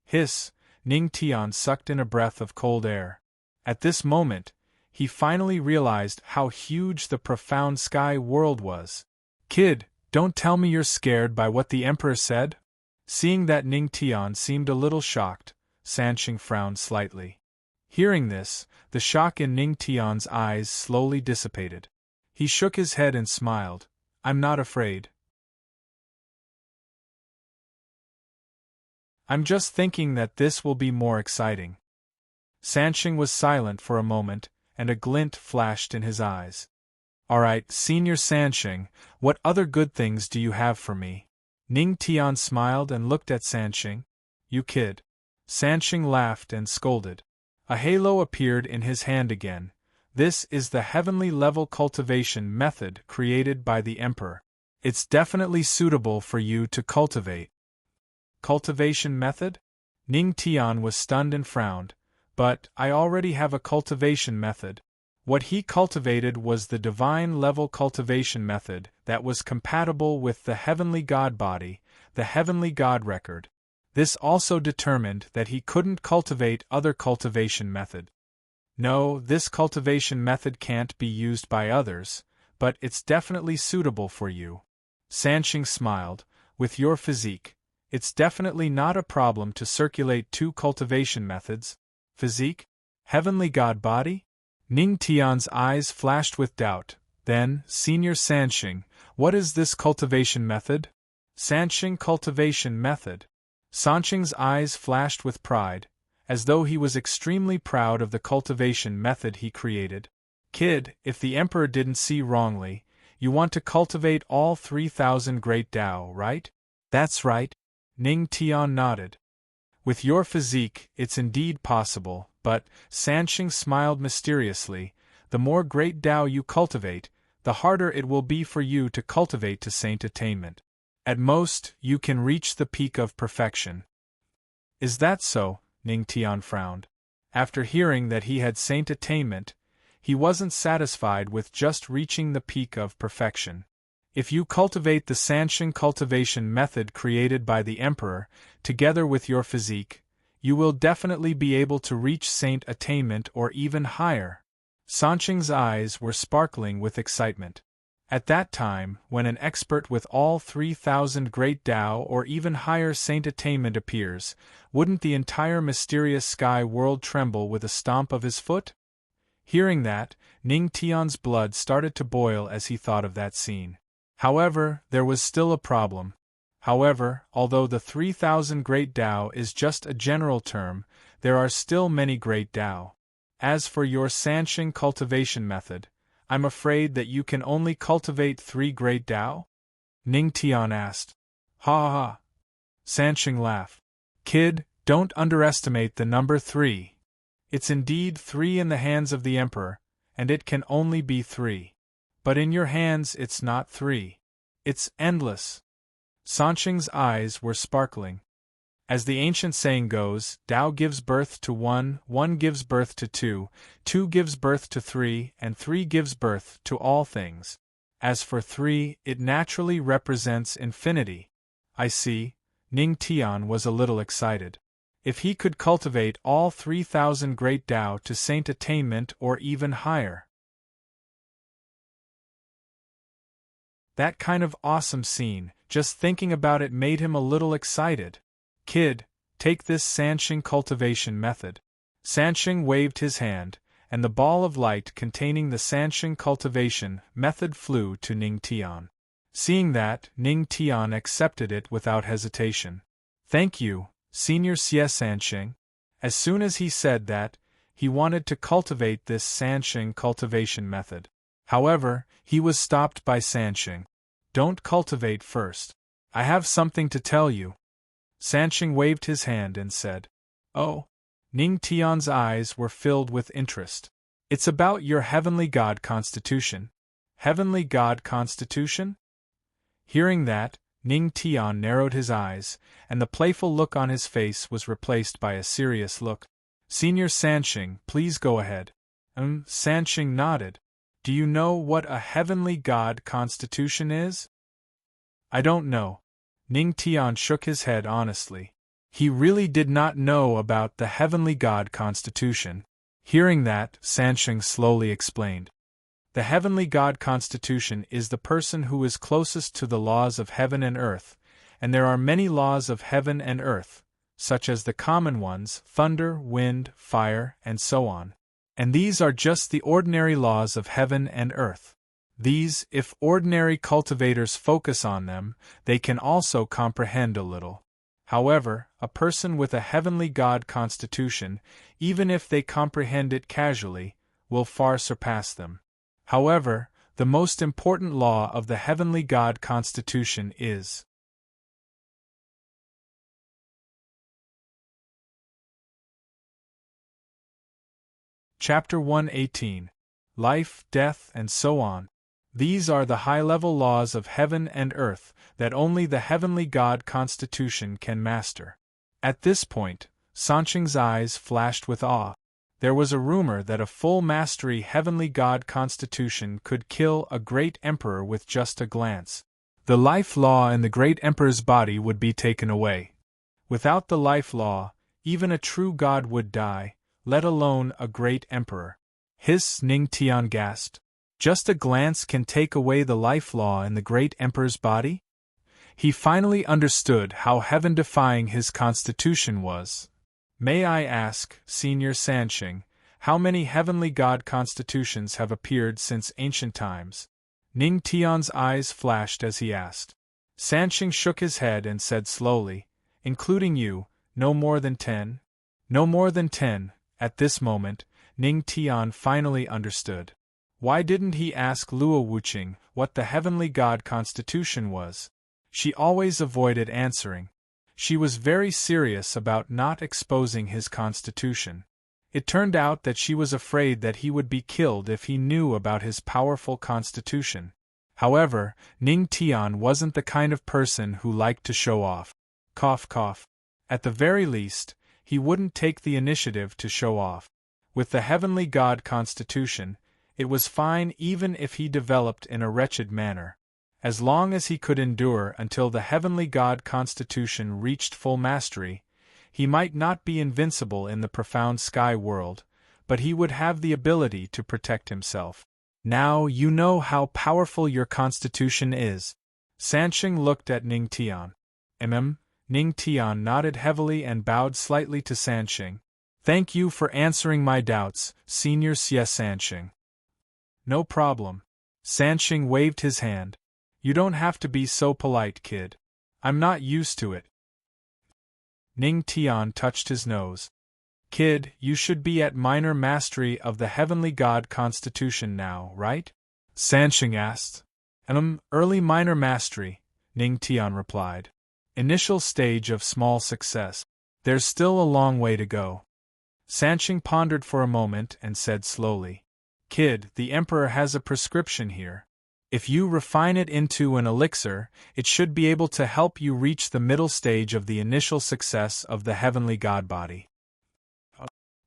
Hiss, Ning Tian sucked in a breath of cold air. At this moment, he finally realized how huge the profound sky world was. Kid, don't tell me you're scared by what the Emperor said? Seeing that Ning Tian seemed a little shocked, Sansheng frowned slightly. Hearing this, the shock in Ning Tian's eyes slowly dissipated. He shook his head and smiled. I'm not afraid. I'm just thinking that this will be more exciting. Sansheng was silent for a moment, and a glint flashed in his eyes. All right, Senior Sansheng, what other good things do you have for me? Ning Tian smiled and looked at Sansheng. You kid. Sansheng laughed and scolded. A halo appeared in his hand again. This is the heavenly level cultivation method created by the Emperor. It's definitely suitable for you to cultivate. Cultivation method? Ning Tian was stunned and frowned. But I already have a cultivation method. What he cultivated was the divine level cultivation method that was compatible with the heavenly God body, the heavenly God record. This also determined that he couldn't cultivate other cultivation method. No, this cultivation method can't be used by others, but it's definitely suitable for you. Sansheng smiled. With your physique, it's definitely not a problem to circulate two cultivation methods. Physique? Heavenly God body? Ning Tian's eyes flashed with doubt. Then, Senior Sansheng, what is this cultivation method? Sansheng cultivation method. Sansheng's eyes flashed with pride, as though he was extremely proud of the cultivation method he created. Kid, if the Emperor didn't see wrongly, you want to cultivate all 3,000 great Tao, right? That's right. Ning Tian nodded. With your physique, it's indeed possible, but, Sansheng smiled mysteriously, the more great Tao you cultivate, the harder it will be for you to cultivate to saint attainment. At most, you can reach the peak of perfection. Is that so? Ning Tian frowned. After hearing that he had saint attainment, he wasn't satisfied with just reaching the peak of perfection. If you cultivate the Sansheng cultivation method created by the Emperor, together with your physique, you will definitely be able to reach saint attainment or even higher. Sansheng's eyes were sparkling with excitement. At that time, when an expert with all 3,000 great Tao or even higher saint attainment appears, wouldn't the entire mysterious sky world tremble with a stomp of his foot? Hearing that, Ning Tian's blood started to boil as he thought of that scene. However, there was still a problem. However, although the 3,000 great Tao is just a general term, there are still many great Tao. As for your Sansheng cultivation method, I'm afraid that you can only cultivate 3 great Tao? Ning Tian asked. Ha ha ha. Sansheng laughed. Kid, don't underestimate the number 3. It's indeed 3 in the hands of the Emperor, and it can only be 3. But in your hands it's not 3. It's endless. Sansheng's eyes were sparkling. As the ancient saying goes, Tao gives birth to 1, 1 gives birth to 2, 2 gives birth to 3, and 3 gives birth to all things. As for 3, it naturally represents infinity. I see. Ning Tian was a little excited. If he could cultivate all 3,000 great Tao to saint attainment or even higher. That kind of awesome scene, just thinking about it made him a little excited. Kid, take this Sansheng cultivation method. Sansheng waved his hand, and the ball of light containing the Sansheng cultivation method flew to Ning Tian. Seeing that, Ning Tian accepted it without hesitation. Thank you, Senior Xie Sansheng. As soon as he said that, he wanted to cultivate this Sansheng cultivation method. However, he was stopped by Sansheng. Don't cultivate first. I have something to tell you. Sansheng waved his hand and said, Oh. Ning Tian's eyes were filled with interest. It's about your heavenly god constitution. Heavenly god constitution? Hearing that, Ning Tian narrowed his eyes, and the playful look on his face was replaced by a serious look. Senior Sansheng, please go ahead. Sansheng nodded. Do you know what a heavenly god constitution is? I don't know. Ning Tian shook his head honestly. He really did not know about the heavenly god constitution. Hearing that, Sansheng slowly explained. The heavenly god constitution is the person who is closest to the laws of heaven and earth, and there are many laws of heaven and earth, such as the common ones, thunder, wind, fire, and so on. And these are just the ordinary laws of heaven and earth. These, if ordinary cultivators focus on them, they can also comprehend a little. However, a person with a heavenly god constitution, even if they comprehend it casually, will far surpass them. However, the most important law of the heavenly god constitution is Chapter 118. Life, Death, and so on. These are the high-level laws of heaven and earth that only the heavenly god constitution can master. At this point, Sansheng's eyes flashed with awe. There was a rumor that a full mastery heavenly god constitution could kill a great emperor with just a glance. The life law in the great emperor's body would be taken away. Without the life law, even a true god would die, let alone a great emperor. Hiss, Ning Tian gasped. Just a glance can take away the life law in the great emperor's body? He finally understood how heaven-defying his constitution was. May I ask, Senior Sansheng, how many heavenly god constitutions have appeared since ancient times? Ning Tian's eyes flashed as he asked. Sansheng shook his head and said slowly, including you, no more than 10? No more than 10. At this moment, Ning Tian finally understood. Why didn't he ask Luo Wuqing what the heavenly god constitution was? She always avoided answering. She was very serious about not exposing his constitution. It turned out that she was afraid that he would be killed if he knew about his powerful constitution. However, Ning Tian wasn't the kind of person who liked to show off. Cough cough. At the very least, he wouldn't take the initiative to show off. With the heavenly god constitution, it was fine even if he developed in a wretched manner. As long as he could endure until the heavenly god constitution reached full mastery, he might not be invincible in the profound sky world, but he would have the ability to protect himself. Now you know how powerful your constitution is. Sansheng looked at Ning Tian. Ning Tian nodded heavily and bowed slightly to Sansheng. Thank you for answering my doubts, Senior Xie Sansheng. No problem. Sansheng waved his hand. You don't have to be so polite, kid. I'm not used to it. Ning Tian touched his nose. Kid, you should be at minor mastery of the heavenly god constitution now, right? Sansheng asked. Early minor mastery, Ning Tian replied. Initial stage of small success. There's still a long way to go. Sansheng pondered for a moment and said slowly. Kid, the Emperor has a prescription here. If you refine it into an elixir, it should be able to help you reach the middle stage of the initial success of the heavenly god body.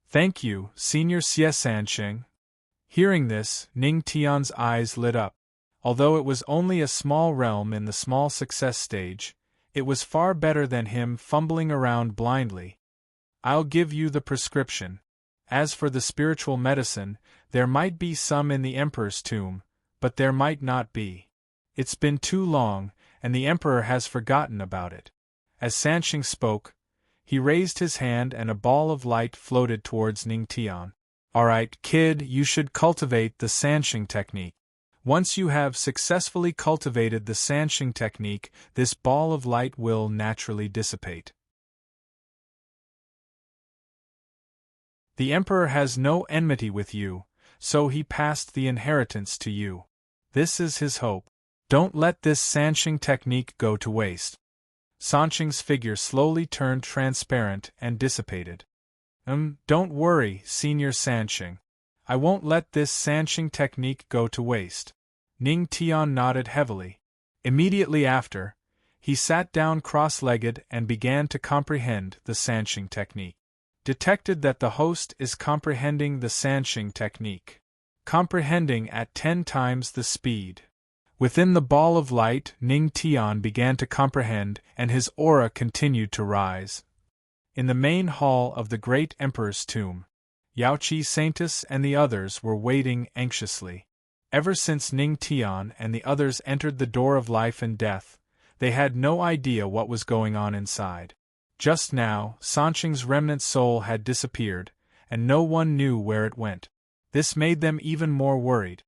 Thank you, Senior Xie Sansheng. Hearing this, Ning Tian's eyes lit up. Although it was only a small realm in the small success stage, it was far better than him fumbling around blindly. I'll give you the prescription. As for the spiritual medicine, there might be some in the Emperor's tomb, but there might not be. It's been too long, and the Emperor has forgotten about it. As Sansheng spoke, he raised his hand and a ball of light floated towards Ning Tian. Alright, kid, you should cultivate the Sansheng technique. Once you have successfully cultivated the Sansheng technique, this ball of light will naturally dissipate. The Emperor has no enmity with you, so he passed the inheritance to you. This is his hope. Don't let this Sansheng technique go to waste. Sansheng's figure slowly turned transparent and dissipated. Don't worry, Senior Sansheng. I won't let this Sansheng technique go to waste. Ning Tian nodded heavily. Immediately after, he sat down cross-legged and began to comprehend the Sansheng technique. Detected that the host is comprehending the Sansheng technique. Comprehending at 10 times the speed. Within the ball of light, Ning Tian began to comprehend, and his aura continued to rise. In the main hall of the great Emperor's tomb, Yaoqi Saintus and the others were waiting anxiously. Ever since Ning Tian and the others entered the door of life and death, they had no idea what was going on inside. Just now, Sansheng's remnant soul had disappeared, and no one knew where it went. This made them even more worried.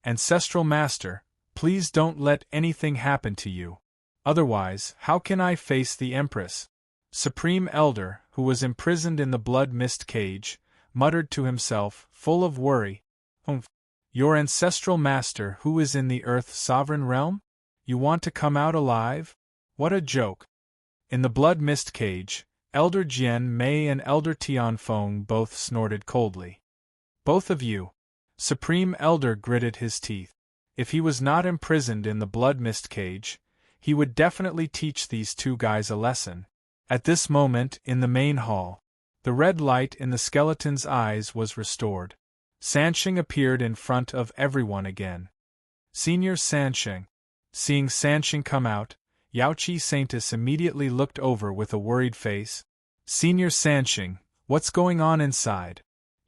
Ancestral Master, please don't let anything happen to you. Otherwise, how can I face the Empress? Supreme Elder, who was imprisoned in the blood mist cage, muttered to himself, full of worry. Your ancestral master who is in the Earth's sovereign realm? You want to come out alive? What a joke. In the blood mist cage, Elder Jian Mei and Elder Tianfeng both snorted coldly. Both of you. Supreme Elder gritted his teeth. If he was not imprisoned in the blood mist cage, he would definitely teach these two guys a lesson. At this moment, in the main hall, the red light in the skeleton's eyes was restored. Sansheng appeared in front of everyone again. Senior Sansheng. Seeing Sansheng come out, Yaoqi Saintus immediately looked over with a worried face. Senior Sansheng, what's going on inside?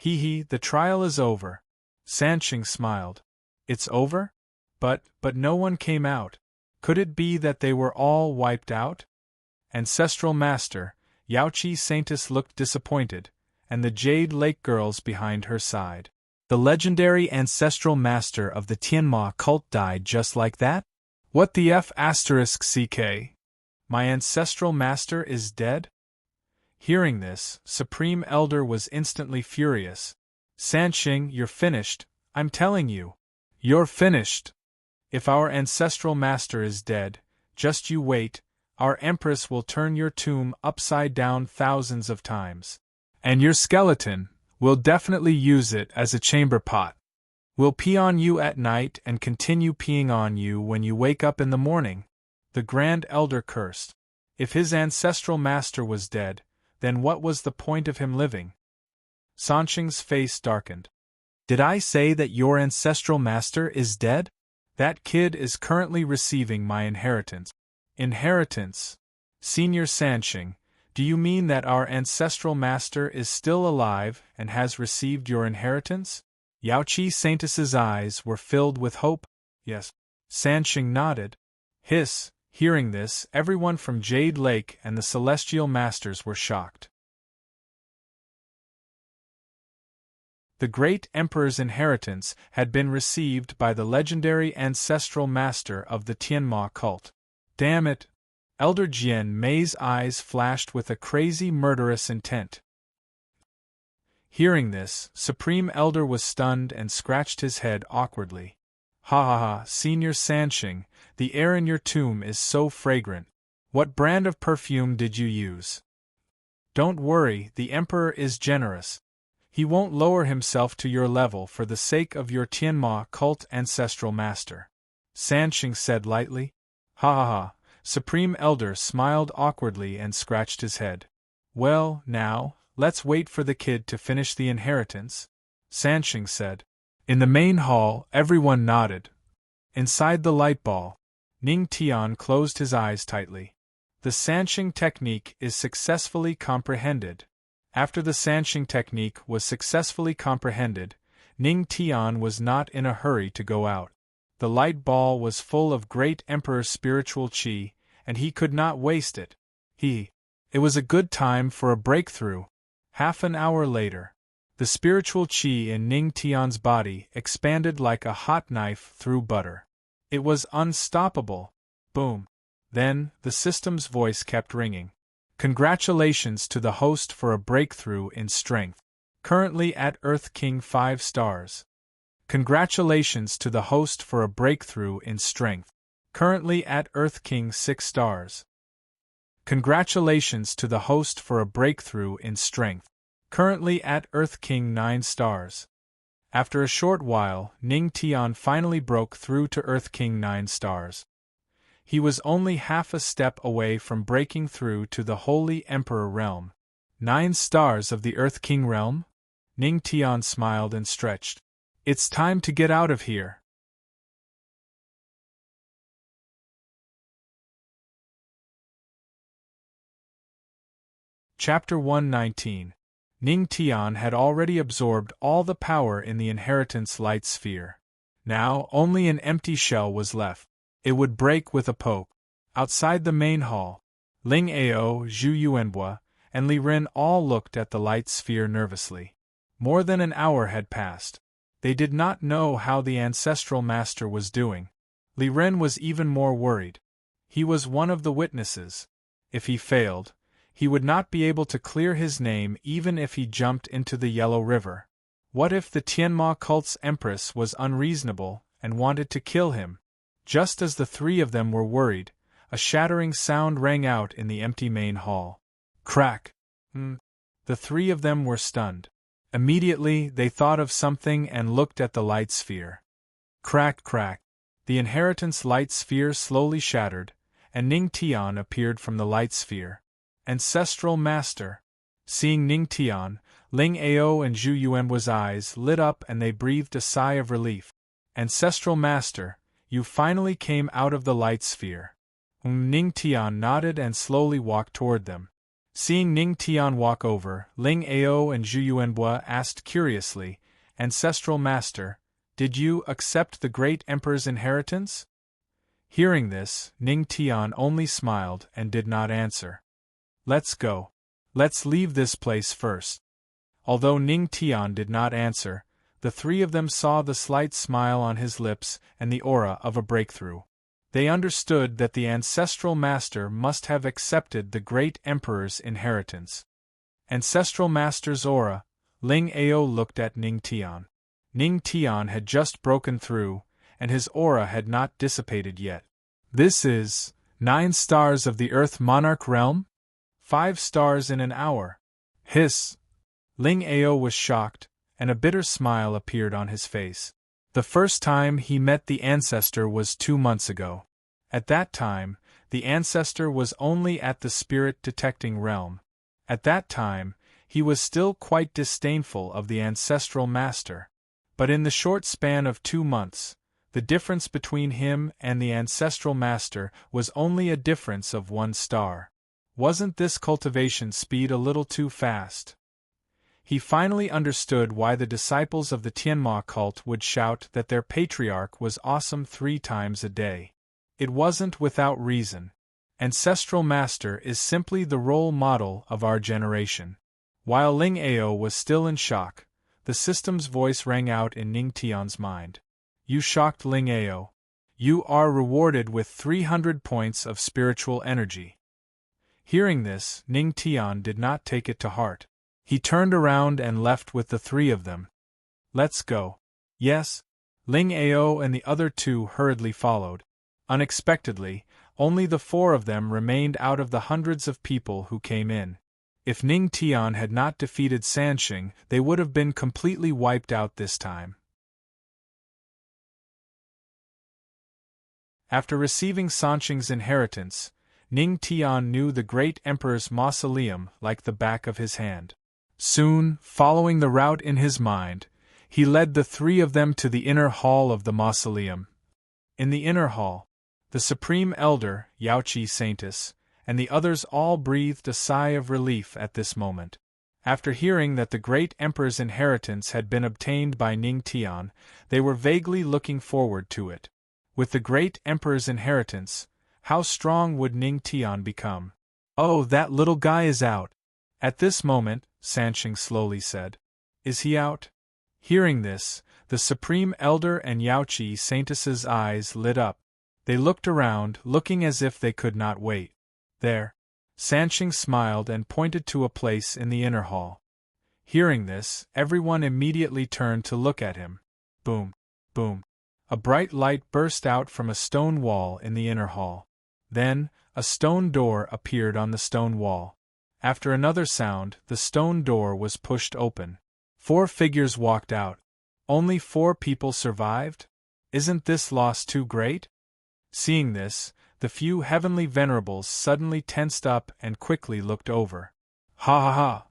The trial is over. Sansheng smiled. It's over? But no one came out. Could it be that they were all wiped out? Ancestral Master, Yaoqi Saintus looked disappointed, and the Jade Lake girls behind her sighed. The legendary Ancestral Master of the Tianma cult died just like that? What the F***CK? My Ancestral Master is dead? Hearing this, Supreme Elder was instantly furious. Sansheng, you're finished, I'm telling you. You're finished. If our Ancestral Master is dead, just you wait, our Empress will turn your tomb upside down thousands of times. And your skeleton, we'll definitely use it as a chamber pot. We'll pee on you at night and continue peeing on you when you wake up in the morning. The Grand Elder cursed. If his Ancestral Master was dead, Then what was the point of him living? Sansheng's face darkened. Did I say that your ancestral master is dead? That kid is currently receiving my inheritance. Inheritance? Senior Sansheng, do you mean that our ancestral master is still alive and has received your inheritance? Yaoqi Saintus's eyes were filled with hope. Yes. Sansheng nodded. Hiss. Hearing this, everyone from Jade Lake and the Celestial Masters were shocked. The great Emperor's inheritance had been received by the legendary ancestral master of the Tianma cult. Damn it! Elder Jian Mei's eyes flashed with a crazy murderous intent. Hearing this, Supreme Elder was stunned and scratched his head awkwardly. Ha ha ha, Senior Sansheng, the air in your tomb is so fragrant. What brand of perfume did you use? Don't worry, the Emperor is generous. He won't lower himself to your level for the sake of your Tianma cult ancestral master. Sansheng said lightly. Ha ha ha, Supreme Elder smiled awkwardly and scratched his head. Well, now, let's wait for the kid to finish the inheritance, Sansheng said. In the main hall, everyone nodded. Inside the light ball, Ning Tian closed his eyes tightly. The Sansheng technique is successfully comprehended. After the Sansheng technique was successfully comprehended, Ning Tian was not in a hurry to go out. The light ball was full of great Emperor's spiritual qi, and he could not waste it. It was a good time for a breakthrough. Half an hour later, the spiritual qi in Ning Tian's body expanded like a hot knife through butter. It was unstoppable. Boom. Then, the system's voice kept ringing. Congratulations to the host for a breakthrough in strength. Currently at Earth King 5 stars. Congratulations to the host for a breakthrough in strength. Currently at Earth King 6 stars. Congratulations to the host for a breakthrough in strength. Currently at Earth King 9 stars. After a short while, Ning Tian finally broke through to Earth King 9 stars. He was only half a step away from breaking through to the Holy Emperor realm. 9 stars of the Earth King realm? Ning Tian smiled and stretched. It's time to get out of here. Chapter 119. Ning Tian had already absorbed all the power in the inheritance light sphere. Now only an empty shell was left. It would break with a poke. Outside the main hall, Ling Ao, Zhu Yuanhua, and Li Ren all looked at the light sphere nervously. More than an hour had passed. They did not know how the ancestral master was doing. Li Ren was even more worried. He was one of the witnesses. If he failed, he would not be able to clear his name even if he jumped into the Yellow River. What if the Tianma cult's empress was unreasonable and wanted to kill him? Just as the three of them were worried, a shattering sound rang out in the empty main hall. Crack! The three of them were stunned. Immediately, they thought of something and looked at the light sphere. Crack, crack! The inheritance light sphere slowly shattered, and Ning Tian appeared from the light sphere. Ancestral Master! Seeing Ning Tian, Ling Ao and Zhu Yuanhua's eyes lit up and they breathed a sigh of relief. Ancestral Master, you finally came out of the light sphere. Ning Tian nodded and slowly walked toward them. Seeing Ning Tian walk over, Ling Ao and Zhu Yuanhua asked curiously, Ancestral Master, did you accept the great Emperor's inheritance? Hearing this, Ning Tian only smiled and did not answer. Let's go. Let's leave this place first. Although Ning Tian did not answer, the three of them saw the slight smile on his lips and the aura of a breakthrough. They understood that the ancestral master must have accepted the great emperor's inheritance. Ancestral master's aura, Ling Ao looked at Ning Tian. Ning Tian had just broken through, and his aura had not dissipated yet. This is 9 stars of the Earth Monarch realm? 5 stars in an hour. Hiss! Ling Ao was shocked, and a bitter smile appeared on his face. The first time he met the ancestor was 2 months ago. At that time, the ancestor was only at the spirit detecting realm. At that time, he was still quite disdainful of the ancestral master. But in the short span of 2 months, the difference between him and the ancestral master was only a difference of 1 star. Wasn't this cultivation speed a little too fast? He finally understood why the disciples of the Tianma cult would shout that their patriarch was awesome 3 times a day. It wasn't without reason. Ancestral master is simply the role model of our generation. While Ling Ao was still in shock, the system's voice rang out in Ning Tian's mind. You shocked Ling Ao. You are rewarded with 300 points of spiritual energy. Hearing this, Ning Tian did not take it to heart. He turned around and left with the 3 of them. Let's go. Yes. Ling Ao and the other 2 hurriedly followed. Unexpectedly, only the 4 of them remained out of the hundreds of people who came in. If Ning Tian had not defeated Sanxing, they would have been completely wiped out this time. After receiving Sanxing's inheritance, Ning Tian knew the great emperor's mausoleum like the back of his hand. Soon, following the route in his mind, he led the 3 of them to the inner hall of the mausoleum. In the inner hall, the Supreme Elder, Yaoqi Saintus, and the others all breathed a sigh of relief at this moment. After hearing that the great emperor's inheritance had been obtained by Ning Tian, they were vaguely looking forward to it. With the great emperor's inheritance, how strong would Ning Tian become? Oh, that little guy is out. At this moment, Sanxing slowly said. Is he out? Hearing this, the Supreme Elder and Yaoqi Saintus's eyes lit up. They looked around, looking as if they could not wait. There. Sanxing smiled and pointed to a place in the inner hall. Hearing this, everyone immediately turned to look at him. Boom. Boom. A bright light burst out from a stone wall in the inner hall. Then, a stone door appeared on the stone wall. After another sound, the stone door was pushed open. 4 figures walked out. Only 4 people survived? Isn't this loss too great? Seeing this, the few heavenly venerables suddenly tensed up and quickly looked over. Ha ha ha!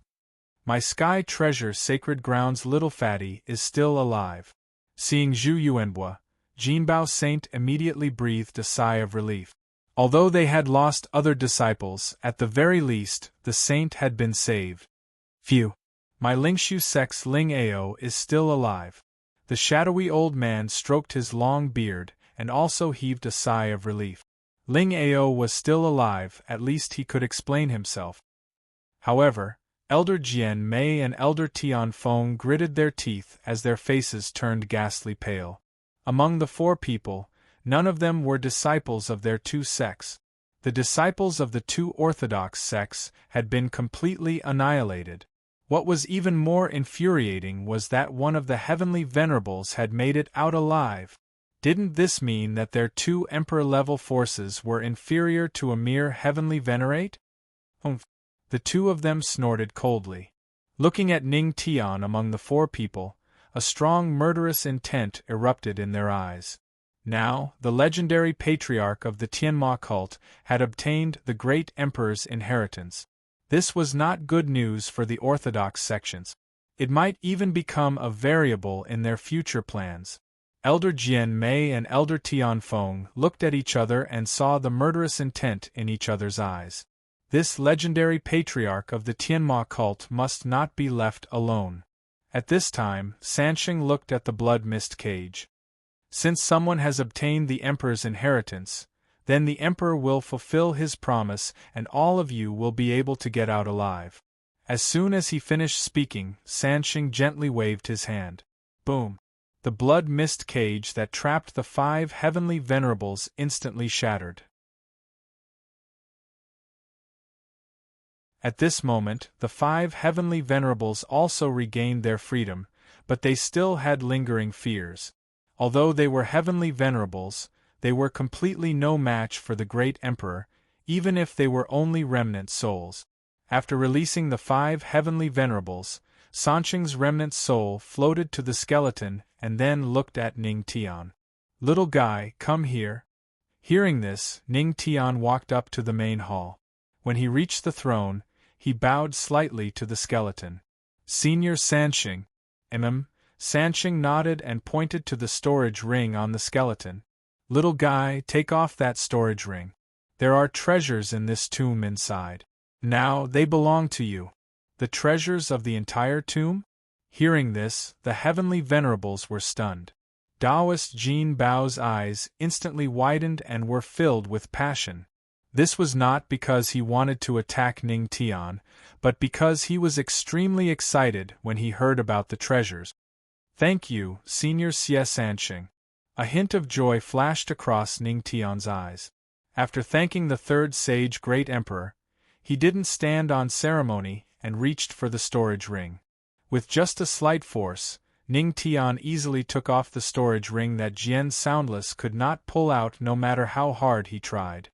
My sky treasure sacred ground's little fatty is still alive. Seeing Zhu Yuanbua, Jinbao Saint immediately breathed a sigh of relief. Although they had lost other disciples, at the very least, the saint had been saved. Phew! My Lingshu Sex Ling Ao is still alive. The shadowy old man stroked his long beard and also heaved a sigh of relief. Ling Ao was still alive, at least he could explain himself. However, Elder Jian Mei and Elder Tian Feng gritted their teeth as their faces turned ghastly pale. Among the 4 people, none of them were disciples of their 2 sects. The disciples of the 2 orthodox sects had been completely annihilated. What was even more infuriating was that one of the heavenly venerables had made it out alive. Didn't this mean that their 2 emperor-level forces were inferior to a mere heavenly venerate? Humph! The 2 of them snorted coldly. Looking at Ning Tian among the 4 people, a strong murderous intent erupted in their eyes. Now, the legendary patriarch of the Tianma cult had obtained the great emperor's inheritance. This was not good news for the orthodox sections. It might even become a variable in their future plans. Elder Jian Mei and Elder Tian Feng looked at each other and saw the murderous intent in each other's eyes. This legendary patriarch of the Tianma cult must not be left alone. At this time, Sanxing looked at the blood mist cage. Since someone has obtained the emperor's inheritance, then the emperor will fulfill his promise and all of you will be able to get out alive. As soon as he finished speaking, Sanxing gently waved his hand. Boom! The blood mist cage that trapped the 5 heavenly venerables instantly shattered. At this moment, the 5 heavenly venerables also regained their freedom, but they still had lingering fears. Although they were heavenly venerables, they were completely no match for the great emperor, even if they were only remnant souls. After releasing the 5 heavenly venerables, Sanxing's remnant soul floated to the skeleton and then looked at Ning Tian. Little guy, come here. Hearing this, Ning Tian walked up to the main hall. When he reached the throne, he bowed slightly to the skeleton. Senior Sansheng. Sansheng nodded and pointed to the storage ring on the skeleton. Little guy, take off that storage ring. There are treasures in this tomb inside. Now, they belong to you. The treasures of the entire tomb? Hearing this, the heavenly venerables were stunned. Taoist Jin Bao's eyes instantly widened and were filled with passion. This was not because he wanted to attack Ning Tian, but because he was extremely excited when he heard about the treasures. Thank you, Senior Xie Sansheng. A hint of joy flashed across Ning Tian's eyes. After thanking the third sage great emperor, he didn't stand on ceremony and reached for the storage ring. With just a slight force, Ning Tian easily took off the storage ring that Jian Soundless could not pull out no matter how hard he tried.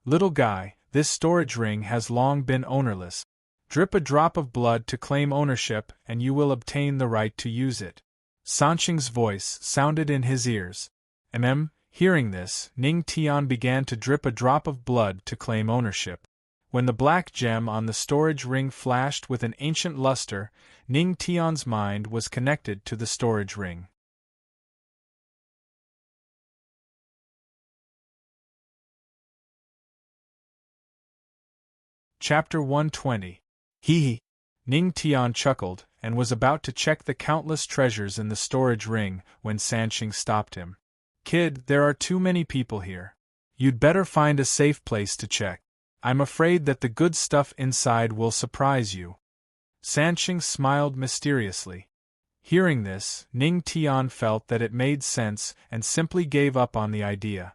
Little guy, this storage ring has long been ownerless. Drip a drop of blood to claim ownership and you will obtain the right to use it. Sansheng's voice sounded in his ears. Hearing this, Ning Tian began to drip a drop of blood to claim ownership. When the black gem on the storage ring flashed with an ancient luster, Ning Tian's mind was connected to the storage ring. Chapter 120. Hee. Ning Tian chuckled, and was about to check the countless treasures in the storage ring when Sansheng stopped him. Kid, there are too many people here. You'd better find a safe place to check. I'm afraid that the good stuff inside will surprise you. Sansheng smiled mysteriously. Hearing this, Ning Tian felt that it made sense and simply gave up on the idea.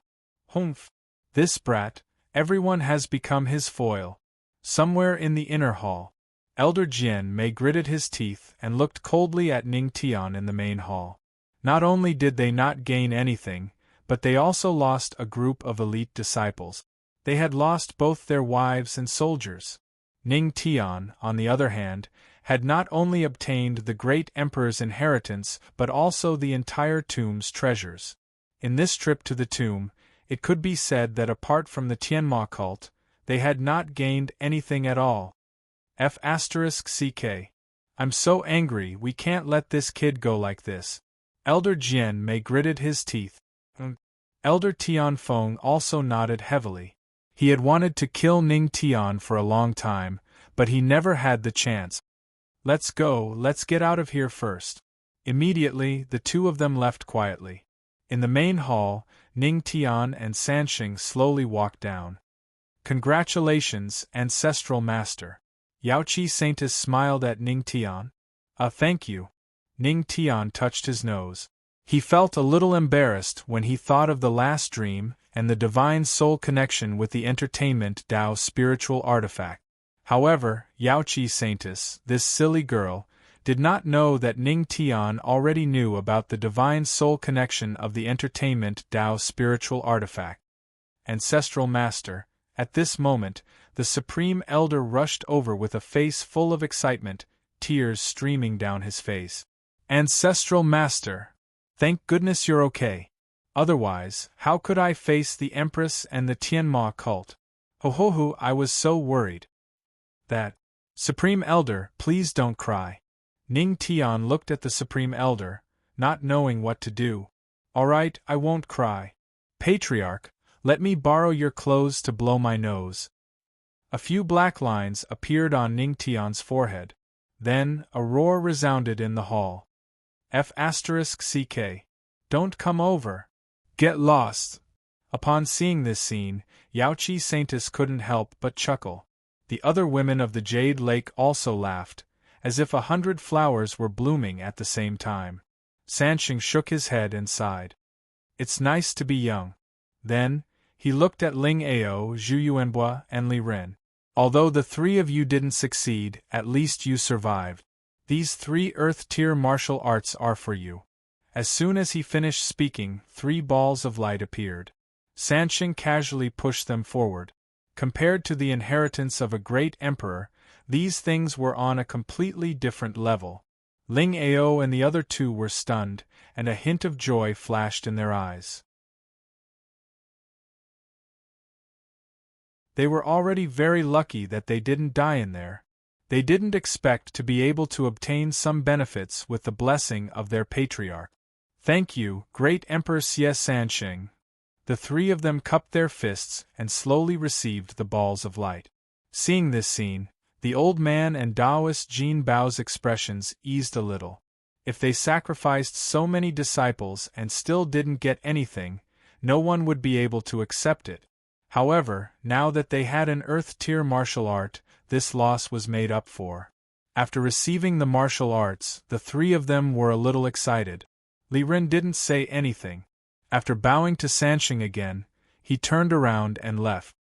Humph! This brat, everyone has become his foil. Somewhere in the inner hall, Elder Jian Mei gritted his teeth and looked coldly at Ning Tian in the main hall. Not only did they not gain anything, but they also lost a group of elite disciples. They had lost both their wives and soldiers. Ning Tian, on the other hand, had not only obtained the great emperor's inheritance but also the entire tomb's treasures. In this trip to the tomb, it could be said that apart from the Tianma cult, they had not gained anything at all. F***ck. I'm so angry we can't let this kid go like this. Elder Jian Mei gritted his teeth. Elder Tian Feng also nodded heavily. He had wanted to kill Ning Tian for a long time, but he never had the chance. Let's go, let's get out of here first. Immediately, the two of them left quietly. In the main hall, Ning Tian and Sansheng slowly walked down. Congratulations, Ancestral Master. Yaoqi Saintus smiled at Ning Tian. Thank you. Ning Tian touched his nose. He felt a little embarrassed when he thought of the last dream and the divine soul connection with the entertainment Tao spiritual artifact. However, Yaoqi Saintus, this silly girl, did not know that Ning Tian already knew about the divine soul connection of the entertainment Tao spiritual artifact. Ancestral Master, at this moment, the Supreme Elder rushed over with a face full of excitement, tears streaming down his face. Ancestral Master! Thank goodness you're okay. Otherwise, how could I face the Empress and the Tianma cult? Ho, I was so worried. That. Supreme Elder, please don't cry. Ning Tian looked at the Supreme Elder, not knowing what to do. Alright, I won't cry. Patriarch, let me borrow your clothes to blow my nose. A few black lines appeared on Ning Tian's forehead. Then, a roar resounded in the hall. F***ck. Don't come over. Get lost. Upon seeing this scene, Yaoqi Saintus couldn't help but chuckle. The other women of the Jade Lake also laughed, as if 100 flowers were blooming at the same time. Sansheng shook his head and sighed. It's nice to be young. Then, he looked at Ling Ao, Zhu Yuanbua, and Li Ren. Although the three of you didn't succeed, at least you survived. These 3 Earth-tier martial arts are for you. As soon as he finished speaking, 3 balls of light appeared. Sansheng casually pushed them forward. Compared to the inheritance of a great emperor, these things were on a completely different level. Ling Ao and the other 2 were stunned, and a hint of joy flashed in their eyes. They were already very lucky that they didn't die in there, They didn't expect to be able to obtain some benefits with the blessing of their patriarch. Thank you, great Emperor Xie Sansheng. The three of them cupped their fists and slowly received the balls of light. Seeing this scene, the old man and Taoist Jin Bao's expressions eased a little. If they sacrificed so many disciples and still didn't get anything, no one would be able to accept it. However, now that they had an earth-tier martial art, this loss was made up for. After receiving the martial arts, the three of them were a little excited. Li Ren didn't say anything. After bowing to Sansheng again, he turned around and left.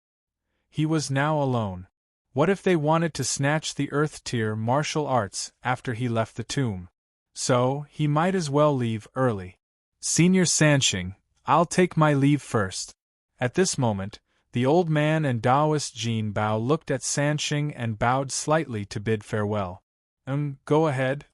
He was now alone. What if they wanted to snatch the earth-tier martial arts after he left the tomb? So, he might as well leave early. Senior Sansheng, I'll take my leave first. At this moment, the old man and Taoist Jin Bao looked at Sansheng and bowed slightly to bid farewell. Go ahead.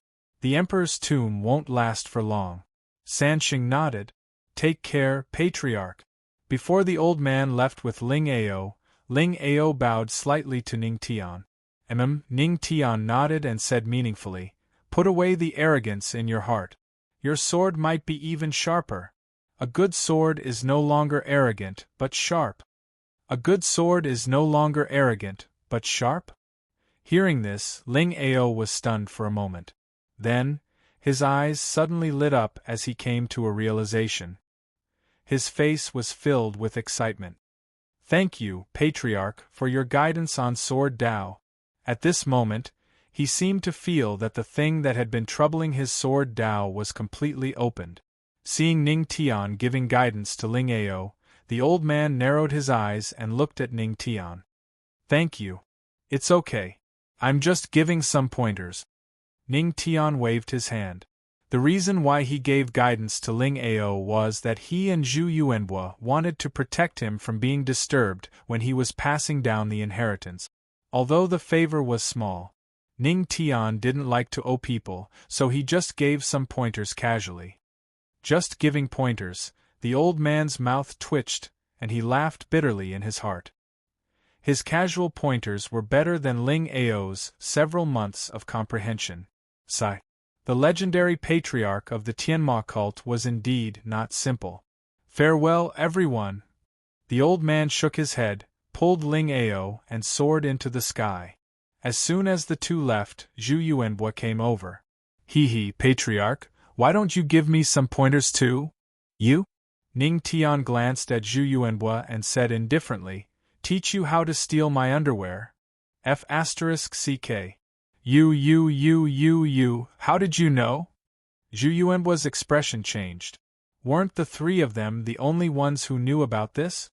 The Emperor's tomb won't last for long. Sansheng nodded. Take care, Patriarch. Before the old man left with Ling Ao bowed slightly to Ning Tian. Ning Tian nodded and said meaningfully, Put away the arrogance in your heart. Your sword might be even sharper. A good sword is no longer arrogant, but sharp. A good sword is no longer arrogant, but sharp? Hearing this, Ling Ao was stunned for a moment. Then, his eyes suddenly lit up as he came to a realization. His face was filled with excitement. Thank you, Patriarch, for your guidance on Sword Dao. At this moment, he seemed to feel that the thing that had been troubling his Sword Dao was completely opened. Seeing Ning Tian giving guidance to Ling Ao, the old man narrowed his eyes and looked at Ning Tian. Thank you. It's okay. I'm just giving some pointers. Ning Tian waved his hand. The reason why he gave guidance to Ling Ao was that he and Zhu Yuanhua wanted to protect him from being disturbed when he was passing down the inheritance. Although the favor was small, Ning Tian didn't like to owe people, so he just gave some pointers casually. Just giving pointers, the old man's mouth twitched, and he laughed bitterly in his heart. His casual pointers were better than Ling Ao's several months of comprehension. Sigh. The legendary patriarch of the Tianma cult was indeed not simple. Farewell, everyone. The old man shook his head, pulled Ling Ao, and soared into the sky. As soon as the two left, Zhu Yuanhua came over. Hee, Patriarch, why don't you give me some pointers too? You? Ning Tian glanced at Zhu Yuanhua and said indifferently, Teach you how to steal my underwear? F***ck. You, how did you know? Zhu Yuanhua's expression changed. Weren't the three of them the only ones who knew about this?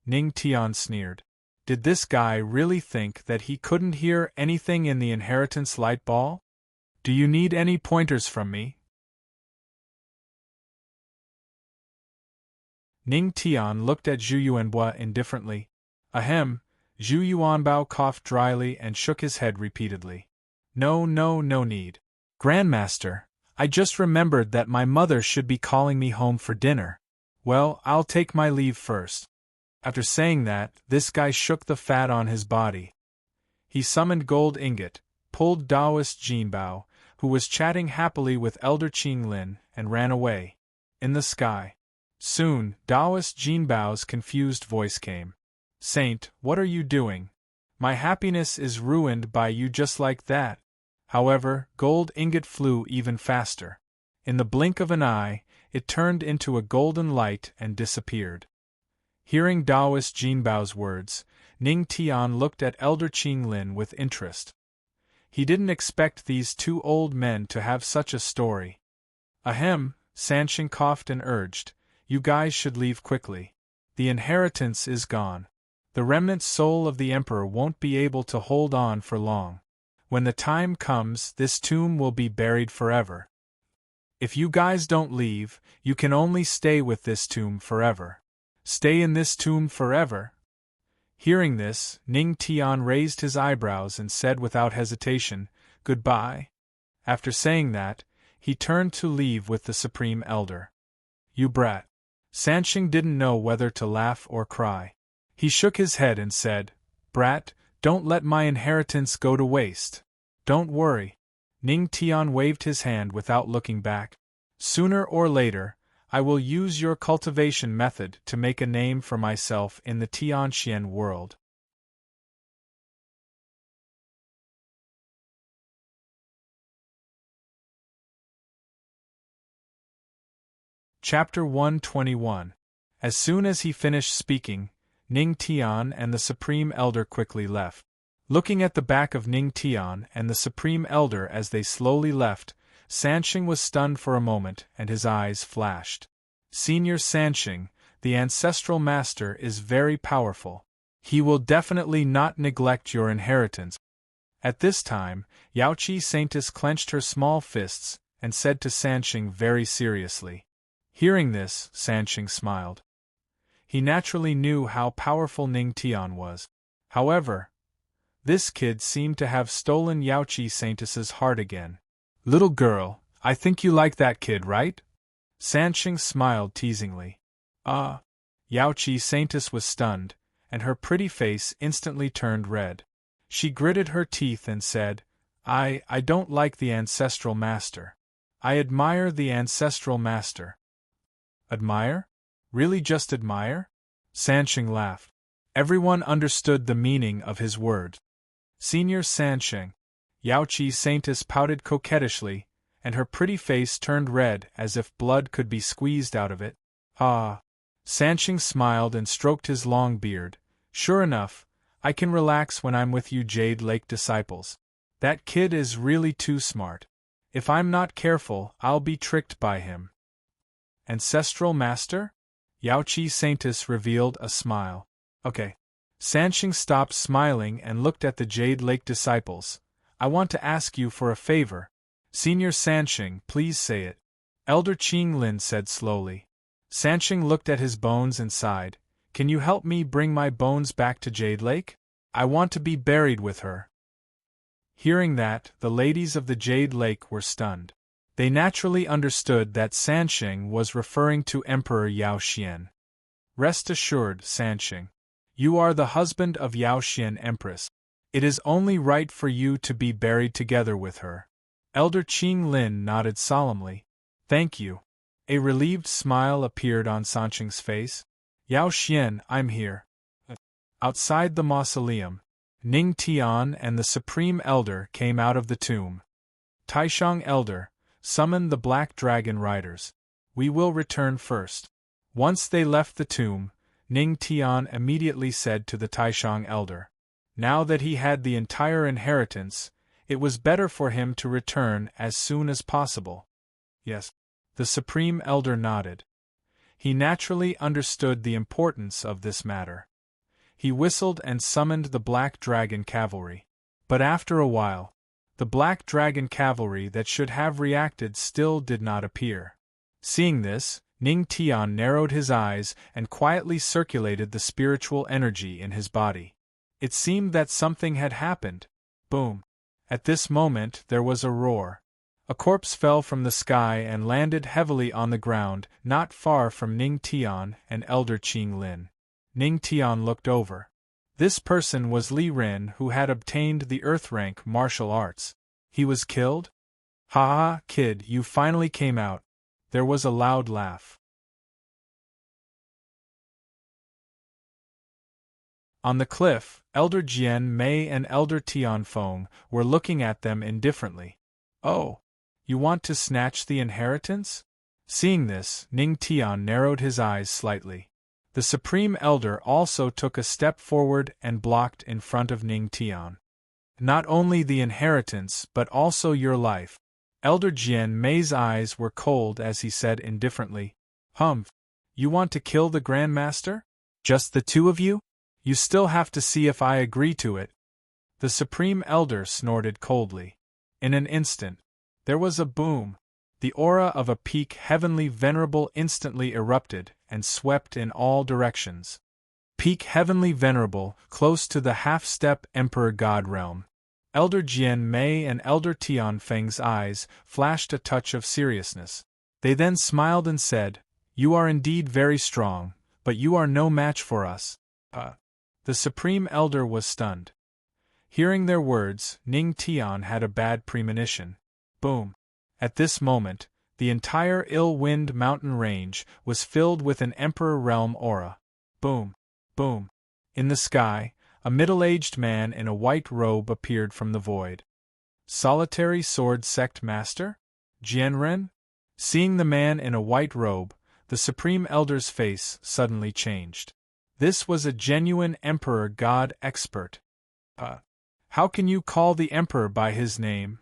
Ning Tian sneered. Did this guy really think that he couldn't hear anything in the inheritance light ball? Do you need any pointers from me? Ning Tian looked at Zhu Yuanhua indifferently. Ahem. Zhu Yuanbao coughed dryly and shook his head repeatedly. No need. Grandmaster, I just remembered that my mother should be calling me home for dinner. Well, I'll take my leave first. After saying that, this guy shook the fat on his body. He summoned Gold Ingot, pulled Taoist Jin Bao, who was chatting happily with Elder Qing Lin, and ran away. In the sky. Soon, Taoist Jin Bao's confused voice came. Saint, what are you doing? My happiness is ruined by you just like that. However, Gold Ingot flew even faster. In the blink of an eye, it turned into a golden light and disappeared. Hearing Taoist Jin Bao's words, Ning Tian looked at Elder Qing Lin with interest. He didn't expect these two old men to have such a story. Ahem, Sansheng coughed and urged, You guys should leave quickly. The inheritance is gone. The remnant soul of the Emperor won't be able to hold on for long. When the time comes, this tomb will be buried forever. If you guys don't leave, you can only stay with this tomb forever. Stay in this tomb forever? Hearing this, Ning Tian raised his eyebrows and said without hesitation, Goodbye. After saying that, he turned to leave with the Supreme Elder. You brat. Sansheng didn't know whether to laugh or cry. He shook his head and said, Brat, Don't let my inheritance go to waste. Don't worry. Ning Tian waved his hand without looking back. Sooner or later, I will use your cultivation method to make a name for myself in the Tianxian world. Chapter 121. As soon as he finished speaking, Ning Tian and the Supreme Elder quickly left. Looking at the back of Ning Tian and the Supreme Elder as they slowly left, Sanxing was stunned for a moment and his eyes flashed. Senior Sanxing, the ancestral master is very powerful. He will definitely not neglect your inheritance. At this time, Yaoqi Saintess clenched her small fists and said to Sanxing very seriously. Hearing this, Sanxing smiled. He naturally knew how powerful Ning Tian was. However, this kid seemed to have stolen Yaoqi Saintess's heart again. Little girl, I think you like that kid, right? Sanxing smiled teasingly. Yaoqi Saintess was stunned, and her pretty face instantly turned red. She gritted her teeth and said, I don't like the ancestral master. I admire the ancestral master. Admire? Really just admire? Sanxing laughed. Everyone understood the meaning of his words. Senior Sanxing. Yaoqi Saintess pouted coquettishly, and her pretty face turned red as if blood could be squeezed out of it. Sanxing smiled and stroked his long beard. Sure enough, I can relax when I'm with you Jade Lake disciples. That kid is really too smart. If I'm not careful, I'll be tricked by him. Ancestral Master? Yaoqi Saintess revealed a smile. Okay. Sanxing stopped smiling and looked at the Jade Lake disciples. I want to ask you for a favor. Senior Sanxing, please say it. Elder Qing Lin said slowly. Sanxing looked at his bones and sighed. Can you help me bring my bones back to Jade Lake? I want to be buried with her. Hearing that, the ladies of the Jade Lake were stunned. They naturally understood that Sanxing was referring to Emperor Yao Xian. Rest assured, Sanxing. You are the husband of Yao Xian Empress. It is only right for you to be buried together with her. Elder Qing Lin nodded solemnly. Thank you. A relieved smile appeared on Sanxing's face. Yao Xian, I'm here. Outside the mausoleum, Ning Tian and the Supreme Elder came out of the tomb. Taishang Elder, summon the Black Dragon Riders. We will return first. Once they left the tomb, Ning Tian immediately said to the Taishang Elder. Now that he had the entire inheritance, it was better for him to return as soon as possible. Yes. The Supreme Elder nodded. He naturally understood the importance of this matter. He whistled and summoned the Black Dragon Cavalry. But after a while, the Black Dragon Cavalry that should have reacted still did not appear. Seeing this, Ning Tian narrowed his eyes and quietly circulated the spiritual energy in his body. It seemed that something had happened. Boom. At this moment there was a roar. A corpse fell from the sky and landed heavily on the ground, not far from Ning Tian and Elder Qing Lin. Ning Tian looked over. This person was Li Ren, who had obtained the Earth rank martial arts. He was killed? Ha ha, kid, you finally came out. There was a loud laugh. On the cliff, Elder Jian Mei and Elder Tian Feng were looking at them indifferently. Oh. You want to snatch the inheritance? Seeing this, Ning Tian narrowed his eyes slightly. The Supreme Elder also took a step forward and blocked in front of Ning Tian. Not only the inheritance but also your life. Elder Jian Mei's eyes were cold as he said indifferently, you want to kill the Grand Master? Just the two of you? You still have to see if I agree to it. The Supreme Elder snorted coldly. In an instant, there was a boom. The aura of a peak heavenly venerable instantly erupted and swept in all directions. Peak heavenly venerable, close to the half-step Emperor God realm. Elder Jian Mei and Elder Tian Feng's eyes flashed a touch of seriousness. They then smiled and said, You are indeed very strong, but you are no match for us. The Supreme Elder was stunned. Hearing their words, Ning Tian had a bad premonition. Boom! At this moment, the entire Ill-Wind mountain range was filled with an Emperor Realm aura. Boom! Boom! In the sky, a middle-aged man in a white robe appeared from the void. Solitary Sword Sect Master? Jianren? Seeing the man in a white robe, the Supreme Elder's face suddenly changed. This was a genuine Emperor God expert. How can you call the Emperor by his name?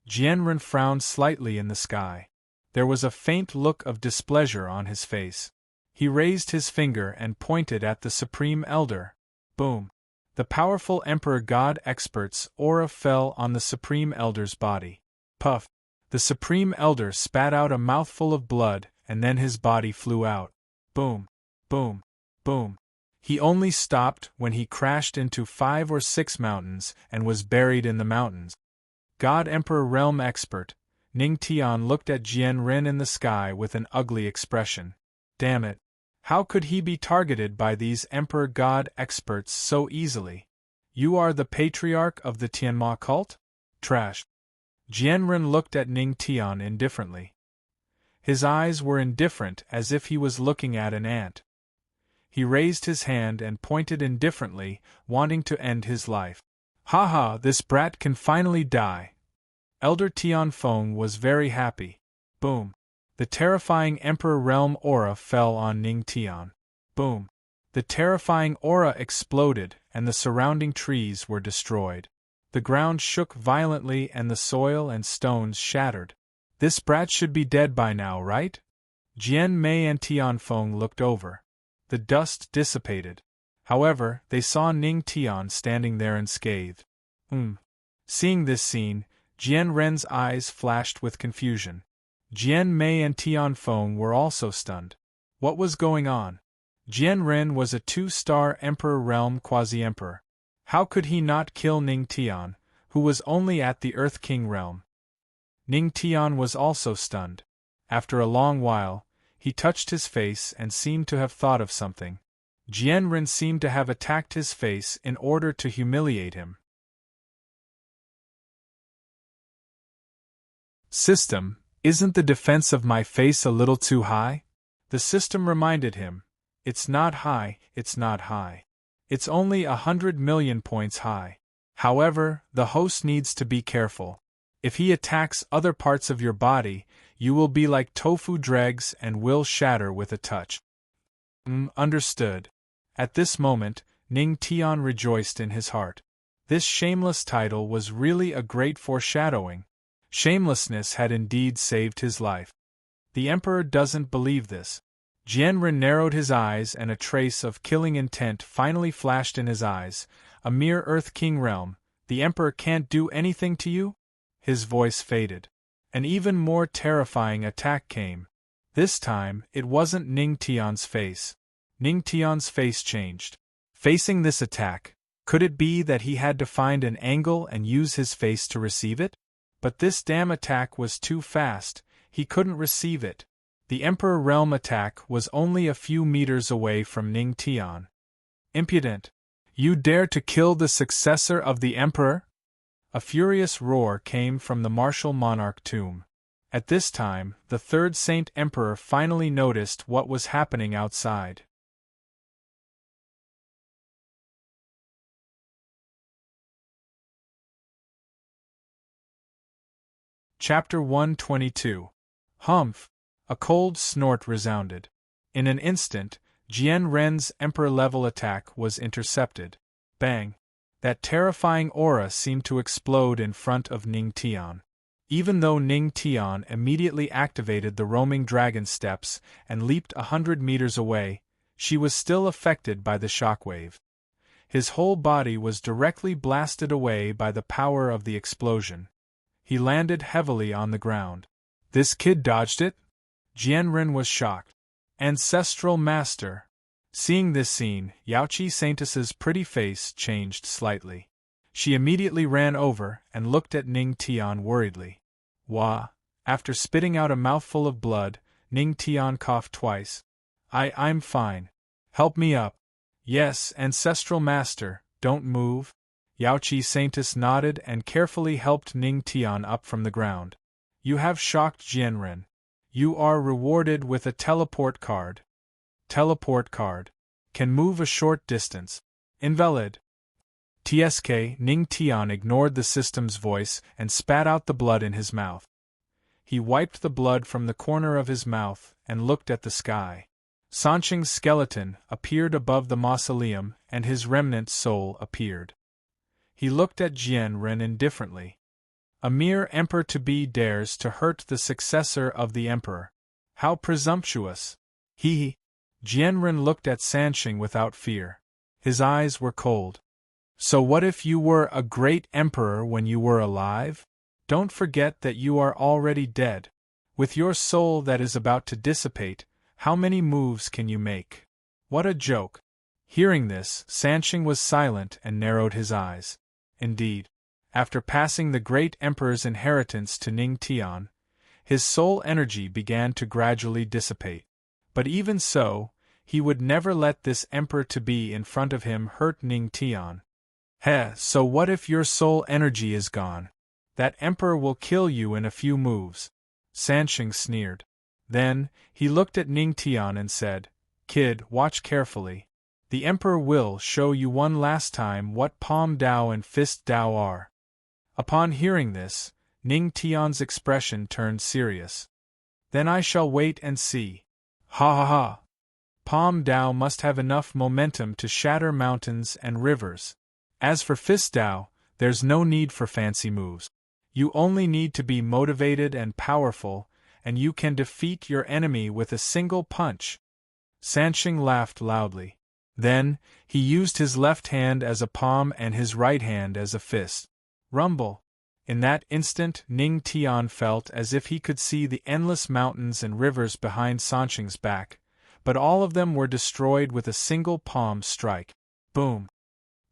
Jianren frowned slightly in the sky. There was a faint look of displeasure on his face. He raised his finger and pointed at the Supreme Elder. Boom! The powerful Emperor God expert's aura fell on the Supreme Elder's body. Puff! The Supreme Elder spat out a mouthful of blood, and then his body flew out. Boom! Boom! Boom! He only stopped when he crashed into 5 or 6 mountains and was buried in the mountains. God Emperor Realm Expert, Ning Tian looked at Jianren in the sky with an ugly expression. Damn it! How could he be targeted by these Emperor God experts so easily? You are the patriarch of the Tianma cult? Trash. Jianren looked at Ning Tian indifferently. His eyes were indifferent as if he was looking at an ant. He raised his hand and pointed indifferently, wanting to end his life. Haha, this brat can finally die. Elder Tianfeng was very happy. Boom! The terrifying Emperor Realm aura fell on Ning Tian. Boom! The terrifying aura exploded and the surrounding trees were destroyed. The ground shook violently and the soil and stones shattered. This brat should be dead by now, right? Jian Mei and Tianfeng looked over. The dust dissipated. However, they saw Ning Tian standing there unscathed. Seeing this scene, Jianren's eyes flashed with confusion. Jian Mei and Tianfeng were also stunned. What was going on? Jianren was a 2-star Emperor Realm Quasi-Emperor. How could he not kill Ning Tian, who was only at the Earth King realm? Ning Tian was also stunned. After a long while, he touched his face and seemed to have thought of something. Jianren seemed to have attacked his face in order to humiliate him. System, isn't the defense of my face a little too high? The system reminded him. It's not high, it's not high. It's only 100 million points high. However, the host needs to be careful. If he attacks other parts of your body, you will be like tofu dregs and will shatter with a touch. Understood. At this moment, Ning Tian rejoiced in his heart. This shameless title was really a great foreshadowing. Shamelessness had indeed saved his life. The Emperor doesn't believe this. Jianren narrowed his eyes and a trace of killing intent finally flashed in his eyes. A mere Earth King realm, the Emperor can't do anything to you? His voice faded. An even more terrifying attack came. This time, it wasn't Ning Tian's face. Ning Tian's face changed. Facing this attack, could it be that he had to find an angle and use his face to receive it? But this damn attack was too fast, he couldn't receive it. The Emperor Realm attack was only a few meters away from Ning Tian. Impudent! You dare to kill the successor of the Emperor? A furious roar came from the martial monarch tomb. At this time, the third Saint Emperor finally noticed what was happening outside. Chapter 122. Humph! A cold snort resounded. In an instant, Jianren's Emperor-level attack was intercepted. Bang! That terrifying aura seemed to explode in front of Ning Tian. Even though Ning Tian immediately activated the roaming dragon steps and leaped 100 meters away, she was still affected by the shockwave. His whole body was directly blasted away by the power of the explosion. He landed heavily on the ground. This kid dodged it? Jianren was shocked. Ancestral Master. Seeing this scene, Yaoqi Saintess's pretty face changed slightly. She immediately ran over and looked at Ning Tian worriedly. Wah! After spitting out a mouthful of blood, Ning Tian coughed twice. I'm fine. Help me up. Yes, Ancestral Master, don't move. Yaoqi Saintus nodded and carefully helped Ning Tian up from the ground. You have shocked Jianren. You are rewarded with a teleport card. Teleport card. Can move a short distance. Invalid. TSK. Ning Tian ignored the system's voice and spat out the blood in his mouth. He wiped the blood from the corner of his mouth and looked at the sky. Sanqing's skeleton appeared above the mausoleum and his remnant soul appeared. He looked at Jianren indifferently. A mere emperor-to-be dares to hurt the successor of the emperor. How presumptuous! Jianren looked at Sanqing without fear. His eyes were cold. So what if you were a great emperor when you were alive? Don't forget that you are already dead. With your soul that is about to dissipate, how many moves can you make? What a joke! Hearing this, Sanqing was silent and narrowed his eyes. Indeed, after passing the great emperor's inheritance to Ning Tian, his soul energy began to gradually dissipate. But even so, he would never let this emperor-to-be in front of him hurt Ning Tian. So what if your soul energy is gone? That emperor will kill you in a few moves. Sanqing sneered. Then, he looked at Ning Tian and said, Kid, watch carefully. The emperor will show you one last time what palm Dao and fist Dao are. Upon hearing this, Ning Tian's expression turned serious. Then I shall wait and see. Ha ha ha! Palm Dao must have enough momentum to shatter mountains and rivers. As for fist Dao, there's no need for fancy moves. You only need to be motivated and powerful, and you can defeat your enemy with a single punch. Sanqing laughed loudly. Then, he used his left hand as a palm and his right hand as a fist. Rumble! In that instant, Ning Tian felt as if he could see the endless mountains and rivers behind Sanqing's back, but all of them were destroyed with a single palm strike. Boom!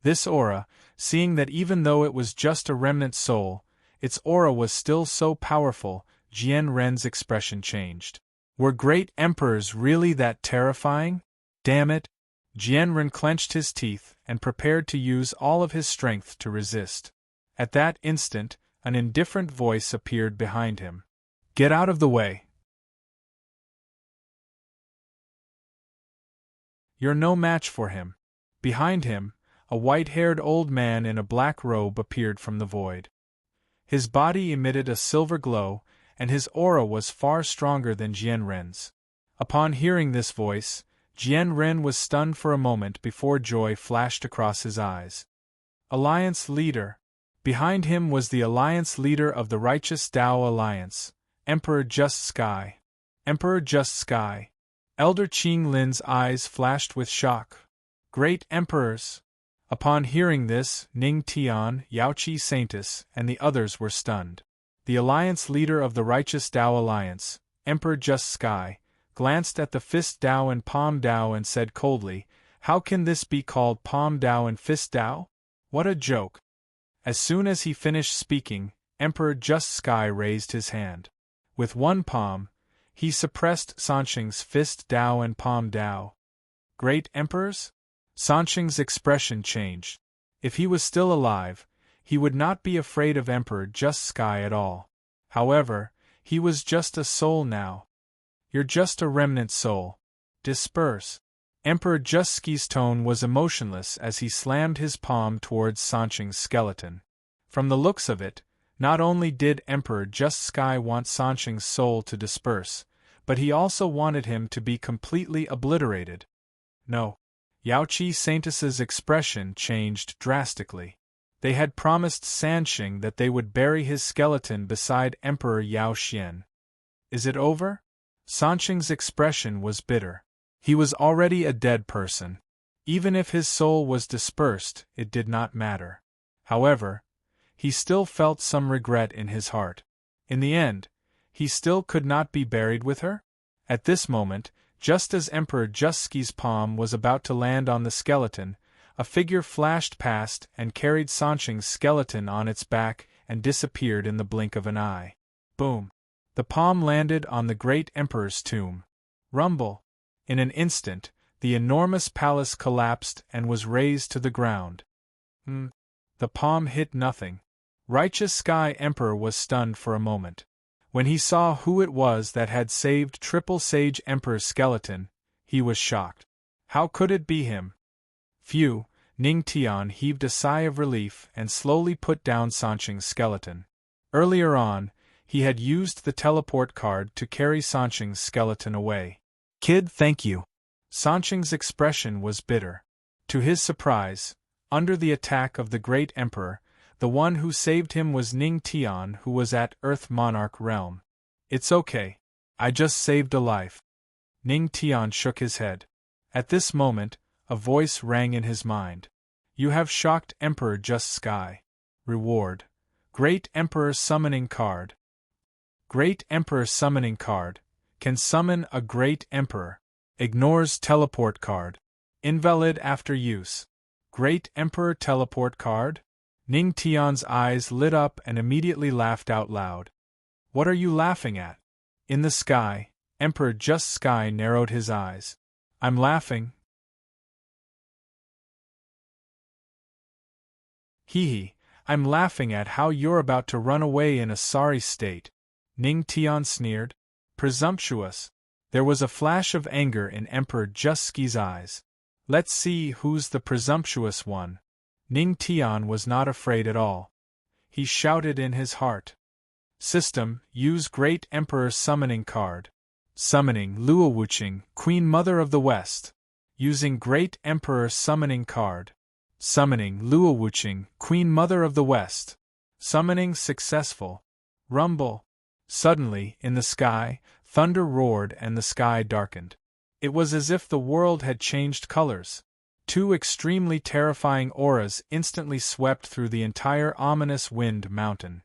This aura, seeing that even though it was just a remnant soul, its aura was still so powerful, Jianren's expression changed. Were great emperors really that terrifying? Damn it! Jianren clenched his teeth and prepared to use all of his strength to resist. At that instant, an indifferent voice appeared behind him. Get out of the way! You're no match for him. Behind him, a white-haired old man in a black robe appeared from the void. His body emitted a silver glow, and his aura was far stronger than Jianren's. Upon hearing this voice, Jianren was stunned for a moment before joy flashed across his eyes. Alliance Leader. Behind him was the Alliance Leader of the Righteous Tao Alliance, Emperor Just Sky. Emperor Just Sky. Elder Qing Lin's eyes flashed with shock. Great Emperors! Upon hearing this, Ning Tian, Yaoqi Saintus, and the others were stunned. The Alliance Leader of the Righteous Tao Alliance, Emperor Just Sky, glanced at the fist Dao and palm Dao and said coldly, How can this be called palm Dao and fist Dao? What a joke! As soon as he finished speaking, Emperor Just Sky raised his hand. With one palm, he suppressed Sanqing's fist Dao and palm Dao. Great Emperors? Sanqing's expression changed. If he was still alive, he would not be afraid of Emperor Just Sky at all. However, he was just a soul now. You're just a remnant soul. Disperse. Emperor Just Sky's tone was emotionless as he slammed his palm towards Sanqing's skeleton. From the looks of it, not only did Emperor Just Sky want Sanqing's soul to disperse, but he also wanted him to be completely obliterated. No. Yaoqi Saintus's expression changed drastically. They had promised Sanqing that they would bury his skeleton beside Emperor Yao Xian. Is it over? Sanqing's expression was bitter. He was already a dead person. Even if his soul was dispersed, it did not matter. However, he still felt some regret in his heart. In the end, he still could not be buried with her? At this moment, just as Emperor Just Sky's palm was about to land on the skeleton, a figure flashed past and carried Sanqing's skeleton on its back and disappeared in the blink of an eye. Boom! The palm landed on the great emperor's tomb. Rumble! In an instant, the enormous palace collapsed and was razed to the ground. The palm hit nothing. Righteous Sky Emperor was stunned for a moment. When he saw who it was that had saved Triple Sage Emperor's skeleton, he was shocked. How could it be him? Phew, Ning Tian heaved a sigh of relief and slowly put down Sanqing's skeleton. Earlier on, he had used the teleport card to carry Sanqing's skeleton away. Kid, thank you. Sanqing's expression was bitter. To his surprise, under the attack of the Great Emperor, the one who saved him was Ning Tian, who was at Earth Monarch Realm. It's okay. I just saved a life. Ning Tian shook his head. At this moment, a voice rang in his mind. You have shocked Emperor Just Sky. Reward. Great Emperor Summoning Card. Great Emperor Summoning Card. Can summon a Great Emperor. Ignores Teleport Card. Invalid after use. Great Emperor Teleport Card? Ning Tian's eyes lit up and immediately laughed out loud. What are you laughing at? In the sky, Emperor Just Sky narrowed his eyes. I'm laughing. Hee, I'm laughing at how you're about to run away in a sorry state. Ning Tian sneered. Presumptuous. There was a flash of anger in Emperor Just Sky's eyes. Let's see who's the presumptuous one. Ning Tian was not afraid at all. He shouted in his heart. System, use Great Emperor Summoning Card. Summoning Luo Wuqing, Queen Mother of the West. Using Great Emperor Summoning Card. Summoning Luo Wuqing, Queen Mother of the West. Summoning successful. Rumble. Suddenly, in the sky, thunder roared and the sky darkened. It was as if the world had changed colors. Two extremely terrifying auras instantly swept through the entire ominous wind mountain.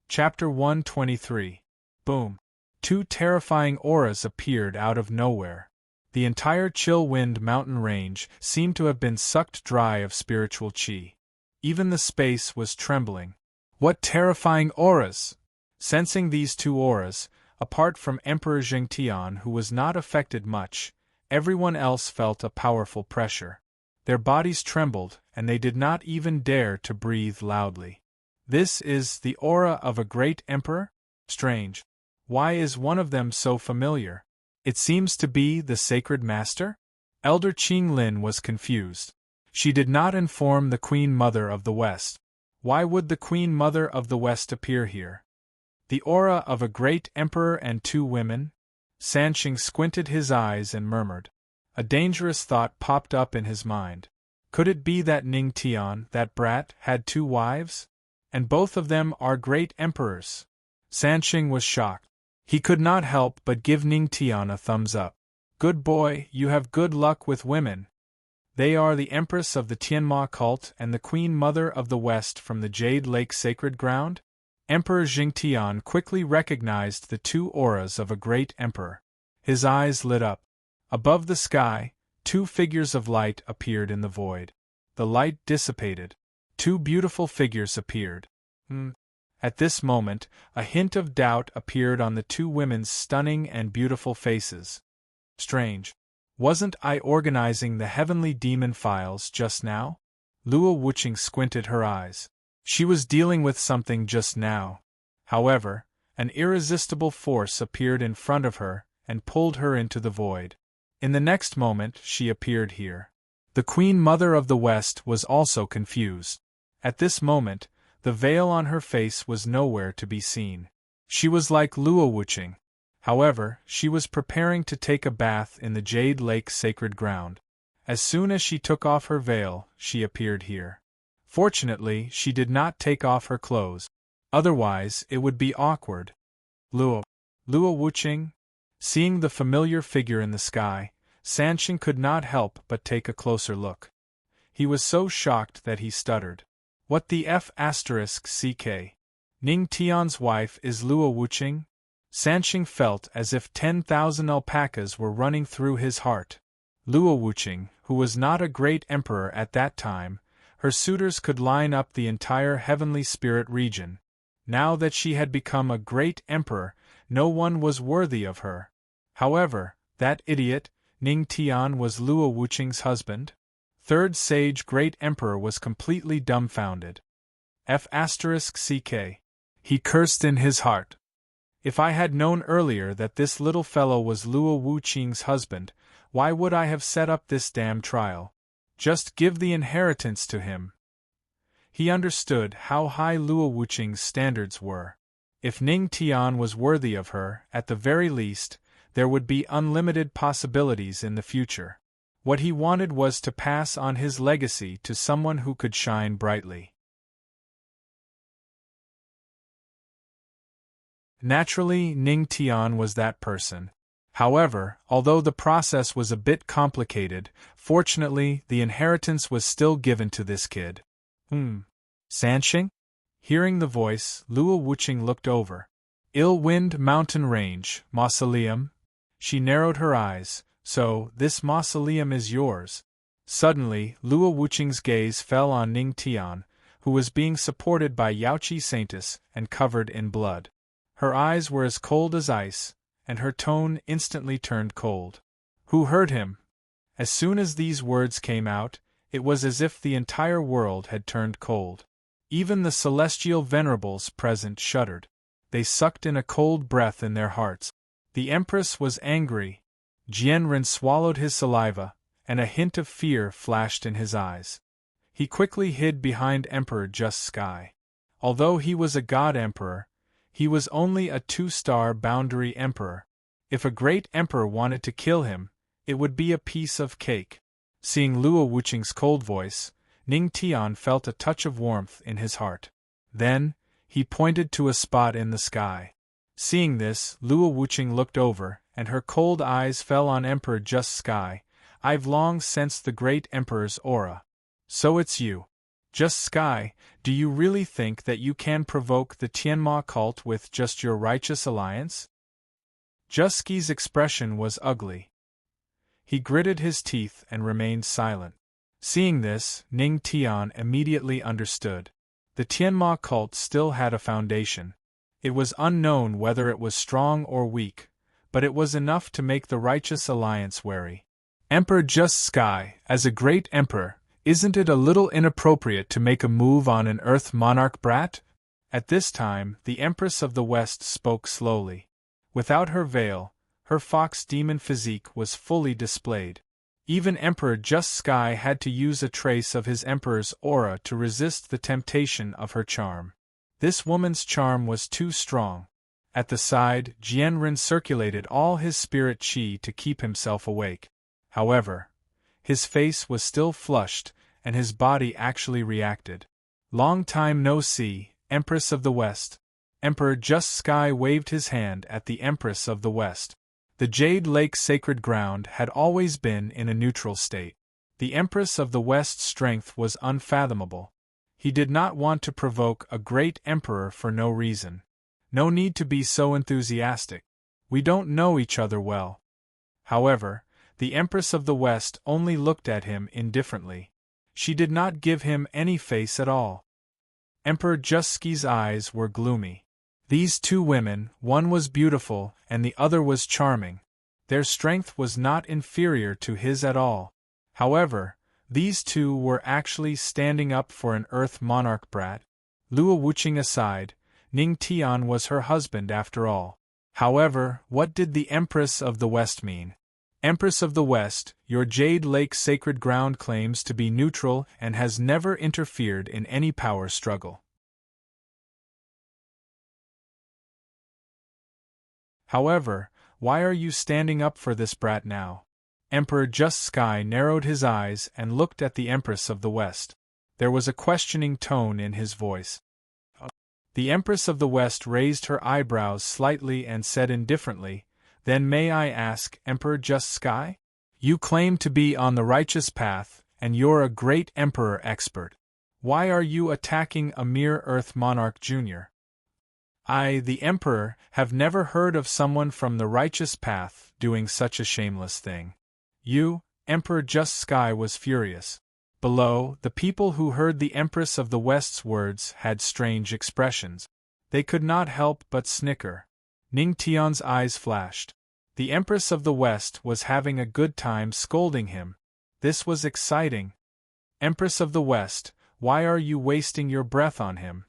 Chapter 123. Boom. Two terrifying auras appeared out of nowhere. The entire Chill Wind mountain range seemed to have been sucked dry of spiritual chi. Even the space was trembling. What terrifying auras! Sensing these two auras, apart from Emperor Jingtian, who was not affected much, everyone else felt a powerful pressure. Their bodies trembled, and they did not even dare to breathe loudly. This is the aura of a great emperor? Strange. Why is one of them so familiar? It seems to be the Sacred Master? Elder Qing Lin was confused. She did not inform the Queen Mother of the West. Why would the Queen Mother of the West appear here? The aura of a great emperor and two women? Sanqing squinted his eyes and murmured. A dangerous thought popped up in his mind. Could it be that Ning Tian, that brat, had two wives? And both of them are great emperors? Sanqing was shocked. He could not help but give Ning Tian a thumbs up. Good boy, you have good luck with women. They are the Empress of the Tianma cult and the Queen Mother of the West from the Jade Lake Sacred Ground? Emperor Jingtian quickly recognized the two auras of a great emperor. His eyes lit up. Above the sky, two figures of light appeared in the void. The light dissipated. Two beautiful figures appeared. At this moment, a hint of doubt appeared on the two women's stunning and beautiful faces. Strange. Wasn't I organizing the heavenly demon files just now? Luo Wuqing squinted her eyes. She was dealing with something just now. However, an irresistible force appeared in front of her and pulled her into the void. In the next moment, she appeared here. The Queen Mother of the West was also confused. At this moment, the veil on her face was nowhere to be seen. She was like Luo Wuqing. However, she was preparing to take a bath in the Jade Lake Sacred Ground. As soon as she took off her veil, she appeared here. Fortunately, she did not take off her clothes. Otherwise, it would be awkward. Luo Wuqing? Seeing the familiar figure in the sky, Sanqing could not help but take a closer look. He was so shocked that he stuttered. What the F***ck? Ning Tian's wife is Luo Wuqing? Sanqing felt as if 10,000 alpacas were running through his heart. Luo Wuqing, who was not a great emperor at that time, her suitors could line up the entire heavenly spirit region. Now that she had become a great emperor, No one was worthy of her. However, that idiot, Ning Tian, was Luo Wuqing's husband? Third Sage Great Emperor was completely dumbfounded. F***ck. He cursed in his heart. If I had known earlier that this little fellow was Luo Wuqing's husband, why would I have set up this damn trial? Just give the inheritance to him. He understood how high Luo Wuqing's standards were. If Ning Tian was worthy of her, at the very least, there would be unlimited possibilities in the future. What he wanted was to pass on his legacy to someone who could shine brightly. Naturally, Ning Tian was that person. However, although the process was a bit complicated, fortunately the inheritance was still given to this kid. Sanxing? Hearing the voice, Luo Wuqing looked over. Ill-Wind Mountain Range, Mausoleum? She narrowed her eyes. So, this mausoleum is yours. Suddenly, Luo Wuqing's gaze fell on Ning Tian, who was being supported by Yaoqi Saintus and covered in blood. Her eyes were as cold as ice, and her tone instantly turned cold. Who hurt him? As soon as these words came out, it was as if the entire world had turned cold. Even the celestial venerables present shuddered. They sucked in a cold breath in their hearts. The Empress was angry. Jianren swallowed his saliva, and a hint of fear flashed in his eyes. He quickly hid behind Emperor Just Sky. Although he was a god emperor, he was only a 2-star boundary emperor. If a great emperor wanted to kill him, it would be a piece of cake. Seeing Luo Wuqing's cold voice, Ning Tian felt a touch of warmth in his heart. Then, he pointed to a spot in the sky. Seeing this, Luo Wuqing looked over, and her cold eyes fell on Emperor Just Sky. I've long sensed the great emperor's aura. So it's you. Just Sky, do you really think that you can provoke the Tianma cult with just your righteous alliance? Just Sky's expression was ugly. He gritted his teeth and remained silent. Seeing this, Ning Tian immediately understood. The Tianma cult still had a foundation. It was unknown whether it was strong or weak, but it was enough to make the righteous alliance wary. Emperor Just Sky, as a great emperor, isn't it a little inappropriate to make a move on an Earth monarch brat? At this time, the Empress of the West spoke slowly. Without her veil, her fox demon physique was fully displayed. Even Emperor Just Sky had to use a trace of his emperor's aura to resist the temptation of her charm. This woman's charm was too strong. At the side, Jianren circulated all his spirit qi to keep himself awake. However, his face was still flushed, and his body actually reacted. Long time no see, Empress of the West. Emperor Just Sky waved his hand at the Empress of the West. The Jade Lake sacred ground had always been in a neutral state. The Empress of the West's strength was unfathomable. He did not want to provoke a great emperor for no reason. No need to be so enthusiastic. We don't know each other well. However, the Empress of the West only looked at him indifferently. She did not give him any face at all. Emperor Just Sky's eyes were gloomy. These two women, one was beautiful and the other was charming. Their strength was not inferior to his at all. However, these two were actually standing up for an Earth monarch brat. Luo Wuqing aside, Ning Tian was her husband after all. However, what did the Empress of the West mean? Empress of the West, your Jade Lake sacred ground claims to be neutral and has never interfered in any power struggle. However, why are you standing up for this brat now? Emperor Just Sky narrowed his eyes and looked at the Empress of the West. There was a questioning tone in his voice. The Empress of the West raised her eyebrows slightly and said indifferently, Then may I ask, Emperor Just Sky? You claim to be on the righteous path, and you're a great emperor expert. Why are you attacking a mere Earth monarch junior? I, the Emperor, have never heard of someone from the righteous path doing such a shameless thing. You, Emperor Just Sky was furious. Below, the people who heard the Empress of the West's words had strange expressions. They could not help but snicker. Ning Tian's eyes flashed. The Empress of the West was having a good time scolding him. This was exciting. Empress of the West, why are you wasting your breath on him?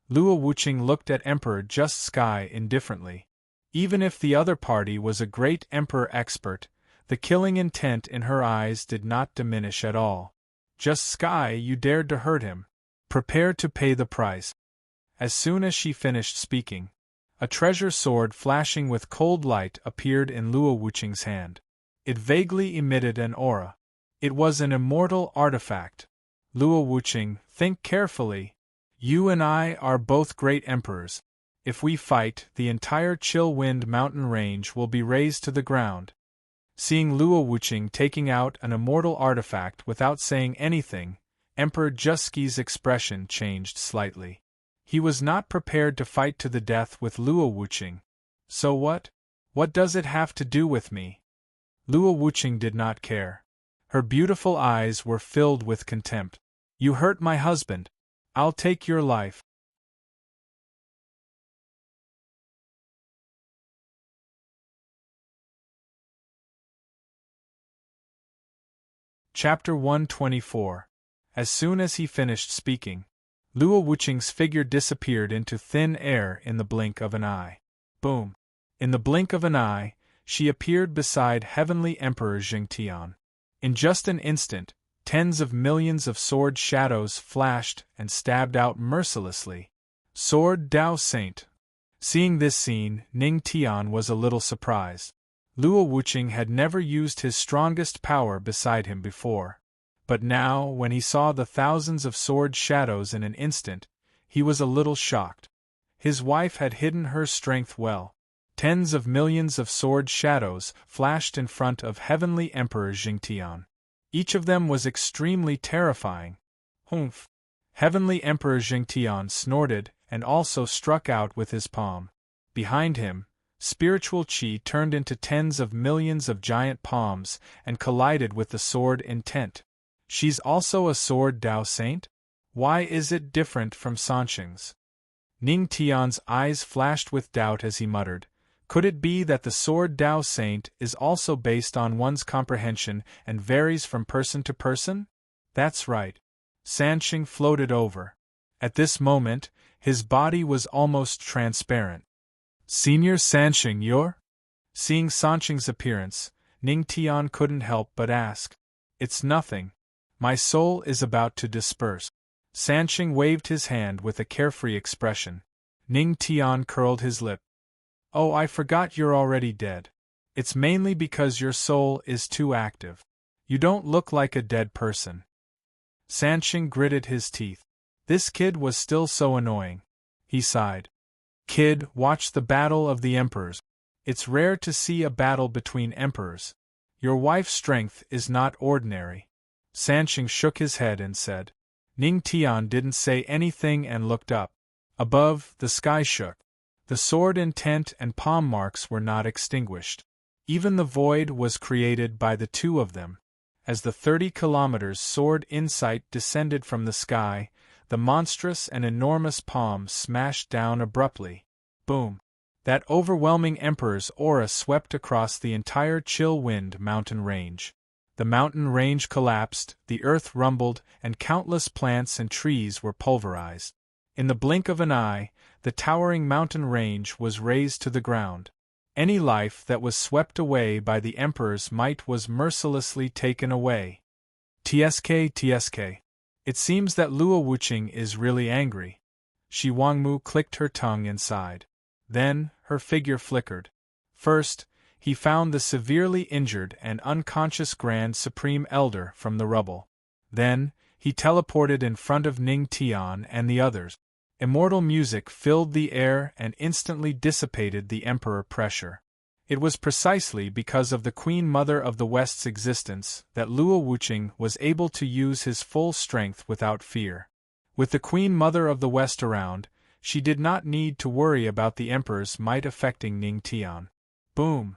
Luo Wuqing looked at Emperor Just Sky indifferently. Even if the other party was a great emperor expert, the killing intent in her eyes did not diminish at all. Just Sky, you dared to hurt him. Prepare to pay the price. As soon as she finished speaking, a treasure sword flashing with cold light appeared in Luo Wuqing's hand. It vaguely emitted an aura. It was an immortal artifact. Luo Wuqing, think carefully. You and I are both great emperors. If we fight, the entire Chill Wind mountain range will be razed to the ground. Seeing Luo Wuqing taking out an immortal artifact without saying anything, Emperor Jusky's expression changed slightly. He was not prepared to fight to the death with Luo Wuqing. So what? What does it have to do with me? Luo Wuqing did not care. Her beautiful eyes were filled with contempt. You hurt my husband. I'll take your life. Chapter 124. As soon as he finished speaking, Luo Wuqing's figure disappeared into thin air in the blink of an eye. Boom! In the blink of an eye, she appeared beside Heavenly Emperor Jingtian. In just an instant, tens of millions of sword shadows flashed and stabbed out mercilessly. Sword Dao Saint. Seeing this scene, Ning Tian was a little surprised. Luo Wuqing had never used his strongest power beside him before. But now, when he saw the thousands of sword shadows in an instant, he was a little shocked. His wife had hidden her strength well. Tens of millions of sword shadows flashed in front of Heavenly Emperor Jingtian. Each of them was extremely terrifying. Humph! Heavenly Emperor Jingtian snorted and also struck out with his palm. Behind him, spiritual qi turned into tens of millions of giant palms and collided with the sword intent. She's also a sword Dao Saint? Why is it different from Sanqing's? Ning Tian's eyes flashed with doubt as he muttered, could it be that the sword Dao Saint is also based on one's comprehension and varies from person to person? That's right. Sanqing floated over. At this moment, his body was almost transparent. Senior Sanqing, you're? Seeing Sanqing's appearance, Ning Tian couldn't help but ask. It's nothing. My soul is about to disperse. Sanqing waved his hand with a carefree expression. Ning Tian curled his lip. Oh, I forgot you're already dead. It's mainly because your soul is too active. You don't look like a dead person. Sanqing gritted his teeth. This kid was still so annoying. He sighed. Kid, watch the battle of the emperors. It's rare to see a battle between emperors. Your wife's strength is not ordinary. Sanqing shook his head and said. Ning Tian didn't say anything and looked up. Above, the sky shook. The sword intent and palm marks were not extinguished. Even the void was created by the two of them. As the 30 kilometers sword insight descended from the sky, the monstrous and enormous palm smashed down abruptly. Boom! That overwhelming emperor's aura swept across the entire Chill Wind mountain range. The mountain range collapsed, the earth rumbled, and countless plants and trees were pulverized. In the blink of an eye, the towering mountain range was razed to the ground. Any life that was swept away by the emperor's might was mercilessly taken away. TSK. It seems that Luo Wuqing is really angry. Shi Wangmu clicked her tongue inside. Then, her figure flickered. First, he found the severely injured and unconscious Grand Supreme Elder from the rubble. Then, he teleported in front of Ning Tian and the others. Immortal music filled the air and instantly dissipated the Emperor pressure. It was precisely because of the Queen Mother of the West's existence that Luo Wuqing was able to use his full strength without fear. With the Queen Mother of the West around, she did not need to worry about the Emperor's might affecting Ning Tian. Boom!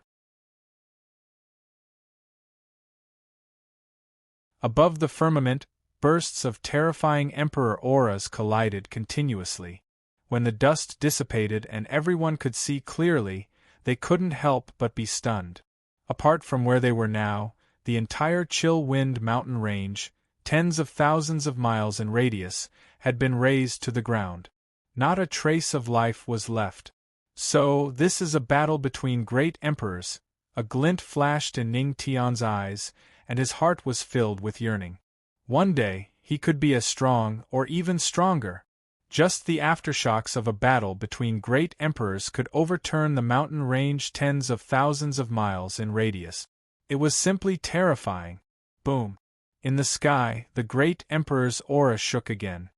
Above the firmament, bursts of terrifying Emperor auras collided continuously. When the dust dissipated and everyone could see clearly, they couldn't help but be stunned. Apart from where they were now, the entire Chill Wind mountain range, tens of thousands of miles in radius, had been razed to the ground. Not a trace of life was left. So, this is a battle between great emperors. A glint flashed in Ning Tian's eyes, and his heart was filled with yearning. One day, he could be as strong, or even stronger. Just the aftershocks of a battle between great emperors could overturn the mountain range tens of thousands of miles in radius. It was simply terrifying. Boom! In the sky, the great emperor's aura shook again.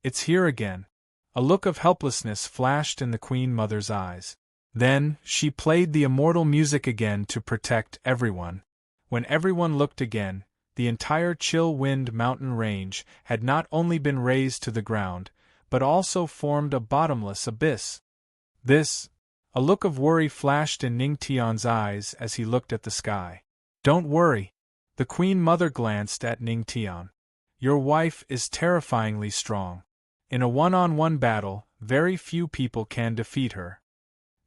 It's here again. A look of helplessness flashed in the Queen Mother's eyes. Then, she played the immortal music again to protect everyone. When everyone looked again, the entire Chill Wind mountain range had not only been razed to the ground, but also formed a bottomless abyss. A look of worry flashed in Ning Tian's eyes as he looked at the sky. Don't worry. The Queen Mother glanced at Ning Tian. Your wife is terrifyingly strong. In a one-on-one battle, very few people can defeat her.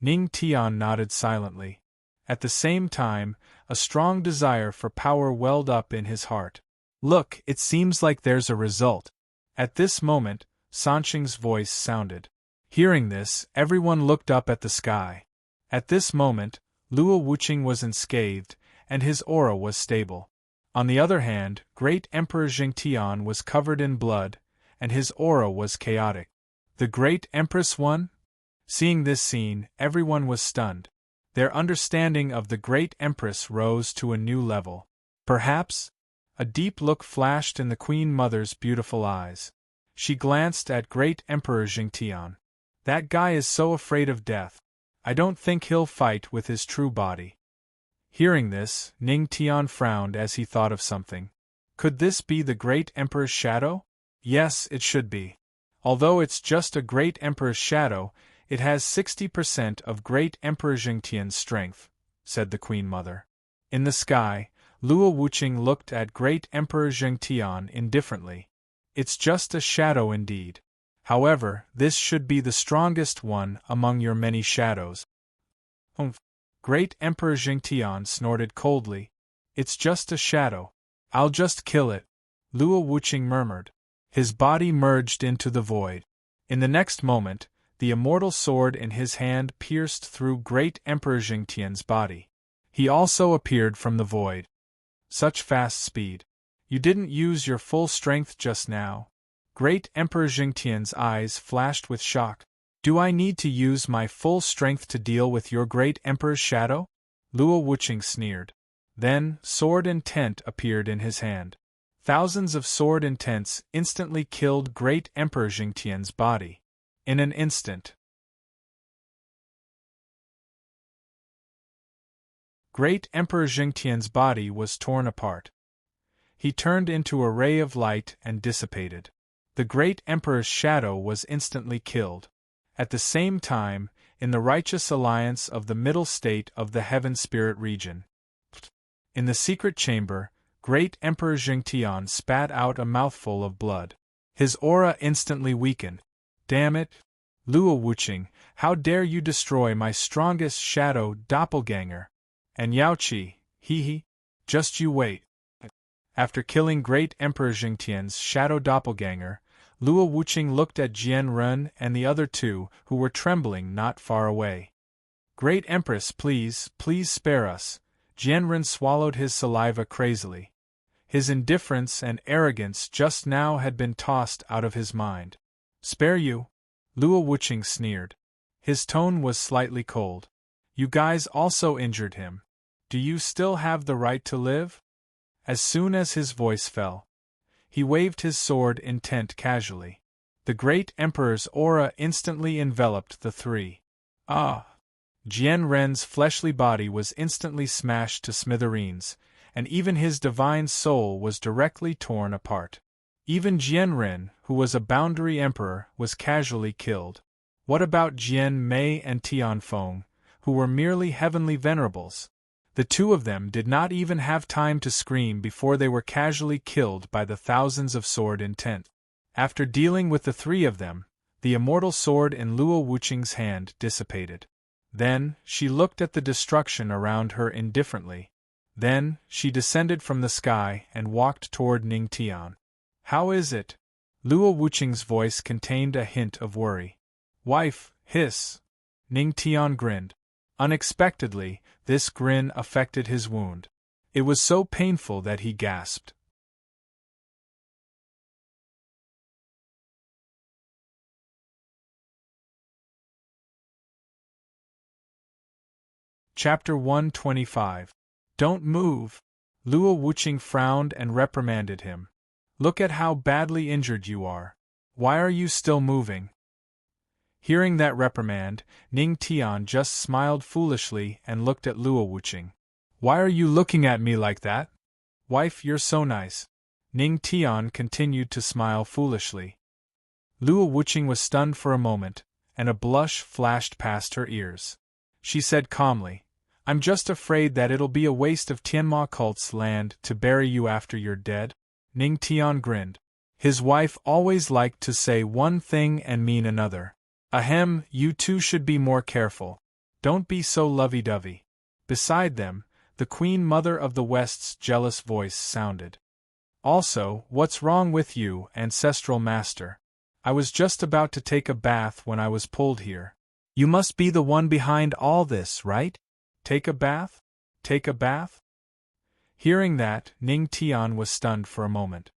Ning Tian nodded silently. At the same time, a strong desire for power welled up in his heart. Look, it seems like there's a result. At this moment, Sanqing's voice sounded. Hearing this, everyone looked up at the sky. At this moment, Luo Wuqing was unscathed, and his aura was stable. On the other hand, Great Emperor Jingtian was covered in blood, and his aura was chaotic. The Great Empress won? Seeing this scene, everyone was stunned. Their understanding of the Great Empress rose to a new level. Perhaps? A deep look flashed in the Queen Mother's beautiful eyes. She glanced at Great Emperor Jingtian. That guy is so afraid of death. I don't think he'll fight with his true body. Hearing this, Ning Tian frowned as he thought of something. Could this be the Great Emperor's shadow? Yes, it should be. Although it's just a Great Emperor's shadow, it has 60% of Great Emperor Jingtian's strength, said the Queen Mother. In the sky, Luo Wuqing looked at Great Emperor Jingtian indifferently. It's just a shadow indeed. However, this should be the strongest one among your many shadows. Humph! Great Emperor Jingtian snorted coldly. It's just a shadow. I'll just kill it, Luo Wuqing murmured. His body merged into the void. In the next moment, the immortal sword in his hand pierced through Great Emperor Jingtian's body. He also appeared from the void. Such fast speed. You didn't use your full strength just now. Great Emperor Jingtian's eyes flashed with shock. Do I need to use my full strength to deal with your Great Emperor's shadow? Luo Wuqing sneered. Then, sword intent appeared in his hand. Thousands of sword intents instantly killed Great Emperor Jingtian's body. In an instant. Great Emperor Jingtian's body was torn apart. He turned into a ray of light and dissipated. The Great Emperor's shadow was instantly killed. At the same time, in the righteous alliance of the middle state of the Heaven Spirit region. In the secret chamber, Great Emperor Jingtian spat out a mouthful of blood. His aura instantly weakened. Damn it! Luo Wuqing, how dare you destroy my strongest shadow doppelganger? And Yaoqi, hee, just you wait. After killing Great Emperor Jingtian's shadow doppelganger, Luo Wuqing looked at Jian Ren and the other two, who were trembling not far away. Great Empress, please spare us. Jian Ren swallowed his saliva crazily. His indifference and arrogance just now had been tossed out of his mind. Spare you? Luo Wuqing sneered. His tone was slightly cold. You guys also injured him. Do you still have the right to live? As soon as his voice fell, he waved his sword intent casually. The Great Emperor's aura instantly enveloped the three. Ah! Jian Ren's fleshly body was instantly smashed to smithereens, and even his divine soul was directly torn apart. Even Jian Ren, who was a boundary emperor, was casually killed. What about Jian Mei and Tianfeng, who were merely heavenly venerables? The two of them did not even have time to scream before they were casually killed by the thousands of sword intent. After dealing with the three of them, The immortal sword in Luo Wuqing's hand dissipated. Then, she looked at the destruction around her indifferently. Then, she descended from the sky and walked toward Ning Tian. How is it? Luo Wuqing's voice contained a hint of worry. Wife, hiss. Ning Tian grinned. Unexpectedly, this grin affected his wound. It was so painful that he gasped. Chapter 125. Don't move. Luo Wuqing frowned and reprimanded him. Look at how badly injured you are. Why are you still moving? Hearing that reprimand, Ning Tian just smiled foolishly and looked at Luo Wuqing. Why are you looking at me like that? Wife, you're so nice. Ning Tian continued to smile foolishly. Luo Wuqing was stunned for a moment, and a blush flashed past her ears. She said calmly, I'm just afraid that it'll be a waste of Tianma cult's land to bury you after you're dead. Ning Tian grinned. His wife always liked to say one thing and mean another. Ahem, you two should be more careful. Don't be so lovey-dovey. Beside them, the Queen Mother of the West's jealous voice sounded. Also, what's wrong with you, Ancestral Master? I was just about to take a bath when I was pulled here. You must be the one behind all this, right? Take a bath? Take a bath? Hearing that, Ning Tian was stunned for a moment.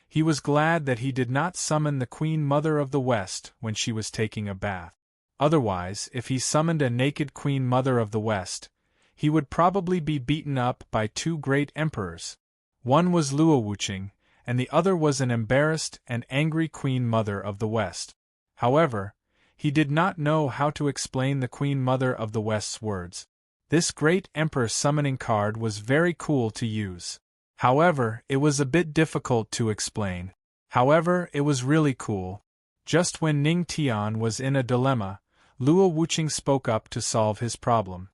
He was glad that he did not summon the Queen Mother of the West when she was taking a bath. Otherwise, if he summoned a naked Queen Mother of the West, he would probably be beaten up by two great emperors. One was Luo Wuqing, and the other was an embarrassed and angry Queen Mother of the West. However, he did not know how to explain the Queen Mother of the West's words. This great Emperor summoning card was very cool to use. However, it was a bit difficult to explain. However, it was really cool. Just when Ning Tian was in a dilemma, Luo Wuqing spoke up to solve his problem.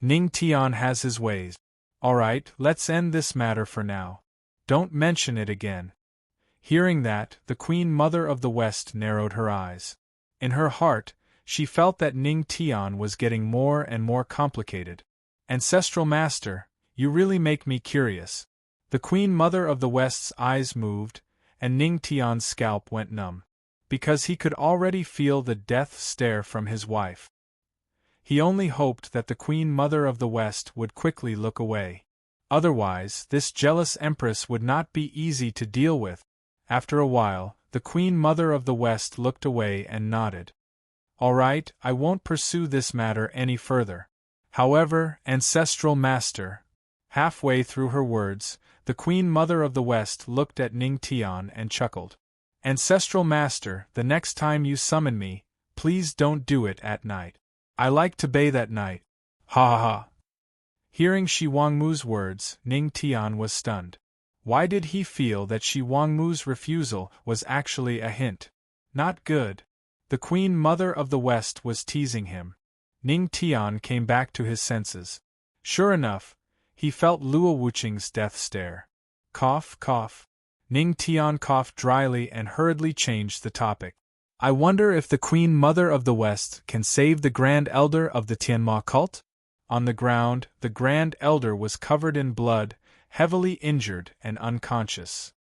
Ning Tian has his ways. Alright, let's end this matter for now. Don't mention it again. Hearing that, the Queen Mother of the West narrowed her eyes. In her heart, she felt that Ning Tian was getting more and more complicated. Ancestral Master, you really make me curious. The Queen Mother of the West's eyes moved, and Ning Tian's scalp went numb, because he could already feel the death stare from his wife. He only hoped that the Queen Mother of the West would quickly look away. Otherwise, this jealous Empress would not be easy to deal with. After a while, the Queen Mother of the West looked away and nodded. All right, I won't pursue this matter any further. However, Ancestral Master. Halfway through her words, the Queen Mother of the West looked at Ning Tian and chuckled. Ancestral Master, the next time you summon me, please don't do it at night. I like to bathe at night. Ha ha ha. Hearing Shi Wangmu's words, Ning Tian was stunned. Why did he feel that Shi Wangmu's refusal was actually a hint? Not good. The Queen Mother of the West was teasing him. Ning Tian came back to his senses. Sure enough, he felt Luo Wuqing's death stare. Cough, cough. Ning Tian coughed dryly and hurriedly changed the topic. I wonder if the Queen Mother of the West can save the Grand Elder of the Tianma cult? On the ground, the Grand Elder was covered in blood, heavily injured and unconscious.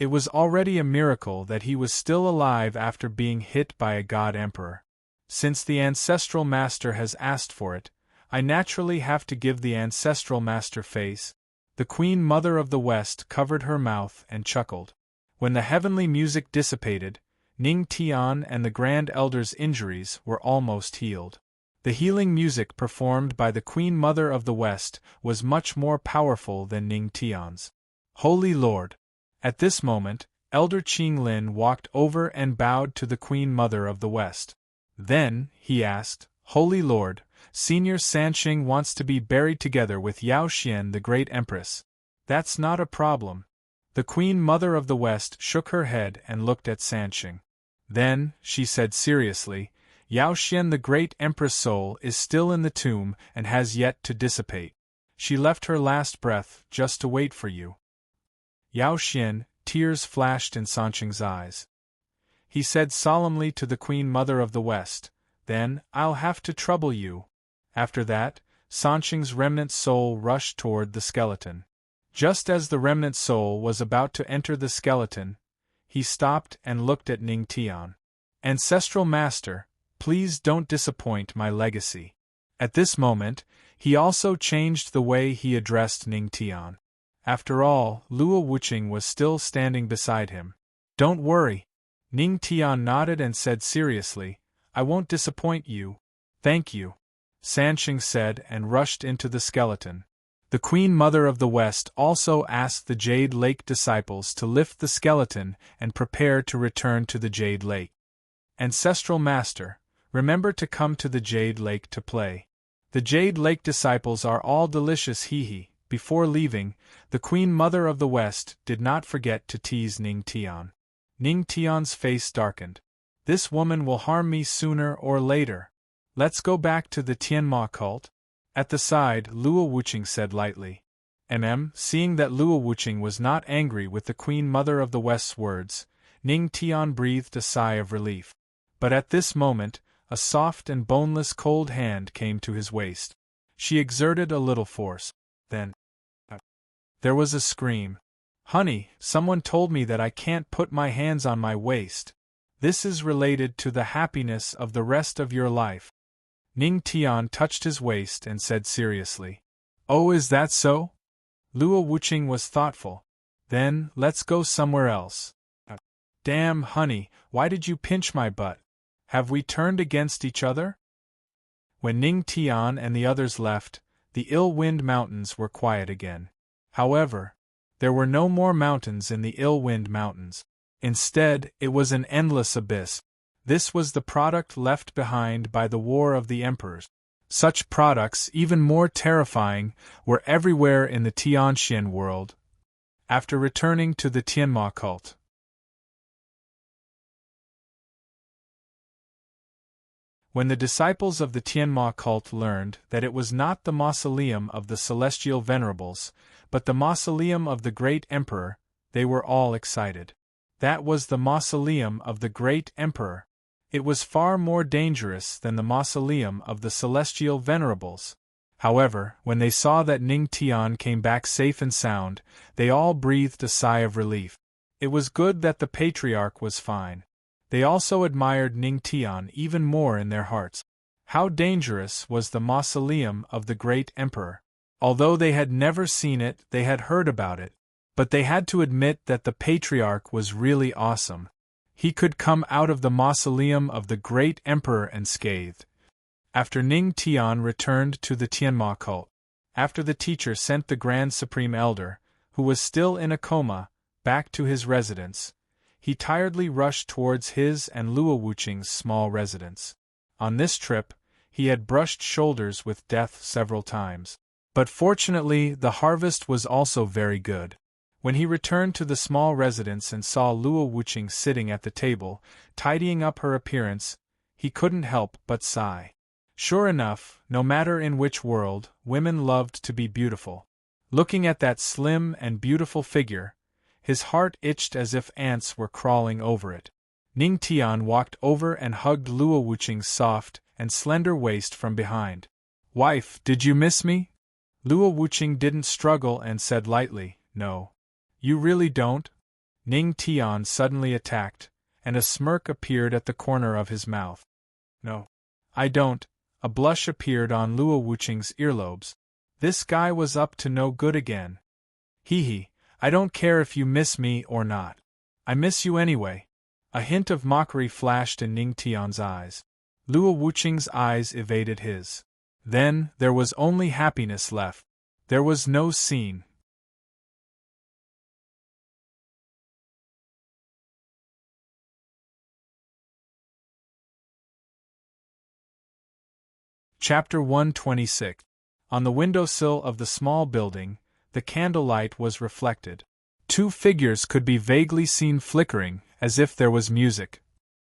It was already a miracle that he was still alive after being hit by a god emperor. Since the Ancestral Master has asked for it, I naturally have to give the Ancestral Master face. The Queen Mother of the West covered her mouth and chuckled. When the heavenly music dissipated, Ning Tian and the Grand Elder's injuries were almost healed. The healing music performed by the Queen Mother of the West was much more powerful than Ning Tian's. Holy Lord! At this moment, Elder Qing Lin walked over and bowed to the Queen Mother of the West. Then, he asked, Holy Lord, Senior Sanqing wants to be buried together with Yao Xian the Great Empress. That's not a problem. The Queen Mother of the West shook her head and looked at Sanqing. Then, she said seriously, Yao Xian the Great Empress' soul is still in the tomb and has yet to dissipate. She left her last breath just to wait for you. Yao Xian, tears flashed in Sancheng's eyes. He said solemnly to the Queen Mother of the West, "Then, I'll have to trouble you." After that, Sancheng's remnant soul rushed toward the skeleton. Just as the remnant soul was about to enter the skeleton, he stopped and looked at Ning Tian. "Ancestral Master, please don't disappoint my legacy." At this moment, he also changed the way he addressed Ning Tian. After all, Luo Wuqing was still standing beside him. "Don't worry." Ning Tian nodded and said seriously, "I won't disappoint you." "Thank you," Sancheng said and rushed into the skeleton. The Queen Mother of the West also asked the Jade Lake disciples to lift the skeleton and prepare to return to the Jade Lake. "Ancestral Master, remember to come to the Jade Lake to play. The Jade Lake disciples are all delicious." Before leaving, the Queen Mother of the West did not forget to tease Ning Tian. Ning Tian's face darkened. "This woman will harm me sooner or later. Let's go back to the Tianma cult." At the side, Luo Wuqing said lightly. Seeing that Luo Wuqing was not angry with the Queen Mother of the West's words, Ning Tian breathed a sigh of relief. But at this moment, a soft and boneless cold hand came to his waist. She exerted a little force. Then there was a scream. "Honey, someone told me that I can't put my hands on my waist. This is related to the happiness of the rest of your life." Ning Tian touched his waist and said seriously, "Oh, is that so?" Luo Wuqing was thoughtful. "Then, let's go somewhere else." "Damn, honey, why did you pinch my butt? Have we turned against each other?" When Ning Tian and the others left, the Ill-Wind Mountains were quiet again. However, there were no more mountains in the Ill-Wind Mountains. Instead, it was an endless abyss. This was the product left behind by the War of the Emperors. Such products, even more terrifying, were everywhere in the Tianxian world. After returning to the Tianma cult, when the disciples of the Tianma cult learned that it was not the mausoleum of the celestial venerables, but the mausoleum of the great emperor, they were all excited. That was the mausoleum of the great emperor. It was far more dangerous than the mausoleum of the celestial venerables. However, when they saw that Ning Tian came back safe and sound, they all breathed a sigh of relief. It was good that the patriarch was fine. They also admired Ning Tian even more in their hearts. How dangerous was the mausoleum of the great emperor! Although they had never seen it, they had heard about it. But they had to admit that the patriarch was really awesome. He could come out of the mausoleum of the great emperor unscathed. After Ning Tian returned to the Tianma cult, after the teacher sent the Grand Supreme Elder, who was still in a coma, back to his residence, he tiredly rushed towards his and Luo Wuqing's small residence. On this trip, he had brushed shoulders with death several times. But fortunately, the harvest was also very good. When he returned to the small residence and saw Luo Wuqing sitting at the table, tidying up her appearance, he couldn't help but sigh. Sure enough, no matter in which world, women loved to be beautiful. Looking at that slim and beautiful figure, his heart itched as if ants were crawling over it. Ning Tian walked over and hugged Luo Wuqing's soft and slender waist from behind. "Wife, did you miss me?" Luo Wuqing didn't struggle and said lightly, "No. You really don't?" Ning Tian suddenly attacked, and a smirk appeared at the corner of his mouth. "No. I don't." A blush appeared on Luo Wuqing's earlobes. This guy was up to no good again. I don't care if you miss me or not. I miss you anyway." A hint of mockery flashed in Ning Tian's eyes. Luo Wuqing's eyes evaded his. Then, there was only happiness left. There was no scene. Chapter 126. On the windowsill of the small building, the candlelight was reflected. Two figures could be vaguely seen flickering, as if there was music.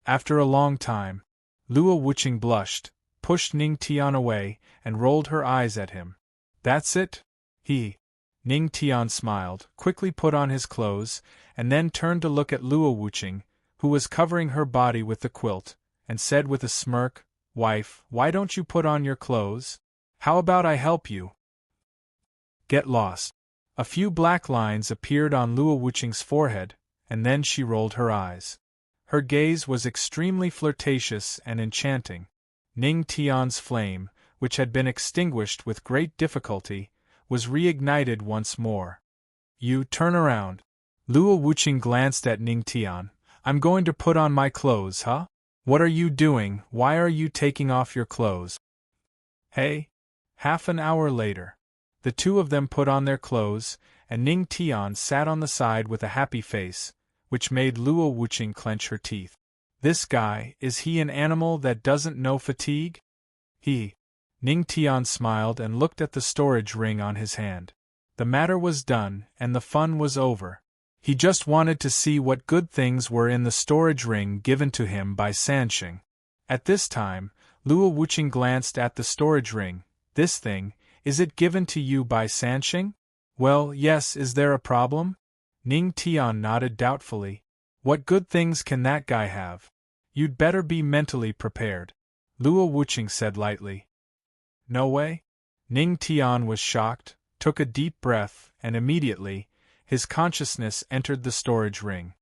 After a long time, Luo Wuqing blushed, pushed Ning Tian away, and rolled her eyes at him. "That's it?" Ning Tian smiled, quickly put on his clothes, and then turned to look at Luo Wuqing, who was covering her body with the quilt, and said with a smirk, "Wife, why don't you put on your clothes? How about I help you?" Get lost. A few black lines appeared on Luo Wuqing's forehead, and then she rolled her eyes. Her gaze was extremely flirtatious and enchanting. Ning Tian's flame, which had been extinguished with great difficulty, was reignited once more. "You turn around." Luo Wuqing glanced at Ning Tian. "I'm going to put on my clothes, huh? What are you doing? Why are you taking off your clothes?" "Hey!" Half an hour later. The two of them put on their clothes, and Ning Tian sat on the side with a happy face, which made Luo Wuqing clench her teeth. This guy, is he an animal that doesn't know fatigue? Ning Tian smiled and looked at the storage ring on his hand. The matter was done, and the fun was over. He just wanted to see what good things were in the storage ring given to him by Sanxing. At this time, Luo Wuqing glanced at the storage ring. "This thing, is it given to you by Sanxing?" "Well, yes, is there a problem?" Ning Tian nodded doubtfully. "What good things can that guy have? You'd better be mentally prepared," Luo Wuqing said lightly. "No way?" Ning Tian was shocked, took a deep breath, and immediately, his consciousness entered the storage ring.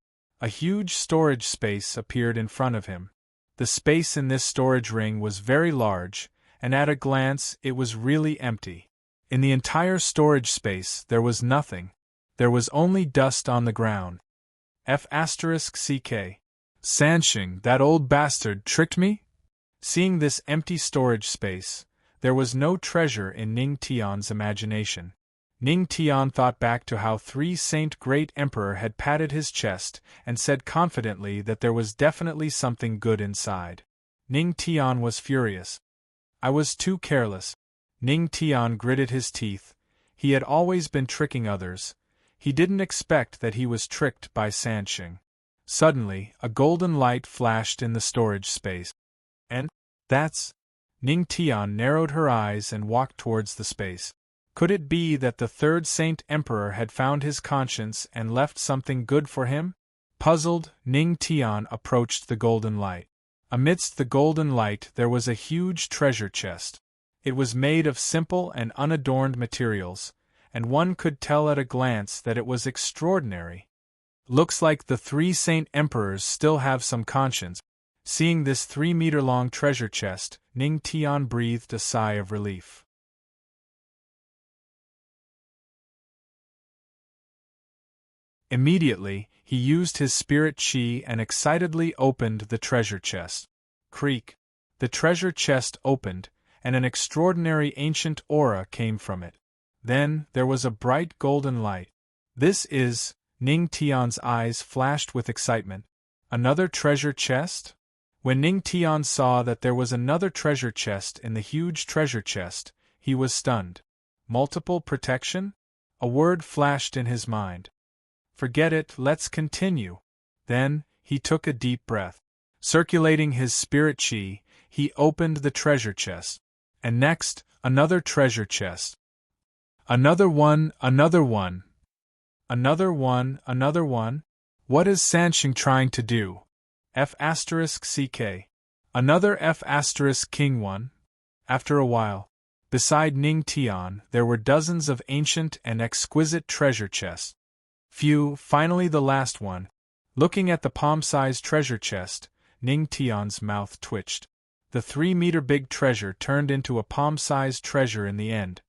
A huge storage space appeared in front of him. The space in this storage ring was very large, and at a glance it was really empty. In the entire storage space there was nothing. There was only dust on the ground. F***ck. Sanxing, that old bastard, tricked me? Seeing this empty storage space, there was no treasure in Ning Tian's imagination. Ning Tian thought back to how 3 Saint Great Emperor had patted his chest and said confidently that there was definitely something good inside. Ning Tian was furious. "I was too careless." Ning Tian gritted his teeth. He had always been tricking others. He didn't expect that he was tricked by Sanxing. Suddenly, a golden light flashed in the storage space. "And that's..." Ning Tian narrowed her eyes and walked towards the space. Could it be that the 3rd Saint Emperor had found his conscience and left something good for him? Puzzled, Ning Tian approached the golden light. Amidst the golden light there was a huge treasure chest. It was made of simple and unadorned materials, and one could tell at a glance that it was extraordinary. "Looks like the 3 Saint Emperors still have some conscience." Seeing this 3-meter-long treasure chest, Ning Tian breathed a sigh of relief. Immediately, he used his spirit chi and excitedly opened the treasure chest. Creak! The treasure chest opened, and an extraordinary ancient aura came from it. Then, there was a bright golden light. "This is..." Ning Tian's eyes flashed with excitement. "Another treasure chest?" When Ning Tian saw that there was another treasure chest in the huge treasure chest, he was stunned. Multiple protection? A word flashed in his mind. "Forget it, let's continue." Then, he took a deep breath. Circulating his spirit chi, he opened the treasure chest. And next, another treasure chest. Another one, another one. Another one, another one? What is Sanxing trying to do? F***ck. Another F***king one? After a while, beside Ning Tian, there were dozens of ancient and exquisite treasure chests. Finally the last one. Looking at the palm-sized treasure chest, Ning Tian's mouth twitched. The 3-meter-big treasure turned into a palm-sized treasure in the end.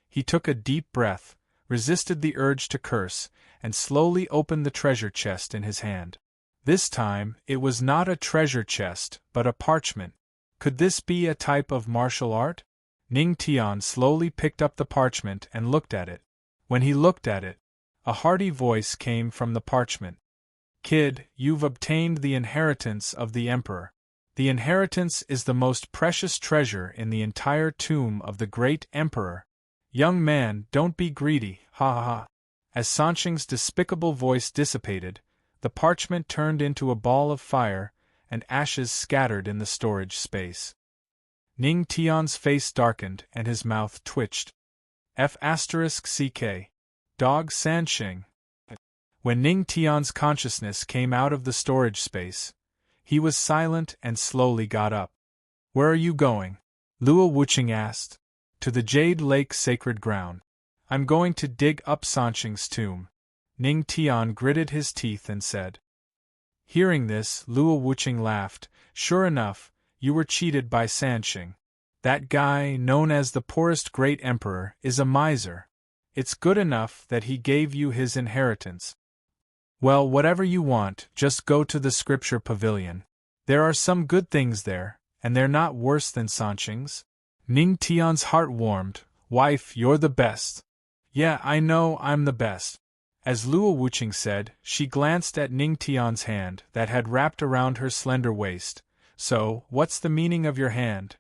He took a deep breath, resisted the urge to curse, and slowly opened the treasure chest in his hand. This time, it was not a treasure chest, but a parchment. Could this be a type of martial art? Ning Tian slowly picked up the parchment and looked at it. When he looked at it, a hearty voice came from the parchment. "Kid, you've obtained the inheritance of the Emperor. The inheritance is the most precious treasure in the entire tomb of the great Emperor. Young man, don't be greedy, ha ha ha." As Sanxing's despicable voice dissipated, the parchment turned into a ball of fire, and ashes scattered in the storage space. Ning Tian's face darkened and his mouth twitched. F***ck. Dog Sanxing. When Ning Tian's consciousness came out of the storage space, he was silent and slowly got up. Where are you going? Luo Wuqing asked. To the Jade Lake sacred ground. I'm going to dig up Sanxing's tomb. Ning Tian gritted his teeth and said. Hearing this, Luo Wuqing laughed. Sure enough, you were cheated by Sanxing. That guy, known as the poorest great emperor, is a miser. It's good enough that he gave you his inheritance. Well, whatever you want, just go to the scripture pavilion. There are some good things there, and they're not worse than Sanxing's. Ning Tian's heart warmed. Wife, you're the best. Yeah, I know I'm the best. As Luo Wuqing said, she glanced at Ning Tian's hand that had wrapped around her slender waist. So, what's the meaning of your hand?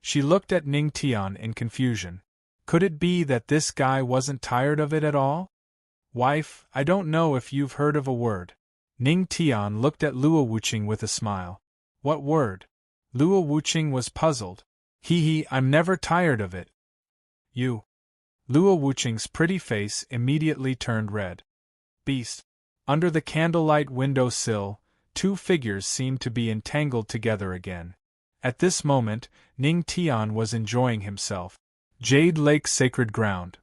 She looked at Ning Tian in confusion. Could it be that this guy wasn't tired of it at all? Wife, I don't know if you've heard of a word. Ning Tian looked at Luo Wuqing with a smile. What word? Luo Wuqing was puzzled. I'm never tired of it. You. Luo Wuqing's pretty face immediately turned red. Beast. Under the candlelight window sill, two figures seemed to be entangled together again. At this moment, Ning Tian was enjoying himself. Jade Lake sacred ground.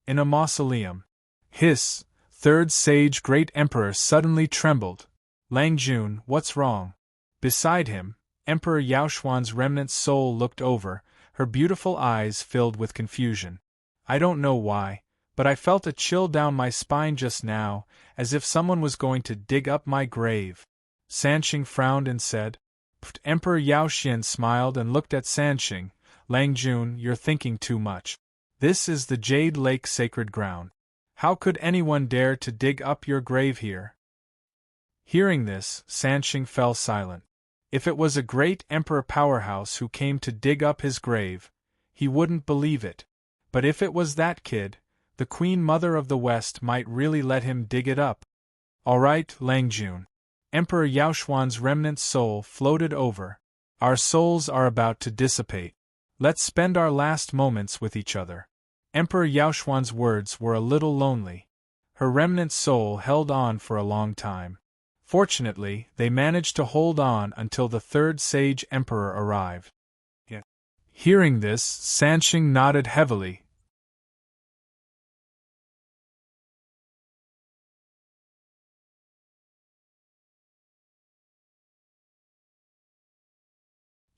In a mausoleum. Hiss, third sage great emperor suddenly trembled. Lang Jun, what's wrong? Beside him, Emperor Yaoxuan's remnant soul looked over, her beautiful eyes filled with confusion. I don't know why, but I felt a chill down my spine just now, as if someone was going to dig up my grave. Sanxing frowned and said. Emperor Yaoxian smiled and looked at Sanxing. Lang Jun, you're thinking too much. This is the Jade Lake sacred ground. How could anyone dare to dig up your grave here? Hearing this, Sanxing fell silent. If it was a great emperor powerhouse who came to dig up his grave, he wouldn't believe it. But if it was that kid, the Queen Mother of the West might really let him dig it up. All right, Lang Jun. Emperor Yaoxuan's remnant soul floated over. Our souls are about to dissipate. Let's spend our last moments with each other. Emperor Yaoxuan's words were a little lonely. Her remnant soul held on for a long time. Fortunately, they managed to hold on until the third sage emperor arrived. Hearing this, Sanxing nodded heavily.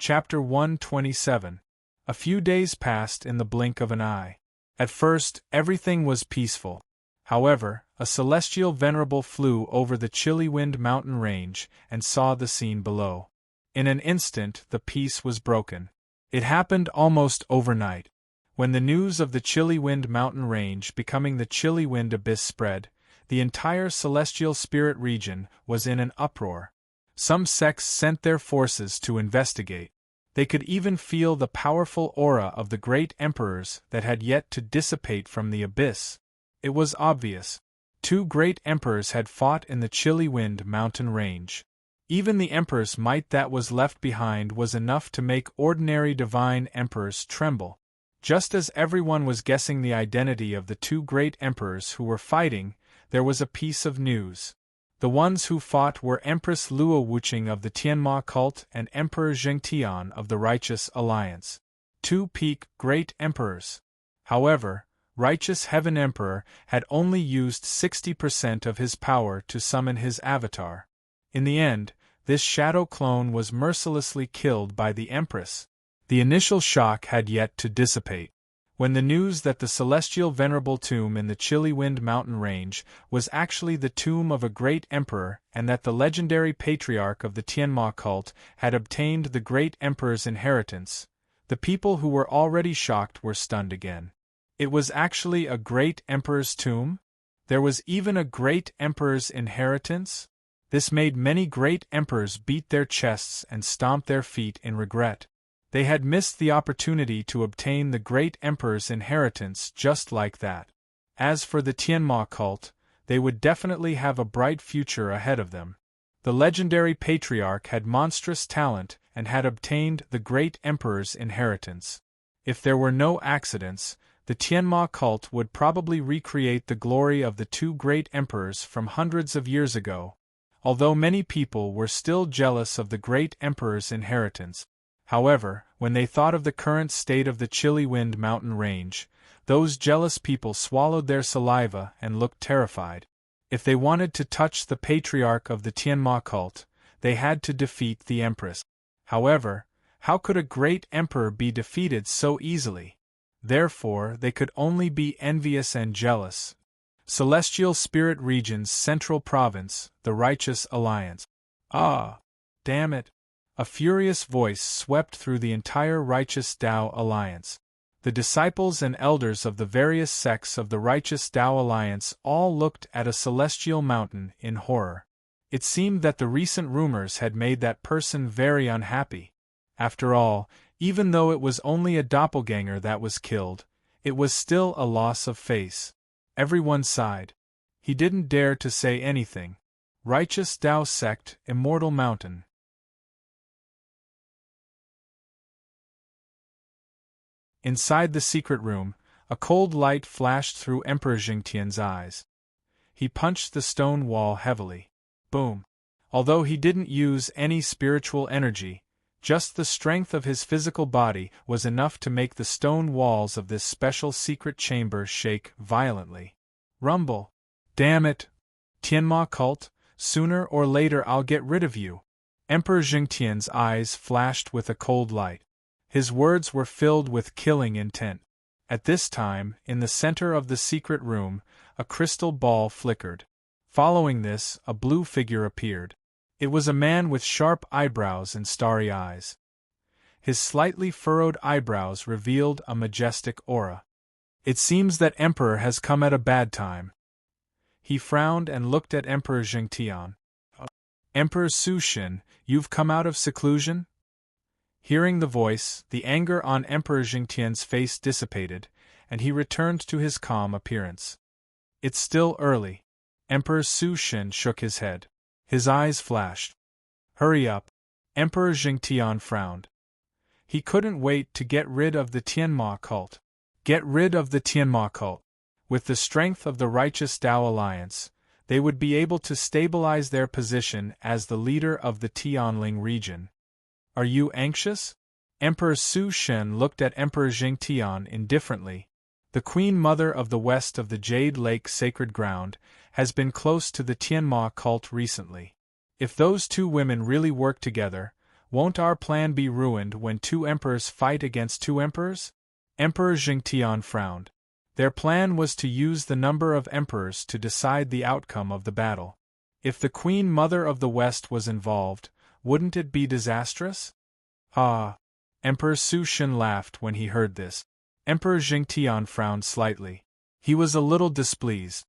Chapter 127. A few days passed in the blink of an eye. At first, everything was peaceful. However, a celestial venerable flew over the Chilly Wind mountain range and saw the scene below. In an instant, the peace was broken. It happened almost overnight. When the news of the Chilly Wind mountain range becoming the Chilly Wind abyss spread, the entire celestial spirit region was in an uproar. Some sects sent their forces to investigate. They could even feel the powerful aura of the great emperors that had yet to dissipate from the abyss. It was obvious. Two great emperors had fought in the Chilly Wind mountain range. Even the emperor's might that was left behind was enough to make ordinary divine emperors tremble. Just as everyone was guessing the identity of the two great emperors who were fighting, there was a piece of news. The ones who fought were Empress Luo Wuqing of the Tianma cult and Emperor Zhengtian of the Righteous Alliance. Two peak great emperors. However, Righteous Heaven Emperor had only used 60% of his power to summon his avatar. In the end, this shadow clone was mercilessly killed by the Empress. The initial shock had yet to dissipate. When the news that the celestial venerable tomb in the Chilly Wind mountain range was actually the tomb of a great emperor and that the legendary patriarch of the Tianma cult had obtained the great emperor's inheritance, the people who were already shocked were stunned again. It was actually a great emperor's tomb? There was even a great emperor's inheritance? This made many great emperors beat their chests and stomp their feet in regret. They had missed the opportunity to obtain the great emperor's inheritance just like that. As for the Tianma cult, they would definitely have a bright future ahead of them. The legendary patriarch had monstrous talent and had obtained the great emperor's inheritance. If there were no accidents, the Tianma cult would probably recreate the glory of the two great emperors from hundreds of years ago, although many people were still jealous of the great emperor's inheritance. However, when they thought of the current state of the Chilly Wind mountain range, those jealous people swallowed their saliva and looked terrified. If they wanted to touch the patriarch of the Tianma cult, they had to defeat the empress. However, how could a great emperor be defeated so easily? Therefore, they could only be envious and jealous. Celestial Spirit Region's Central Province, the Righteous Alliance. Ah! Damn it! A furious voice swept through the entire Righteous Tao Alliance. The disciples and elders of the various sects of the Righteous Tao Alliance all looked at a celestial mountain in horror. It seemed that the recent rumors had made that person very unhappy. After all, even though it was only a doppelganger that was killed, it was still a loss of face. Everyone sighed. He didn't dare to say anything. Righteous Tao Sect, Immortal Mountain. Inside the secret room, a cold light flashed through Emperor Jingtian's eyes. He punched the stone wall heavily. Boom! Although he didn't use any spiritual energy, just the strength of his physical body was enough to make the stone walls of this special secret chamber shake violently. Rumble! Damn it! Tianma cult, sooner or later I'll get rid of you. Emperor Jingtian's eyes flashed with a cold light. His words were filled with killing intent. At this time, in the center of the secret room, a crystal ball flickered. Following this, a blue figure appeared. It was a man with sharp eyebrows and starry eyes. His slightly furrowed eyebrows revealed a majestic aura. It seems that Emperor has come at a bad time. He frowned and looked at Emperor Jingtian. Emperor Su Xin, you've come out of seclusion? Hearing the voice, the anger on Emperor Jingtian's face dissipated, and he returned to his calm appearance. It's still early. Emperor Su Xin shook his head. His eyes flashed. Hurry up. Emperor Jingtian frowned. He couldn't wait to get rid of the Tianma cult. Get rid of the Tianma cult. With the strength of the Righteous Tao Alliance, they would be able to stabilize their position as the leader of the Tianling region. Are you anxious? Emperor Su Xin looked at Emperor Jingtian indifferently. The Queen Mother of the West of the Jade Lake Sacred Ground has been close to the Tianma cult recently. If those two women really work together, won't our plan be ruined when two emperors fight against two emperors? Emperor Jingtian frowned. Their plan was to use the number of emperors to decide the outcome of the battle. If the Queen Mother of the West was involved, wouldn't it be disastrous? Ah! Emperor Su Xin laughed when he heard this. Emperor Jingtian frowned slightly. He was a little displeased.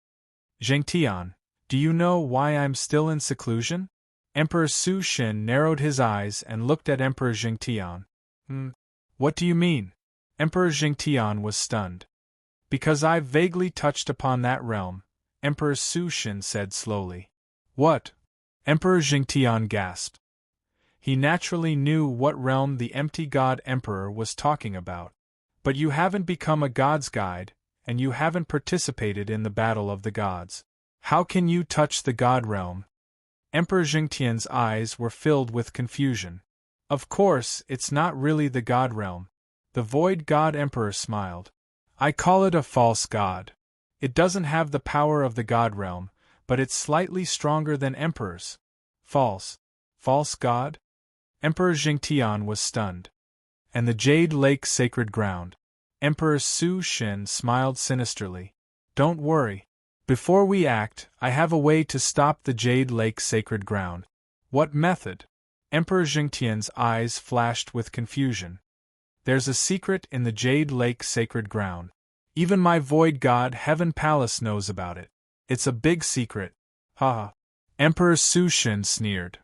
Jingtian, do you know why I'm still in seclusion? Emperor Su Xin narrowed his eyes and looked at Emperor Jingtian. What do you mean? Emperor Jingtian was stunned. Because I've vaguely touched upon that realm, Emperor Su Xin said slowly. What? Emperor Jingtian gasped. He naturally knew what realm the empty god emperor was talking about. But you haven't become a god's guide, and you haven't participated in the battle of the gods. How can you touch the god realm? Emperor Jingtian's eyes were filled with confusion. Of course, it's not really the god realm. The void god emperor smiled. I call it a false god. It doesn't have the power of the god realm, but it's slightly stronger than emperors. False. False god? Emperor Jingtian was stunned. And the Jade Lake Sacred Ground. Emperor Su Xin smiled sinisterly. Don't worry. Before we act, I have a way to stop the Jade Lake Sacred Ground. What method? Emperor Jingtian's eyes flashed with confusion. There's a secret in the Jade Lake Sacred Ground. Even my void god Heaven Palace knows about it. It's a big secret. Ha! Emperor Su Xin sneered.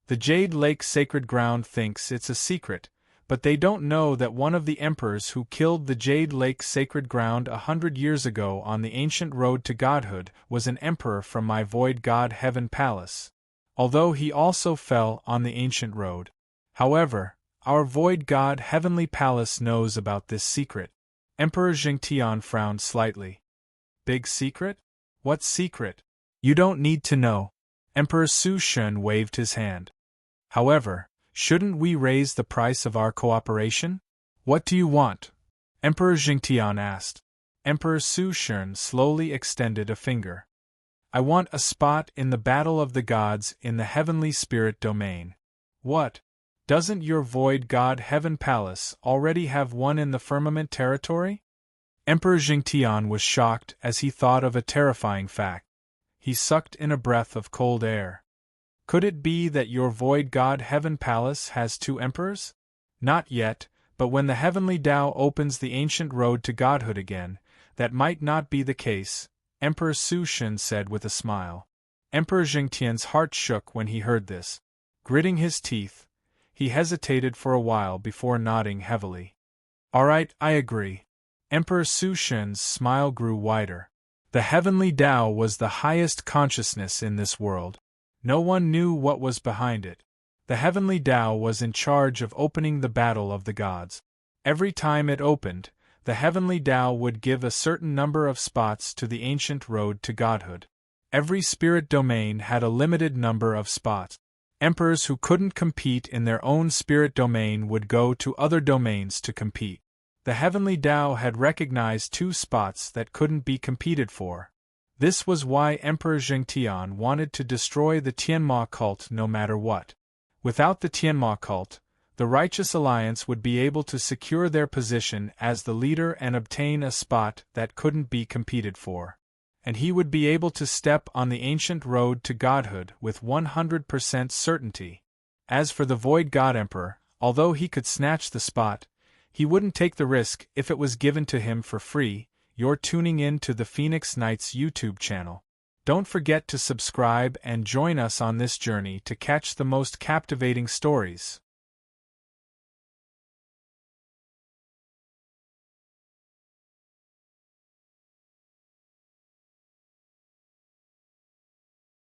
The Jade Lake Sacred Ground thinks it's a secret, but they don't know that one of the emperors who killed the Jade Lake Sacred Ground 100 years ago on the ancient road to godhood was an emperor from my void god Heaven Palace. although he also fell on the ancient road. However, our void god Heavenly Palace knows about this secret. Emperor Jingtian frowned slightly. Big secret? What secret? You don't need to know. Emperor Su Shun waved his hand. However, shouldn't we raise the price of our cooperation? What do you want? Emperor Jingtian asked. Emperor Su Shun slowly extended a finger. I want a spot in the battle of the gods in the heavenly spirit domain. What? Doesn't your void god Heaven Palace already have one in the firmament territory? Emperor Jingtian was shocked as he thought of a terrifying fact. He sucked in a breath of cold air. Could it be that your void god Heaven Palace has two emperors? Not yet, but when the heavenly Tao opens the ancient road to godhood again, that might not be the case, Emperor Su Shun said with a smile. Emperor Jingtian's heart shook when he heard this. Gritting his teeth, he hesitated for a while before nodding heavily. All right, I agree. Emperor Su Shun's smile grew wider. The heavenly Tao was the highest consciousness in this world. No one knew what was behind it. The heavenly Tao was in charge of opening the battle of the gods. Every time it opened, the heavenly Tao would give a certain number of spots to the ancient road to godhood. Every spirit domain had a limited number of spots. Emperors who couldn't compete in their own spirit domain would go to other domains to compete. The heavenly Tao had recognized two spots that couldn't be competed for. This was why Emperor Jingtian wanted to destroy the Tianma cult no matter what. Without the Tianma cult, the Righteous Alliance would be able to secure their position as the leader and obtain a spot that couldn't be competed for. And he would be able to step on the ancient road to godhood with 100% certainty. As for the Void God Emperor, although he could snatch the spot, he wouldn't take the risk if it was given to him for free. You're tuning in to the Phoenix Knights YouTube channel. Don't forget to subscribe and join us on this journey to catch the most captivating stories.